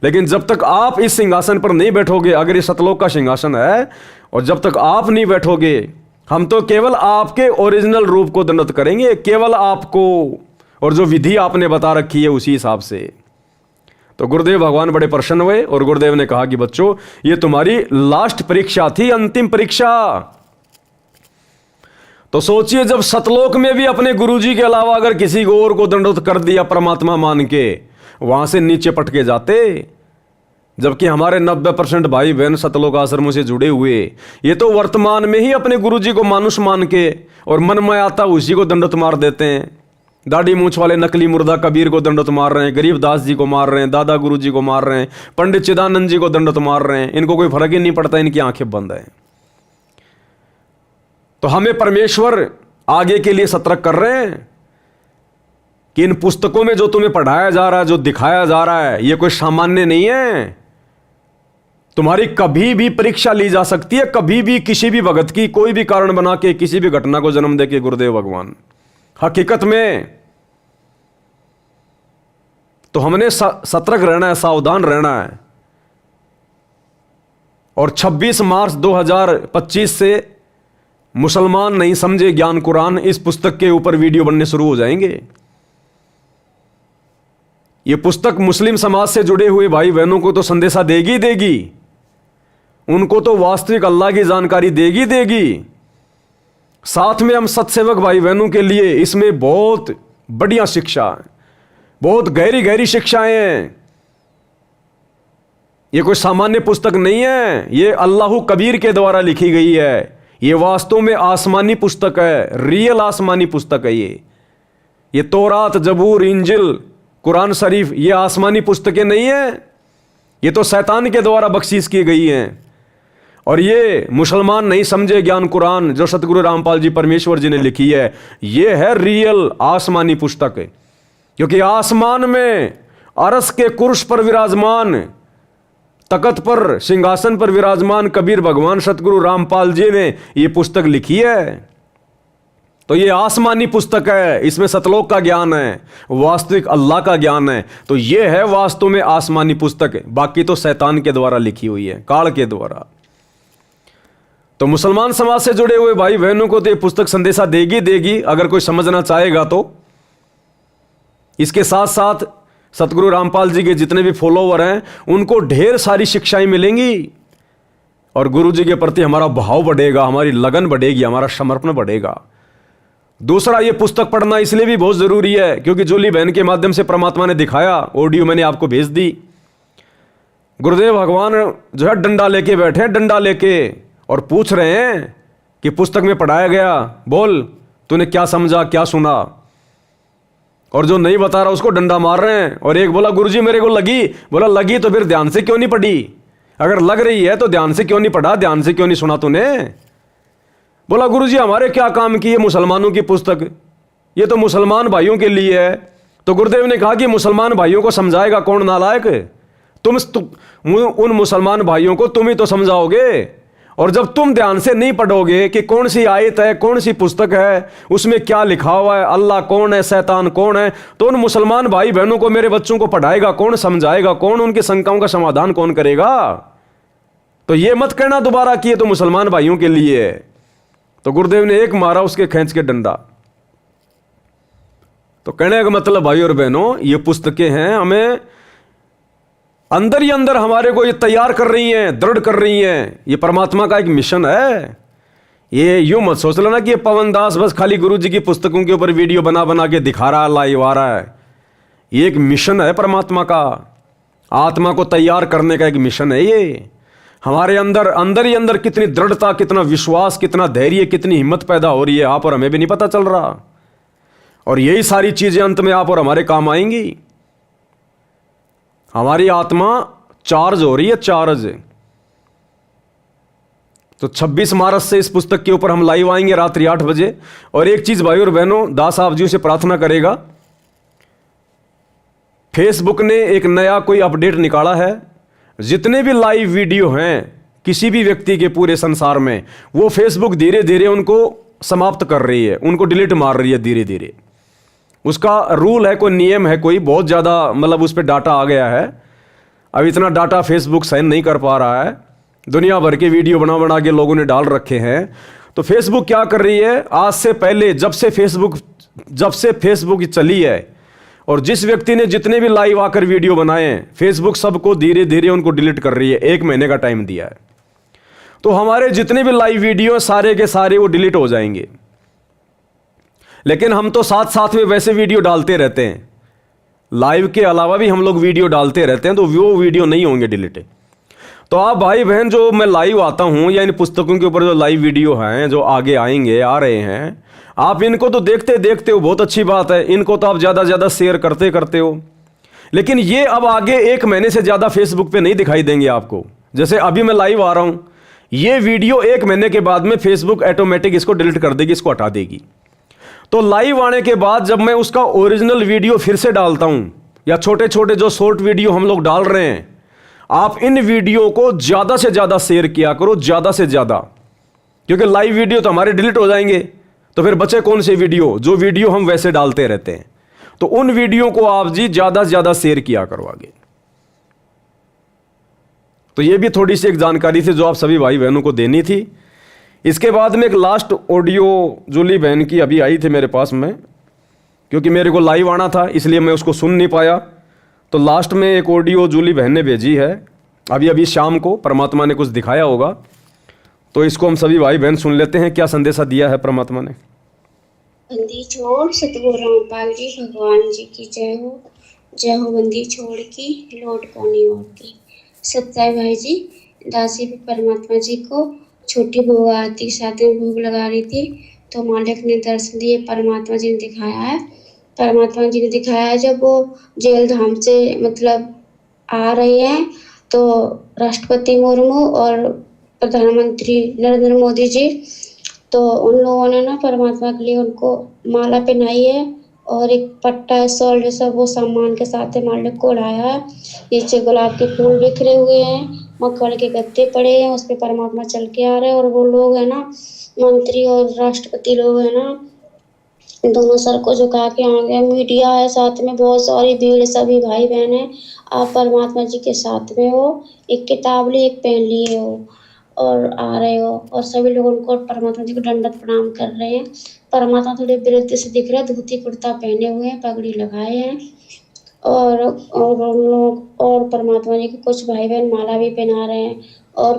लेकिन जब तक आप इस सिंहासन पर नहीं बैठोगे, अगर ये सतलोक का सिंहासन है और जब तक आप नहीं बैठोगे, हम तो केवल आपके ओरिजिनल रूप को दंडवत करेंगे, केवल आपको, और जो विधि आपने बता रखी है उसी हिसाब से। तो गुरुदेव भगवान बड़े प्रसन्न हुए और गुरुदेव ने कहा कि बच्चों, ये तुम्हारी लास्ट परीक्षा थी, अंतिम परीक्षा। तो सोचिए, जब सतलोक में भी अपने गुरुजी के अलावा अगर किसी और को दंडवत कर दिया परमात्मा मान के, वहां से नीचे पटके जाते। जबकि हमारे 90% भाई बहन सतलोक आश्रमों से जुड़े हुए, ये तो वर्तमान में ही अपने गुरुजी को मानुष मान के और मन में आता उसी को दंडवत मार देते हैं। दाढ़ी मूछ वाले नकली मुर्दा कबीर को दंडवत मार रहे हैं, गरीबदास जी को मार रहे हैं, दादा गुरु जी को मार रहे हैं, पंडित चिदानंद जी को दंडवत मार रहे हैं। इनको कोई फर्क ही नहीं पड़ता, इनकी आंखें बंद है। तो हमें परमेश्वर आगे के लिए सतर्क कर रहे हैं कि इन पुस्तकों में जो तुम्हें पढ़ाया जा रहा है, जो दिखाया जा रहा है, ये कोई सामान्य नहीं है। तुम्हारी कभी भी परीक्षा ली जा सकती है, कभी भी किसी भी भगत की कोई भी कारण बना के, किसी भी घटना को जन्म दे के गुरुदेव भगवान। हकीकत में तो हमने सतर्क रहना है, सावधान रहना है। और 26 मार्च 2025 से मुसलमान नहीं समझे ज्ञान कुरान, इस पुस्तक के ऊपर वीडियो बनने शुरू हो जाएंगे। यह पुस्तक मुस्लिम समाज से जुड़े हुए भाई बहनों को तो संदेशा देगी, उनको तो वास्तविक अल्लाह की जानकारी देगी। साथ में हम सत्सेवक भाई बहनों के लिए इसमें बहुत बढ़िया शिक्षा है, बहुत गहरी शिक्षाएं हैं। ये कोई सामान्य पुस्तक नहीं है, ये अल्लाह कबीर के द्वारा लिखी गई है। ये वास्तव में आसमानी पुस्तक है, रियल आसमानी पुस्तक है। ये तौरात, जबूर, इंजिल, कुरान शरीफ, ये आसमानी पुस्तकें नहीं है, ये तो शैतान के द्वारा बख्शीश की गई हैं। और ये मुसलमान नहीं समझे ज्ञान कुरान जो सतगुरु रामपाल जी परमेश्वर जी ने लिखी है, ये है रियल आसमानी पुस्तक। क्योंकि आसमान में अरस के कुर्स पर विराजमान, तकत पर, सिंहासन पर विराजमान कबीर भगवान सतगुरु रामपाल जी ने ये पुस्तक लिखी है। तो ये आसमानी पुस्तक है, इसमें सतलोक का ज्ञान है, वास्तविक अल्लाह का ज्ञान है। तो ये है वास्तव में आसमानी पुस्तक। बाकी तो शैतान के द्वारा लिखी हुई है, काल के द्वारा। तो मुसलमान समाज से जुड़े हुए भाई बहनों को तो ये पुस्तक संदेशा देगी, अगर कोई समझना चाहेगा तो। इसके साथ साथ सतगुरु रामपाल जी के जितने भी फॉलोवर हैं, उनको ढेर सारी शिक्षाएं मिलेंगी और गुरु जी के प्रति हमारा भाव बढ़ेगा, हमारी लगन बढ़ेगी, हमारा समर्पण बढ़ेगा। दूसरा, ये पुस्तक पढ़ना इसलिए भी बहुत ज़रूरी है क्योंकि जूली बहन के माध्यम से परमात्मा ने दिखाया, ऑडियो मैंने आपको भेज दी। गुरुदेव भगवान जो है डंडा लेके बैठे हैं, डंडा लेके, और पूछ रहे हैं कि पुस्तक में पढ़ाया गया, बोल तूने क्या समझा, क्या सुना। और जो नहीं बता रहा उसको डंडा मार रहे हैं। और एक बोला गुरुजी मेरे को लगी, बोला लगी तो फिर ध्यान से क्यों नहीं पढ़ी, अगर लग रही है तो ध्यान से क्यों नहीं पढ़ा, ध्यान से क्यों नहीं सुना तूने। बोला गुरुजी हमारे क्या काम की, ये मुसलमानों की पुस्तक, ये तो मुसलमान भाइयों के लिए है। तो गुरुदेव ने कहा कि मुसलमान भाइयों को समझाएगा कौन, नालायक उन मुसलमान भाइयों को तुम ही तो समझाओगे। और जब तुम ध्यान से नहीं पढ़ोगे कि कौन सी आयत है, कौन सी पुस्तक है, उसमें क्या लिखा हुआ है, अल्लाह कौन है, शैतान कौन है, तो उन मुसलमान भाई बहनों को, मेरे बच्चों को पढ़ाएगा कौन, समझाएगा कौन, उनकी शंकाओं का समाधान कौन करेगा। तो ये मत कहना दोबारा कि ये तो मुसलमान भाइयों के लिए है। तो गुरुदेव ने एक मारा उसके खींच के डंडा। तो कहने का मतलब भाई और बहनों, ये पुस्तकें हैं, हमें अंदर ही अंदर हमारे को ये तैयार कर रही हैं, दृढ़ कर रही हैं। ये परमात्मा का एक मिशन है। ये यूं मत सोच लेना कि ये पवन दास बस खाली गुरु जी की पुस्तकों के ऊपर वीडियो बना बना के दिखा रहा, लाइव आ रहा है। ये एक मिशन है परमात्मा का, आत्मा को तैयार करने का एक मिशन है ये। हमारे अंदर अंदर ही अंदर कितनी दृढ़ता, कितना विश्वास, कितना धैर्य, कितनी हिम्मत पैदा हो रही है, आप और हमें भी नहीं पता चल रहा। और यही सारी चीजें अंत में आप और हमारे काम आएंगी। हमारी आत्मा चार्ज हो रही है, चार्ज। तो 26 मार्च से इस पुस्तक के ऊपर हम लाइव आएंगे रात्रि 8 बजे। और एक चीज भाई और बहनों, दास आप जी से प्रार्थना करेगा, फेसबुक ने एक नया कोई अपडेट निकाला है। जितने भी लाइव वीडियो हैं किसी भी व्यक्ति के पूरे संसार में, वो फेसबुक धीरे धीरे उनको समाप्त कर रही है, उनको डिलीट मार रही है धीरे धीरे। उसका रूल है, कोई नियम है, कोई बहुत ज़्यादा मतलब उस पर डाटा आ गया है। अब इतना डाटा फेसबुक सहन नहीं कर पा रहा है, दुनिया भर के वीडियो बना बना के लोगों ने डाल रखे हैं। तो फेसबुक क्या कर रही है, आज से पहले जब से फेसबुक चली है, और जिस व्यक्ति ने जितने भी लाइव आकर वीडियो बनाए हैं, फेसबुक सबको धीरे धीरे उनको डिलीट कर रही है। 1 महीने का टाइम दिया है। तो हमारे जितने भी लाइव वीडियो सारे के सारे वो डिलीट हो जाएंगे। लेकिन हम तो साथ साथ में वैसे वीडियो डालते रहते हैं, लाइव के अलावा भी हम लोग वीडियो डालते रहते हैं, तो वो वीडियो नहीं होंगे डिलीट। तो आप भाई बहन जो मैं लाइव आता हूं, या इन पुस्तकों के ऊपर जो लाइव वीडियो हैं जो आगे आएंगे, आ रहे हैं, आप इनको तो देखते हो, बहुत अच्छी बात है। इनको तो आप ज़्यादा से ज़्यादा शेयर करते हो। लेकिन ये अब आगे 1 महीने से ज़्यादा फेसबुक पे नहीं दिखाई देंगे आपको। जैसे अभी मैं लाइव आ रहा हूं, ये वीडियो 1 महीने के बाद में फेसबुक ऑटोमेटिक इसको डिलीट कर देगी, इसको हटा देगी। तो लाइव आने के बाद जब मैं उसका ओरिजिनल वीडियो फिर से डालता हूं, या छोटे छोटे जो शॉर्ट वीडियो हम लोग डाल रहे हैं, आप इन वीडियो को ज़्यादा से ज़्यादा शेयर किया करो, ज़्यादा से ज़्यादा। क्योंकि लाइव वीडियो तो हमारे डिलीट हो जाएंगे, तो फिर बचे कौन से वीडियो, जो वीडियो हम वैसे डालते रहते हैं। तो उन वीडियो को आप जी ज़्यादा से ज़्यादा शेयर किया करो आगे। तो ये भी थोड़ी सी एक जानकारी थी जो आप सभी भाई बहनों को देनी थी। इसके बाद में एक लास्ट ऑडियो जूली बहन की अभी आई थी मेरे पास में, क्योंकि मेरे को लाइव आना था इसलिए मैं उसको सुन नहीं पाया। तो लास्ट में एक ऑडियो जूली बहन ने भेजी है अभी शाम को, परमात्मा ने कुछ दिखाया होगा, तो इसको हम सभी भाई बहन सुन लेते हैं, क्या संदेशा दिया है परमात्मा ने। बंदी छोड़ सतगुरु रामपाल जी भगवान जी की जय हो बंदी छोड़ की लौट कोनी और की। सत्य भाई जी, दासी भी परमात्मा जी को छोटी बहू आती, साथ में भोग लगा रही थी, तो मालिक ने दर्शन दिए, परमात्मा जी ने दिखाया है। परमात्मा जी ने दिखाया है जब वो जेल धाम से मतलब आ रहे हैं, तो राष्ट्रपति मुर्मू और प्रधानमंत्री नरेंद्र मोदी जी, तो उन लोगों ने ना परमात्मा के लिए उनको माला पहनाई है, और एक पट्टा शॉल जैसा वो सम्मान के साथ मालिक को उड़ाया है। नीचे गुलाब के फूल बिखरे हुए हैं, मक्खन के गत्ते पड़े हैं, उस पर परमात्मा चल के आ रहे हैं। और वो लोग है ना, मंत्री और राष्ट्रपति लोग है ना, दोनों सर को झुका के आ गए। मीडिया है साथ में, बहुत सारी भीड़, सभी भाई बहन है। आप परमात्मा जी के साथ में हो, एक किताब लिए, एक पेन लिए हो और आ रहे हो, और सभी लोग उनको परमात्मा जी को दंडवत प्रणाम कर रहे हैं। परमात्मा थोड़े विरुद्ध से दिख रहे हैं, धोती कुर्ता पहने हुए हैं, पगड़ी लगाए हैं, और उन लोग और परमात्मा जी के कुछ भाई बहन माला भी पहना रहे हैं। और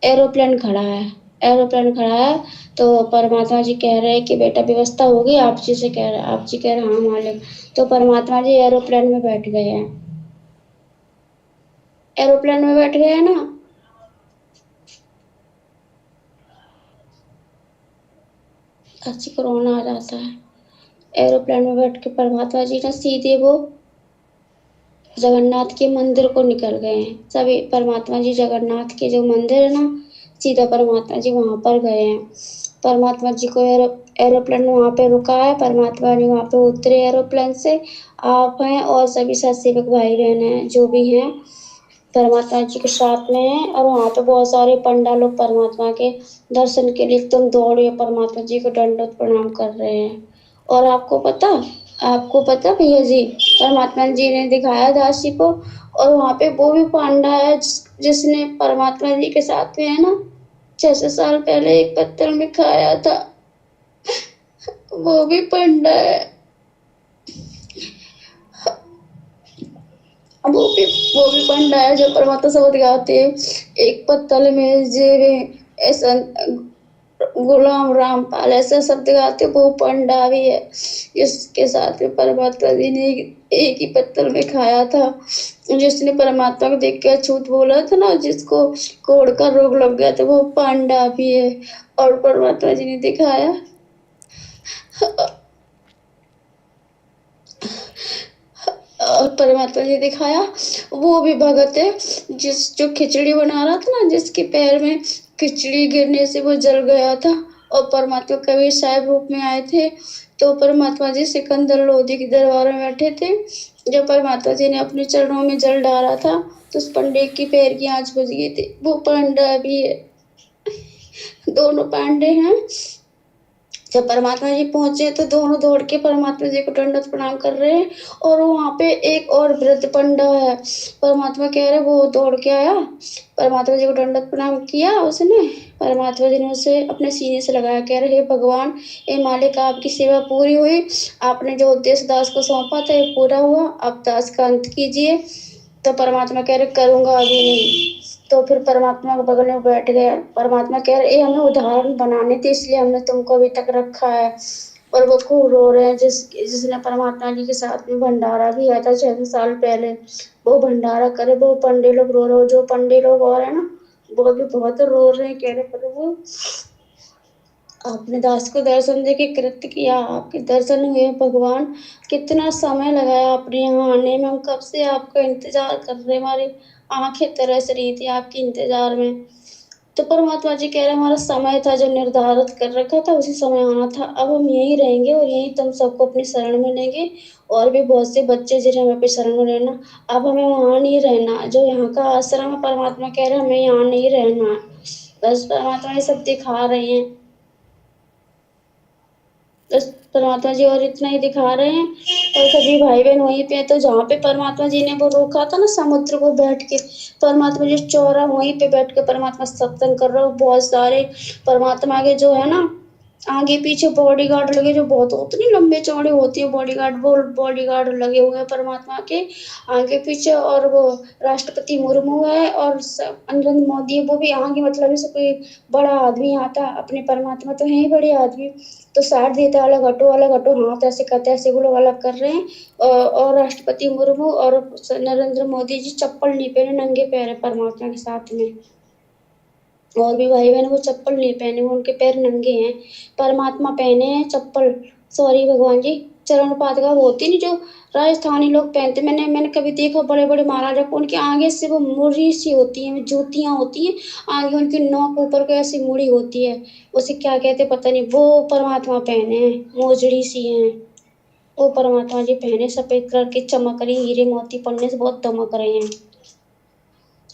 एरोप्लेन खड़ा है, एरोप्लेन खड़ा है, तो परमात्मा जी कह रहे हैं कि बेटा व्यवस्था होगी। आप जी से कह रहे हैं, आप जी कह रहे हैं हाँ मालिक। तो परमात्मा जी एरोप्लेन में बैठ गए हैं, एरोप्लेन में बैठ गए हैं ना। अच्छी कोरोना आ जाता है। एरोप्लेन में बैठ के परमात्मा जी ने सीधे वो जगन्नाथ के मंदिर को निकल गए हैं। सभी परमात्मा जी जगन्नाथ के जो मंदिर है ना, सीधा परमात्मा जी वहां पर गए हैं। परमात्मा जी को एरोप्लेन वहां पे रुका है, परमात्मा जी वहां पे उतरे एरोप्लेन से। आप हैं और सभी सत्सेवक भाई बहन हैं जो भी हैं परमात्मा जी के साथ में हैं। और वहां पे बहुत सारे पंडा लोग परमात्मा के दर्शन के लिए एकदम दौड़े परमात्मा जी को दंडवत प्रणाम कर रहे हैं। और आपको पता भैया जी, परमात्मा जी ने दिखाया दासी को, और वहां पे वो भी पांडा है जिसने परमात्मा जी के साथ में है ना 600 साल पहले एक पत्थर में खाया था, वो भी पंडा है। वो भी पंडा है जो परमात्मा शब्द गाते हैं। एक पत्तल में जेरे ऐसा गुलाम रामपाल ऐसा शब्द गाते, वो पंडा भी है। इसके साथ में परमात्मा जी ने एक ही पत्तल में खाया था। जिसने परमात्मा को देख के अछूत बोला था ना, जिसको कोढ़ का रोग लग गया था, वो पांडा भी है। और परमात्मा जी ने दिखाया और परमात्मा जी दिखाया वो भी भगत है जो खिचड़ी बना रहा था ना, जिसके पैर में खिचड़ी गिरने से वो जल गया था। और परमात्मा कबीर साहब रूप में आए थे। तो परमात्मा जी सिकंदर लोधी के दरबार में बैठे थे। जब परमात्मा जी ने अपने चरणों में जल डाला था, तो उस पंडित की पैर की आंच बुझ गई थी। वो पांडा भी है, दोनों पांडे हैं। जब परमात्मा जी पहुंचे तो दोनों दौड़ के परमात्मा जी को दंडवत प्रणाम कर रहे हैं। और वहां पे एक और वृद्ध पंडा है, परमात्मा कह रहे वो दौड़ के आया, परमात्मा जी को दंडवत प्रणाम किया उसने। परमात्मा जी ने उसे अपने सीने से लगाया, कह रहे हे भगवान, हे मालिक, आपकी सेवा पूरी हुई, आपने जो उद्देश्य दास को सौंपा था ये पूरा हुआ, अब दास का अंत कीजिए। तो परमात्मा कह रहे करूंगा अभी नहीं। तो फिर परमात्मा के बगल में बैठ गया। परमात्मा कह रहे हमें उदाहरण बनाने थे, इसलिए हमने तुमको अभी तक रखा है। और वो खूब रो रहे हैं जिसने परमात्मा जी के साथ में भंडारा किया था 600 साल पहले, वो भंडारा करे। वो पंडे लोग रो रहे, जो पंडे लोग और है ना, वो भी बहुत रो रहे हैं, कह रहे प्रभु आपने दास को दर्शन दे के कृत्य किया, आपके दर्शन हुए भगवान, कितना समय लगाया अपने यहाँ आने में, हम कब से आपका इंतजार कर रहे, हमारी आंखें तरस रही थी आपके इंतजार में। तो परमात्मा जी कह रहे हमारा समय था जो निर्धारित कर रखा था, उसी समय आना था। अब हम यहीं रहेंगे और यहीं तुम सबको अपनी शरण में लेंगे। और भी बहुत से बच्चे जिन्हें हमें अपनी शरण में लेना, अब हमें वहां नहीं रहना जो यहाँ का आश्रम है। परमात्मा कह रहे हमें यहाँ नहीं रहना है। बस परमात्मा ये सब दिखा रहे हैं, बस परमात्मा जी और इतना ही दिखा रहे हैं। और सभी भाई बहन वहीं पे, तो जहाँ पे परमात्मा जी ने वो रोका था ना समुद्र को, बैठ के परमात्मा जी चौरा वहीं पे बैठ के परमात्मा सत्संग कर रहे हो। बहुत सारे परमात्मा के जो है ना आगे पीछे बॉडीगार्ड लगे, जो बहुत उतनी लंबे चौड़े होती है बॉडीगार्ड, वो बॉडीगार्ड लगे हुए हैं परमात्मा के आगे पीछे। और वो राष्ट्रपति मुर्मू है और नरेंद्र मोदी है, वो भी आगे, मतलब जैसे कोई बड़ा आदमी आता अपने परमात्मा तो है ही बड़े आदमी, तो साथ देते अलग हटो हाथ ऐसे करते, ऐसे वो लोग अलग कर रहे हैं। और राष्ट्रपति मुर्मू और नरेंद्र मोदी जी चप्पल नहीं पहने, नंगे पैर है परमात्मा के साथ में। और भी भाई बहन वो चप्पल नहीं पहने, वो उनके पैर नंगे हैं, परमात्मा पहने हैं चप्पल। सॉरी भगवान जी, चरण पादुका वो होती नहीं जो राजस्थानी लोग पहनते, मैंने कभी देखा बड़े बड़े महाराजा को, उनके आगे से वो मुड़ी सी होती है, जूतियां होती हैं आगे, उनकी नोक ऊपर को ऐसी मुड़ी होती है, उसे क्या कहते पता नहीं, वो परमात्मा पहने हैं, मोजड़ी सी हैं वो परमात्मा जी पहने, सफेद कलर के चमक रही, हीरे मोती पड़ने से बहुत दमक रहे हैं।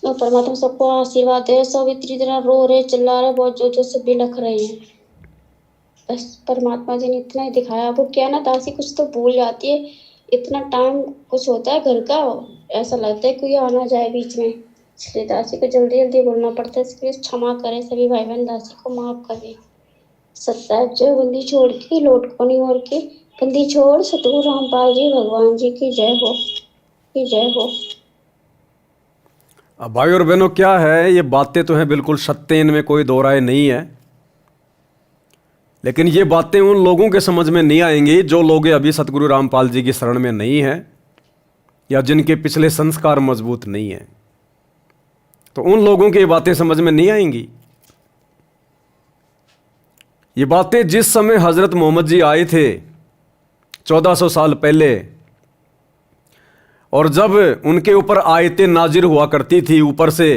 और परमात्मा सबको आशीर्वाद दे। सब इतनी तरह रो रहे चिल्ला रहे, बहुत जोर जोर से बिलख रहे हैं। बस परमात्मा जी ने इतना ही दिखाया। वो क्या ना दासी कुछ तो भूल जाती है, इतना टाइम कुछ होता है घर का, ऐसा लगता है कोई आना जाए बीच में, इसलिए दासी को जल्दी जल्दी बोलना पड़ता है। इसलिए क्षमा करें सभी भाई बहन, दासी को माफ करें। सत्ताइब जो बंदी छोड़ के लौट कोनी और के बंदी छोड़, सतगुरु रामपाल जी भगवान जी की जय हो, की जय हो। अब भाई और बहनों क्या है, ये बातें तो हैं बिल्कुल सत्य, इनमें कोई दो राय नहीं है। लेकिन ये बातें उन लोगों के समझ में नहीं आएंगी जो लोग अभी सतगुरु रामपाल जी की शरण में नहीं हैं या जिनके पिछले संस्कार मजबूत नहीं हैं। तो उन लोगों की ये बातें समझ में नहीं आएंगी। ये बातें जिस समय हजरत मोहम्मद जी आए थे 1400 साल पहले, और जब उनके ऊपर आयतें नाजिर हुआ करती थी, ऊपर से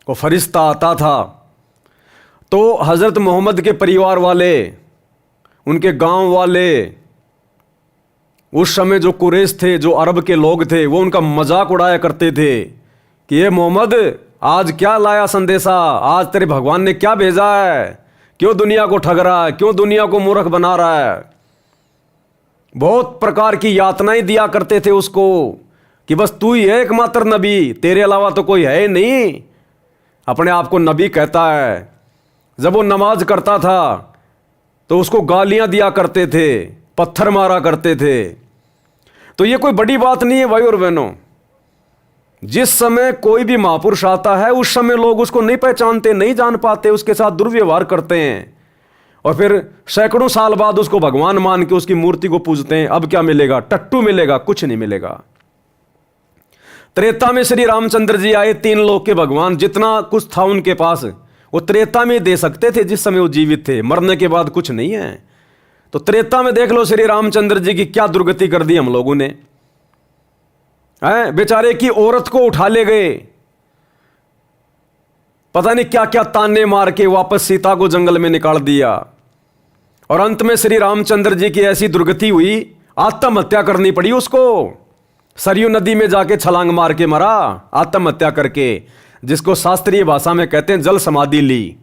को फरिश्ता आता था, तो हजरत मोहम्मद के परिवार वाले, उनके गांव वाले, उस समय जो कुरैश थे, जो अरब के लोग थे, वो उनका मजाक उड़ाया करते थे कि ये मोहम्मद आज क्या लाया संदेशा, आज तेरे भगवान ने क्या भेजा है, क्यों दुनिया को ठग रहा है, क्यों दुनिया को मूर्ख बना रहा है। बहुत प्रकार की यातनाएं दिया करते थे उसको कि बस तू ही है एकमात्र नबी, तेरे अलावा तो कोई है ही नहीं। अपने आप को नबी कहता है। जब वो नमाज करता था तो उसको गालियां दिया करते थे, पत्थर मारा करते थे। तो ये कोई बड़ी बात नहीं है भाई और बहनों। जिस समय कोई भी महापुरुष आता है उस समय लोग उसको नहीं पहचानते, नहीं जान पाते, उसके साथ दुर्व्यवहार करते हैं और फिर सैकड़ों साल बाद उसको भगवान मान के उसकी मूर्ति को पूजते हैं। अब क्या मिलेगा? टट्टू मिलेगा, कुछ नहीं मिलेगा। त्रेता में श्री रामचंद्र जी आए, 3 लोक के भगवान, जितना कुछ था उनके पास वो त्रेता में दे सकते थे जिस समय वो जीवित थे। मरने के बाद कुछ नहीं है। तो त्रेता में देख लो श्री रामचंद्र जी की क्या दुर्गति कर दी हम लोगों ने। बेचारे की औरत को उठा ले गए, पता नहीं क्या क्या ताने मार के वापस सीता को जंगल में निकाल दिया। और अंत में श्री रामचंद्र जी की ऐसी दुर्गति हुई, आत्महत्या करनी पड़ी उसको। सरयू नदी में जाके छलांग मार के मरा आत्महत्या करके, जिसको शास्त्रीय भाषा में कहते हैं जल समाधि ली।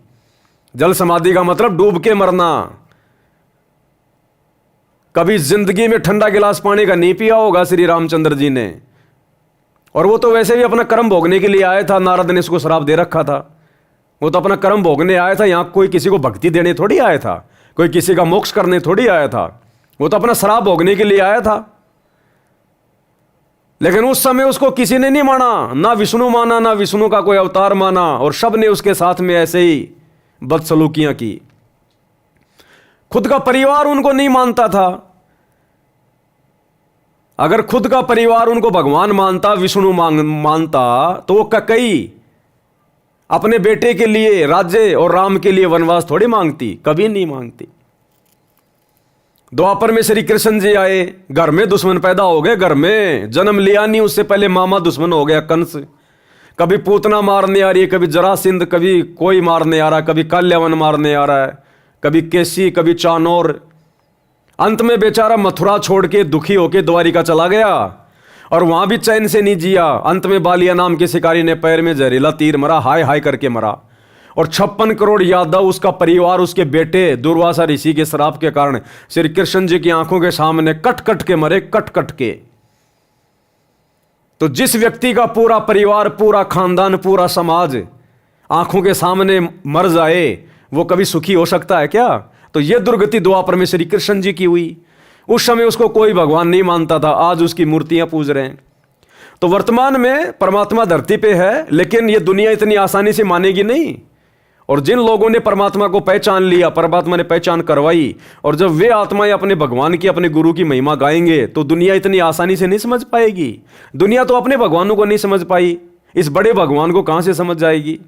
जल समाधि का मतलब डूब के मरना। कभी जिंदगी में ठंडा गिलास पानी का नहीं पिया होगा श्री रामचंद्र जी ने। और वो तो वैसे भी अपना कर्म भोगने के लिए आया था। नारद ने इसको श्राप दे रखा था। वो तो अपना कर्म भोगने आया था। यहां कोई किसी को भक्ति देने थोड़ी आया था, कोई किसी का मोक्ष करने थोड़ी आया था। वो तो अपना श्राप भोगने के लिए आया था। लेकिन उस समय उसको किसी ने नहीं माना, ना विष्णु माना, ना विष्णु का कोई अवतार माना, और सब ने उसके साथ में ऐसे ही बदसलूकियां की। खुद का परिवार उनको नहीं मानता था। अगर खुद का परिवार उनको भगवान मानता, विष्णु मानता, तो वो कई अपने बेटे के लिए राज्य और राम के लिए वनवास थोड़ी मांगती, कभी नहीं मांगती। द्वापर में श्री कृष्ण जी आए, घर में दुश्मन पैदा हो गए। घर में जन्म लिया नहीं उससे पहले मामा दुश्मन हो गया कंस। कभी पूतना मारने आ रही है, कभी जरासिंध, कभी कोई मारने आ रहा है, कभी काल्यावन मारने आ रहा है, कभी केसी, कभी चानौर। अंत में बेचारा मथुरा छोड़ के दुखी होके द्वारिका चला गया और वहां भी चैन से नहीं जिया। अंत में बालिया नाम के शिकारी ने पैर में जहरीला तीर मरा, हाय हाय करके मरा। और 56 करोड़ यादव, उसका परिवार, उसके बेटे दुर्वासा ऋषि के श्राप के कारण श्री कृष्ण जी की आंखों के सामने कट कट के मरे, कट कट के। तो जिस व्यक्ति का पूरा परिवार, पूरा खानदान, पूरा समाज आंखों के सामने मर जाए, वो कभी सुखी हो सकता है क्या? तो यह दुर्गति द्वापर में श्री कृष्ण जी की हुई। उस समय उसको कोई भगवान नहीं मानता था, आज उसकी मूर्तियां पूज रहे हैं। तो वर्तमान में परमात्मा धरती पे है, लेकिन यह दुनिया इतनी आसानी से मानेगी नहीं। और जिन लोगों ने परमात्मा को पहचान लिया, परमात्मा ने पहचान करवाई, और जब वे आत्माएं अपने भगवान की, अपने गुरु की महिमा गाएंगे, तो दुनिया इतनी आसानी से नहीं समझ पाएगी। दुनिया तो अपने भगवानों को नहीं समझ पाई, इस बड़े भगवान को कहां से समझ जाएगी?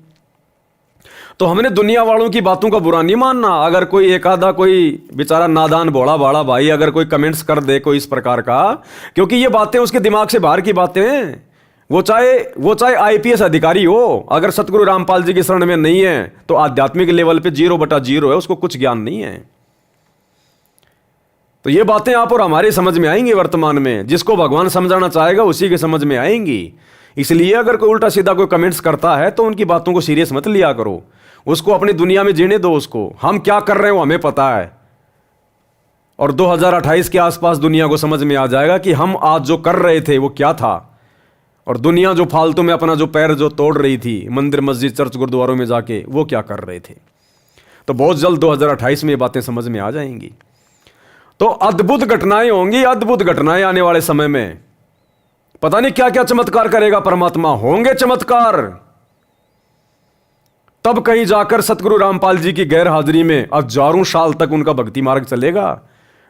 तो हमने दुनिया वालों की बातों का बुरा नहीं मानना। अगर कोई एक आधा, कोई बेचारा नादान भोला भाड़ा भाई अगर कोई कमेंट्स कर दे कोई इस प्रकार का, क्योंकि ये बातें उसके दिमाग से बाहर की बातें हैं। वो चाहे आईपीएस अधिकारी हो, अगर सतगुरु रामपाल जी की शरण में नहीं है तो आध्यात्मिक लेवल पे 0/0 है, उसको कुछ ज्ञान नहीं है। तो ये बातें आप और हमारे समझ में आएंगी वर्तमान में। जिसको भगवान समझाना चाहेगा उसी के समझ में आएंगी। इसलिए अगर कोई उल्टा सीधा कोई कमेंट्स करता है तो उनकी बातों को सीरियस मत लिया करो। उसको अपनी दुनिया में जीने दो। उसको हम क्या कर रहे हैं वो हमें पता है, और 2028 के आसपास दुनिया को समझ में आ जाएगा कि हम आज जो कर रहे थे वो क्या था। और दुनिया जो फालतू में अपना जो पैर जो तोड़ रही थी मंदिर, मस्जिद, चर्च, गुरुद्वारों में जाके, वो क्या कर रहे थे। तो बहुत जल्द 2028 में ये बातें समझ में आ जाएंगी। तो अद्भुत घटनाएं होंगी, अद्भुत घटनाएं आने वाले समय में। पता नहीं क्या क्या चमत्कार करेगा परमात्मा। होंगे चमत्कार। तब कहीं जाकर सतगुरु रामपाल जी की गैर हाजिरी में हजारों साल तक उनका भक्ति मार्ग चलेगा।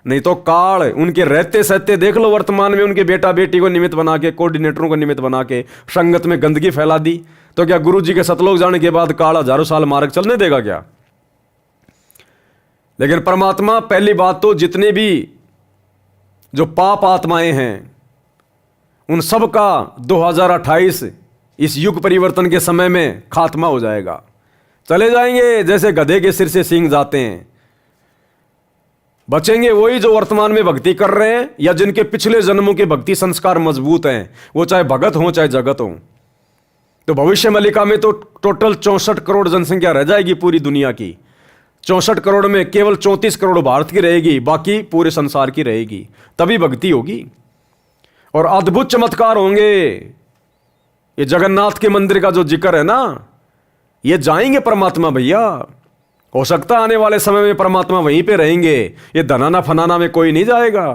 नहीं तो काल उनके रहते सहते देख लो, वर्तमान में उनके बेटा बेटी को निमित्त बना के, कोऑर्डिनेटरों को निमित्त बना के संगत में गंदगी फैला दी, तो क्या गुरु जी के सतलोक जाने के बाद काल हजारों साल मार्ग चलने देगा क्या? लेकिन परमात्मा पहली बात तो जितने भी जो पाप आत्माएं हैं उन सब का 2028 इस युग परिवर्तन के समय में खात्मा हो जाएगा, चले जाएंगे जैसे गधे के सिर से सींग जाते हैं। बचेंगे वही जो वर्तमान में भक्ति कर रहे हैं या जिनके पिछले जन्मों के भक्ति संस्कार मजबूत हैं, वो चाहे भगत हो चाहे जगत हो। तो भविष्य मलिका में तो टोटल 64 करोड़ जनसंख्या रह जाएगी पूरी दुनिया की। 64 करोड़ में केवल 34 करोड़ भारत की रहेगी, बाकी पूरे संसार की रहेगी, तभी भक्ति होगी और अद्भुत चमत्कार होंगे। ये जगन्नाथ के मंदिर का जो जिक्र है ना, ये जाएंगे परमात्मा भैया। हो सकता है आने वाले समय में परमात्मा वहीं पे रहेंगे, ये धनाना फनाना में कोई नहीं जाएगा।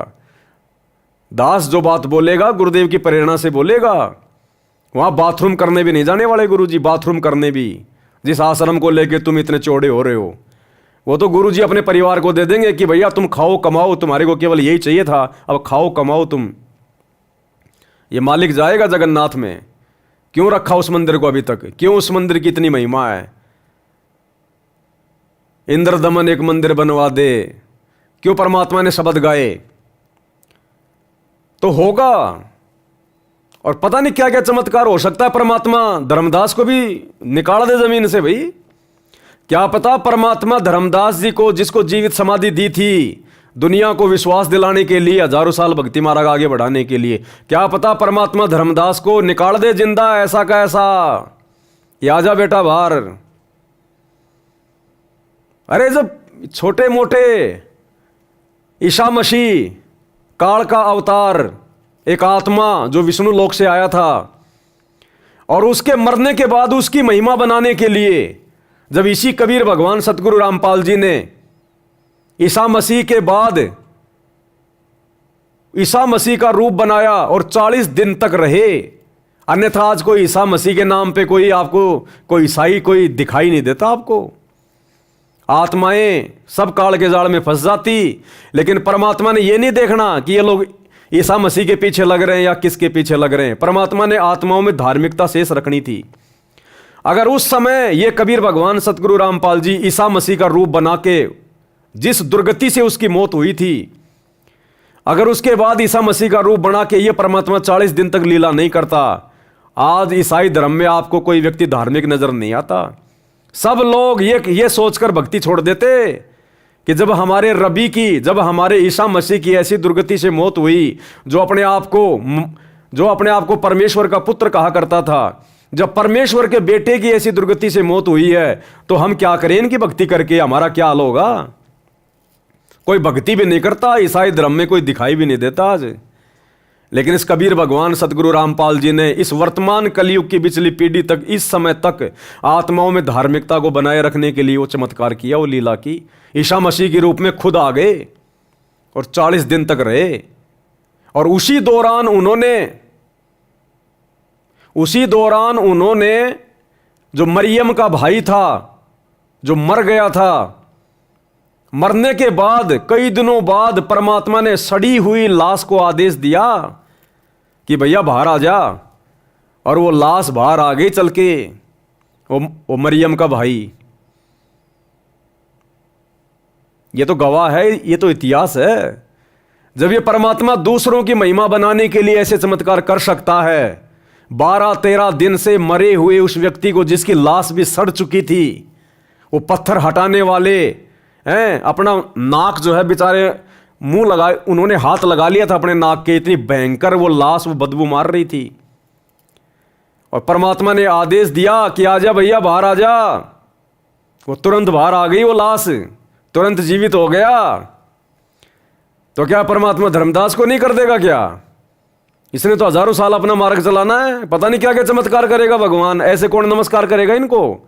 दास जो बात बोलेगा गुरुदेव की प्रेरणा से बोलेगा। वहां बाथरूम करने भी नहीं जाने वाले गुरुजी, बाथरूम करने भी। जिस आश्रम को लेके तुम इतने चौड़े हो रहे हो, वो तो गुरुजी अपने परिवार को दे देंगे कि भैया तुम खाओ कमाओ, तुम्हारे को केवल यही चाहिए था, अब खाओ कमाओ तुम। ये मालिक जाएगा जगन्नाथ में। क्यों रखा उस मंदिर को अभी तक? क्यों उस मंदिर की इतनी महिमा है? इंद्र दमन एक मंदिर बनवा दे, क्यों परमात्मा ने शब्द गाए? तो होगा। और पता नहीं क्या क्या चमत्कार हो सकता है। परमात्मा धर्मदास को भी निकाल दे जमीन से भाई। क्या पता परमात्मा धर्मदास जी को, जिसको जीवित समाधि दी थी दुनिया को विश्वास दिलाने के लिए, हजारों साल भक्ति मार्ग आगे बढ़ाने के लिए, क्या पता परमात्मा धर्मदास को निकाल दे जिंदा, ऐसा का ऐसा। ये आजा बेटा बाहर। अरे जब छोटे मोटे ईसा मसीह काल का अवतार, एक आत्मा जो विष्णु लोक से आया था, और उसके मरने के बाद उसकी महिमा बनाने के लिए जब इसी कबीर भगवान सतगुरु रामपाल जी ने ईसा मसीह के बाद ईसा मसीह का रूप बनाया और 40 दिन तक रहे। अन्यथा आज कोई ईसा मसीह के नाम पे कोई आपको कोई ईसाई कोई दिखाई नहीं देता आपको। आत्माएं सब काल के जाल में फंस जाती। लेकिन परमात्मा ने यह नहीं देखना कि ये लोग ईसा मसीह के पीछे लग रहे हैं या किसके पीछे लग रहे हैं। परमात्मा ने आत्माओं में धार्मिकता शेष रखनी थी। अगर उस समय ये कबीर भगवान सतगुरु रामपाल जी ईसा मसीह का रूप बना के, जिस दुर्गति से उसकी मौत हुई थी, अगर उसके बाद ईसा मसीह का रूप बना के ये परमात्मा 40 दिन तक लीला नहीं करता, आज ईसाई धर्म में आपको कोई व्यक्ति धार्मिक नजर नहीं आता। सब लोग ये सोचकर भक्ति छोड़ देते कि जब हमारे रबी की, जब हमारे ईसा मसीह की ऐसी दुर्गति से मौत हुई, जो अपने आप को परमेश्वर का पुत्र कहा करता था, जब परमेश्वर के बेटे की ऐसी दुर्गति से मौत हुई है, तो हम क्या करें इनकी भक्ति करके? हमारा क्या हाल होगा? कोई भक्ति भी नहीं करता, ईसाई धर्म में कोई दिखाई भी नहीं देता आज। लेकिन इस कबीर भगवान सतगुरु रामपाल जी ने इस वर्तमान कलयुग की पिछली पीढ़ी तक, इस समय तक आत्माओं में धार्मिकता को बनाए रखने के लिए वो चमत्कार किया, वो लीला की। ईसा मसीह के रूप में खुद आ गए और 40 दिन तक रहे। और उसी दौरान उन्होंने जो मरियम का भाई था, जो मर गया था, मरने के बाद कई दिनों बाद परमात्मा ने सड़ी हुई लाश को आदेश दिया कि भैया बाहर आ जा। और वो लाश बाहर आ गई चल के, वो मरियम का भाई। ये तो गवाह है, ये तो इतिहास है। जब ये परमात्मा दूसरों की महिमा बनाने के लिए ऐसे चमत्कार कर सकता है, 12-13 दिन से मरे हुए उस व्यक्ति को, जिसकी लाश भी सड़ चुकी थी, वो पत्थर हटाने वाले हैं, अपना नाक जो है बेचारे मुंह लगाए, उन्होंने हाथ लगा लिया था अपने नाक के, इतनी भयंकर वो लाश, वो बदबू मार रही थी। और परमात्मा ने आदेश दिया कि आजा भैया बाहर आ जा। वो तुरंत बाहर आ गई, वो लाश तुरंत जीवित हो गया। तो क्या परमात्मा धर्मदास को नहीं कर देगा क्या? इसने तो हजारों साल अपना मार्ग चलाना है, पता नहीं क्या क्या चमत्कार करेगा भगवान। ऐसे कौन नमस्कार करेगा इनको?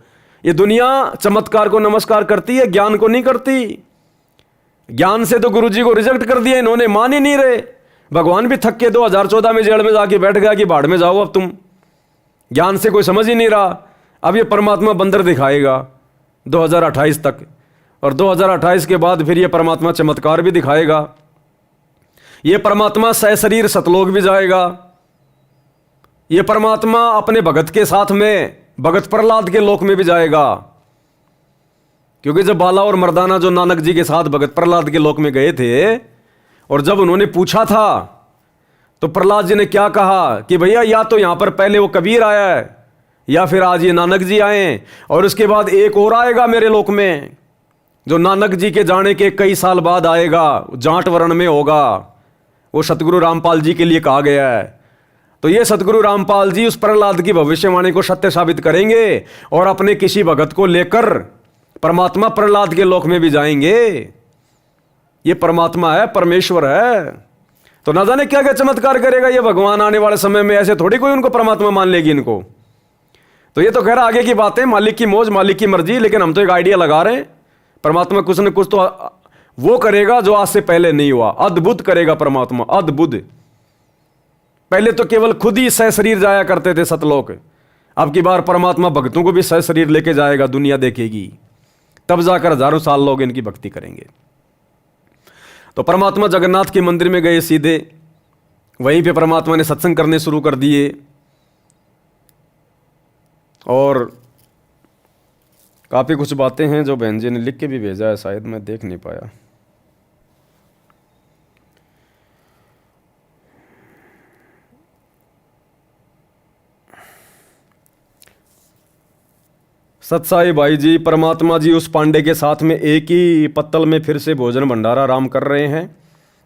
ये दुनिया चमत्कार को नमस्कार करती है, ज्ञान को नहीं करती। ज्ञान से तो गुरुजी को रिजेक्ट कर दिया इन्होंने, मान ही नहीं रहे। भगवान भी थक के 2014 में जेल में जाके बैठ गया कि भाड़ में जाओ अब तुम। ज्ञान से कोई समझ ही नहीं रहा। अब ये परमात्मा बंदर दिखाएगा 2028 तक, और 2028 के बाद फिर ये परमात्मा चमत्कार भी दिखाएगा। ये परमात्मा सहशरीर सतलोक भी जाएगा। ये परमात्मा अपने भगत के साथ में भगत प्रहलाद के लोक में भी जाएगा। क्योंकि जब बाला और मर्दाना जो नानक जी के साथ भगत प्रहलाद के लोक में गए थे, और जब उन्होंने पूछा था तो प्रहलाद जी ने क्या कहा कि भैया या तो यहां पर पहले वो कबीर आया है या फिर आज ये नानक जी आए, और उसके बाद एक और आएगा मेरे लोक में जो नानक जी के जाने के कई साल बाद आएगा, जाट वर्ण में होगा। वो सतगुरु रामपाल जी के लिए कहा गया है। तो ये सतगुरु रामपाल जी उस प्रहलाद की भविष्यवाणी को सत्य साबित करेंगे और अपने किसी भगत को लेकर परमात्मा प्रहलाद के लोक में भी जाएंगे। ये परमात्मा है, परमेश्वर है। तो ना जाने क्या क्या चमत्कार करेगा ये भगवान आने वाले समय में। ऐसे थोड़ी कोई उनको परमात्मा मान लेगी इनको। तो ये तो खैर आगे की बातें, मालिक की मौज, मालिक की मर्जी। लेकिन हम तो एक आइडिया लगा रहे हैं, परमात्मा कुछ न कुछ तो वो करेगा जो आज से पहले नहीं हुआ। अद्भुत करेगा परमात्मा, अद्भुत। पहले तो केवल खुद ही सह शरीर जाया करते थे सतलोक। अब की बार परमात्मा भक्तों को भी सह शरीर लेके जाएगा, दुनिया देखेगी, तब जाकर हजारों साल लोग इनकी भक्ति करेंगे। तो परमात्मा जगन्नाथ के मंदिर में गए सीधे, वहीं पे परमात्मा ने सत्संग करने शुरू कर दिए। और काफ़ी कुछ बातें हैं जो बहन जी ने लिख के भी भेजा है, शायद मैं देख नहीं पाया। सतसाई भाई जी, परमात्मा जी उस पांडे के साथ में एक ही पत्तल में फिर से भोजन भंडारा राम कर रहे हैं।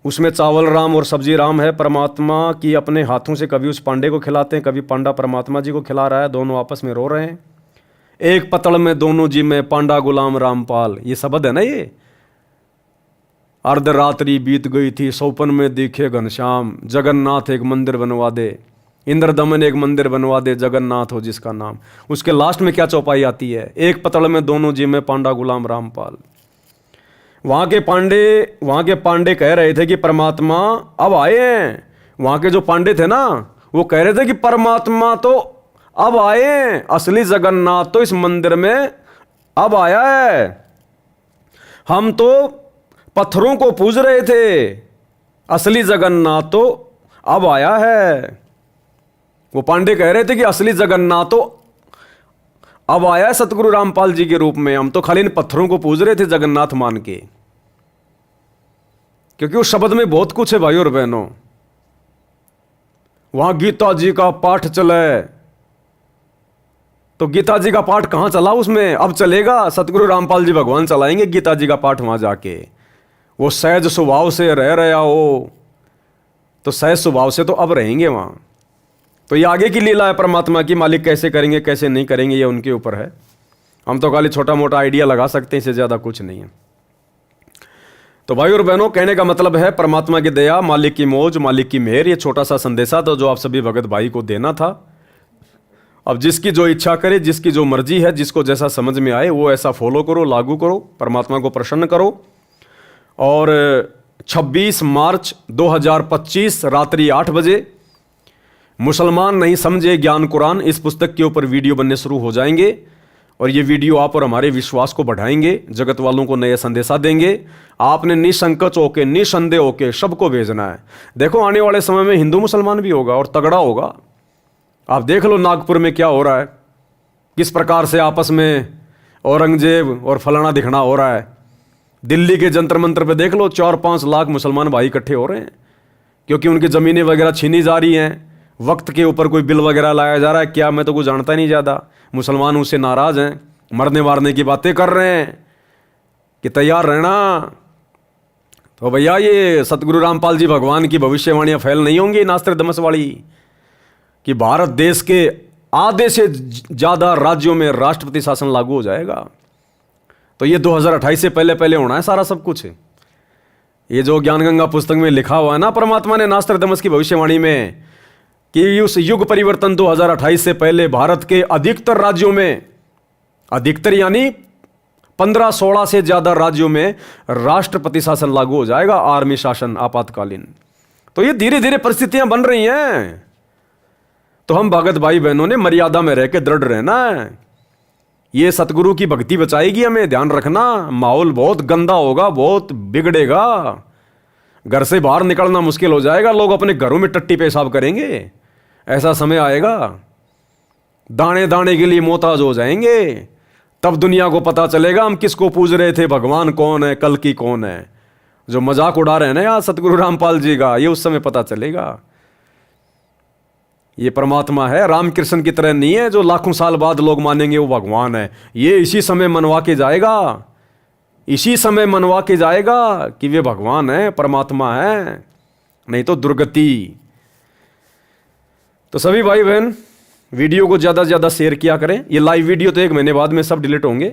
उसमें चावल राम और सब्जी राम है। परमात्मा की अपने हाथों से कभी उस पांडे को खिलाते हैं, कभी पांडा परमात्मा जी को खिला रहा है। दोनों आपस में रो रहे हैं। एक पतल में दोनों जी में पांडा गुलाम रामपाल, ये शब्द है ना। ये अर्धरात्रि बीत गई थी, सौपन में दिखे घनश्याम, जगन्नाथ एक मंदिर बनवा दे, इंद्रदमन एक मंदिर बनवा दे, जगन्नाथ हो जिसका नाम। उसके लास्ट में क्या चौपाई आती है, एक पतल में दोनों जी में पांडा गुलाम रामपाल। वहाँ के पांडे कह रहे थे कि परमात्मा अब आए हैं। वहाँ के जो पांडे थे ना, वो कह रहे थे कि परमात्मा तो अब आए हैं, असली जगन्नाथ तो इस मंदिर में अब आया है। हम तो पत्थरों को पूज रहे थे, असली जगन्नाथ तो अब आया है। वो पांडे कह रहे थे कि असली जगन्नाथ तो अब आया है सतगुरु रामपाल जी के रूप में। हम तो खाली इन पत्थरों को पूज रहे थे जगन्नाथ मान के। क्योंकि उस शब्द में बहुत कुछ है भाई और बहनों। वहां गीता जी का पाठ चले, तो गीता जी का पाठ कहां चला उसमें, अब चलेगा। सतगुरु रामपाल जी भगवान चलाएंगे गीता जी का पाठ वहां जाके। वो सहज स्वभाव से रह रहा हो, तो सहज स्वभाव से तो अब रहेंगे वहां। तो ये आगे की लीला है परमात्मा की। मालिक कैसे करेंगे कैसे नहीं करेंगे ये उनके ऊपर है। हम तो खाली छोटा मोटा आइडिया लगा सकते हैं, इससे ज़्यादा कुछ नहीं है। तो भाई और बहनों, कहने का मतलब है परमात्मा की दया, मालिक की मौज, मालिक की मेहर। ये छोटा सा संदेशा था जो आप सभी भगत भाई को देना था। अब जिसकी जो इच्छा करे, जिसकी जो मर्जी है, जिसको जैसा समझ में आए वो ऐसा फॉलो करो, लागू करो, परमात्मा को प्रसन्न करो। और 26 मार्च 2025 रात्रि 8 बजे मुसलमान नहीं समझे ज्ञान कुरान, इस पुस्तक के ऊपर वीडियो बनने शुरू हो जाएंगे। और ये वीडियो आप और हमारे विश्वास को बढ़ाएंगे, जगत वालों को नया संदेशा देंगे। आपने निसंकोच होके, निसंदेह होके सबको भेजना है। देखो आने वाले समय में हिंदू मुसलमान भी होगा और तगड़ा होगा। आप देख लो नागपुर में क्या हो रहा है, किस प्रकार से आपस में औरंगजेब और फलाना दिखना हो रहा है। दिल्ली के जंतर मंतर पे देख लो, 4-5 लाख मुसलमान भाई इकट्ठे हो रहे हैं, क्योंकि उनकी ज़मीनें वगैरह छीनी जा रही हैं। वक्त के ऊपर कोई बिल वगैरह लाया जा रहा है क्या, मैं तो कुछ जानता नहीं ज़्यादा। मुसलमान उससे नाराज़ हैं, मरने मारने की बातें कर रहे हैं कि तैयार रहना। तो भैया ये सतगुरु रामपाल जी भगवान की भविष्यवाणियाँ फैल नहीं होंगी नास्त्रदमस वाली, कि भारत देश के आधे से ज़्यादा राज्यों में राष्ट्रपति शासन लागू हो जाएगा। तो ये 2028 से पहले पहले होना है सारा सब कुछ। ये जो ज्ञान गंगा पुस्तक में लिखा हुआ है ना परमात्मा ने नास्त्रदमस की भविष्यवाणी में, कि उस युग परिवर्तन 2028 से पहले भारत के अधिकतर राज्यों में, अधिकतर यानी 15-16 से ज़्यादा राज्यों में राष्ट्रपति शासन लागू हो जाएगा, आर्मी शासन आपातकालीन। तो ये धीरे धीरे परिस्थितियां बन रही हैं। तो हम भगत भाई बहनों ने मर्यादा में रह के दृढ़ रहना है। ये सतगुरु की भक्ति बचाएगी हमें, ध्यान रखना। माहौल बहुत गंदा होगा, बहुत बिगड़ेगा, घर से बाहर निकलना मुश्किल हो जाएगा, लोग अपने घरों में टट्टी पेशाब करेंगे। ऐसा समय आएगा, दाने दाने के लिए मोहताज हो जाएंगे। तब दुनिया को पता चलेगा हम किसको पूज रहे थे, भगवान कौन है, कल की कौन है। जो मजाक उड़ा रहे हैं ना यार सतगुरु रामपाल जी का, ये उस समय पता चलेगा। ये परमात्मा है, रामकृष्ण की तरह नहीं है जो लाखों साल बाद लोग मानेंगे वो भगवान है। ये इसी समय मनवा के जाएगा, इसी समय मनवा के जाएगा कि वे भगवान है, परमात्मा है, नहीं तो दुर्गति। तो सभी भाई बहन वीडियो को ज़्यादा से ज़्यादा शेयर किया करें। ये लाइव वीडियो तो 1 महीने बाद में सब डिलीट होंगे।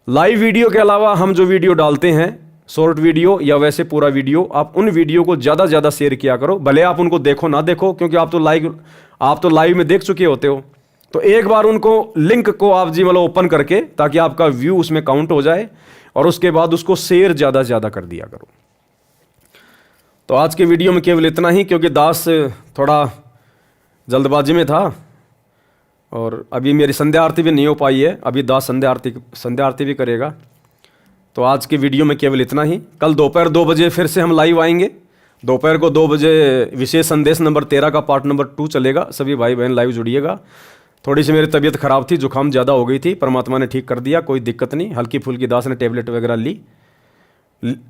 लाइव वीडियो के अलावा हम जो वीडियो डालते हैं, शॉर्ट वीडियो या वैसे पूरा वीडियो, आप उन वीडियो को ज़्यादा से ज़्यादा शेयर किया करो। भले आप उनको देखो ना देखो, क्योंकि आप तो लाइव में देख चुके होते हो। तो एक बार उनको लिंक को आप जी मतलब ओपन करके, ताकि आपका व्यू उसमें काउंट हो जाए, और उसके बाद उसको शेयर ज़्यादा से ज़्यादा कर दिया करो। तो आज के वीडियो में केवल इतना ही, क्योंकि दास थोड़ा जल्दबाजी में था और अभी मेरी संध्या आरती भी नहीं हो पाई है। अभी दास संध्या आरती भी करेगा। तो आज के वीडियो में केवल इतना ही। कल दोपहर 2 बजे फिर से हम लाइव आएंगे। दोपहर को 2 बजे विशेष संदेश नंबर 13 का पार्ट नंबर 2 चलेगा। सभी भाई बहन लाइव जुड़िएगा। थोड़ी सी मेरी तबीयत खराब थी, जुकाम ज़्यादा हो गई थी, परमात्मा ने ठीक कर दिया, कोई दिक्कत नहीं। हल्की फुल्की दास ने टेबलेट वगैरह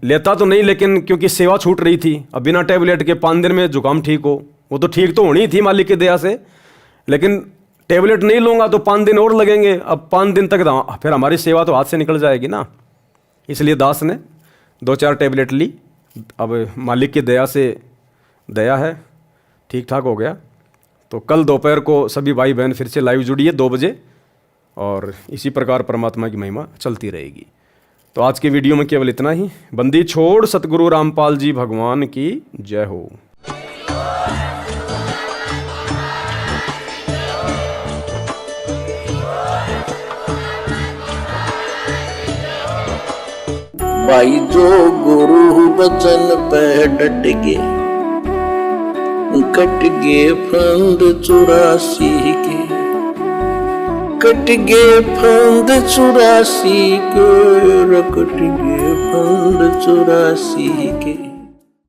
लेता तो नहीं, लेकिन क्योंकि सेवा छूट रही थी। अब बिना टेबलेट के 5 दिन में जुकाम ठीक हो, वो तो ठीक तो होनी थी मालिक की दया से, लेकिन टेबलेट नहीं लूँगा तो 5 दिन और लगेंगे। अब 5 दिन तक फिर हमारी सेवा तो हाथ से निकल जाएगी ना। इसलिए दास ने 2-4 टेबलेट ली। अब मालिक की दया से दया है, ठीक ठाक हो गया। तो कल दोपहर को सभी भाई बहन फिर से लाइव जुड़िए 2 बजे, और इसी प्रकार परमात्मा की महिमा चलती रहेगी। तो आज के वीडियो में केवल इतना ही। बंदी छोड़ सतगुरु रामपाल जी भगवान की जय हो। भाई जो गुरु बचन पे डट गे, कट गे फंद 84 के, कट गे फंद 84 के, कट गे फंद 84 के।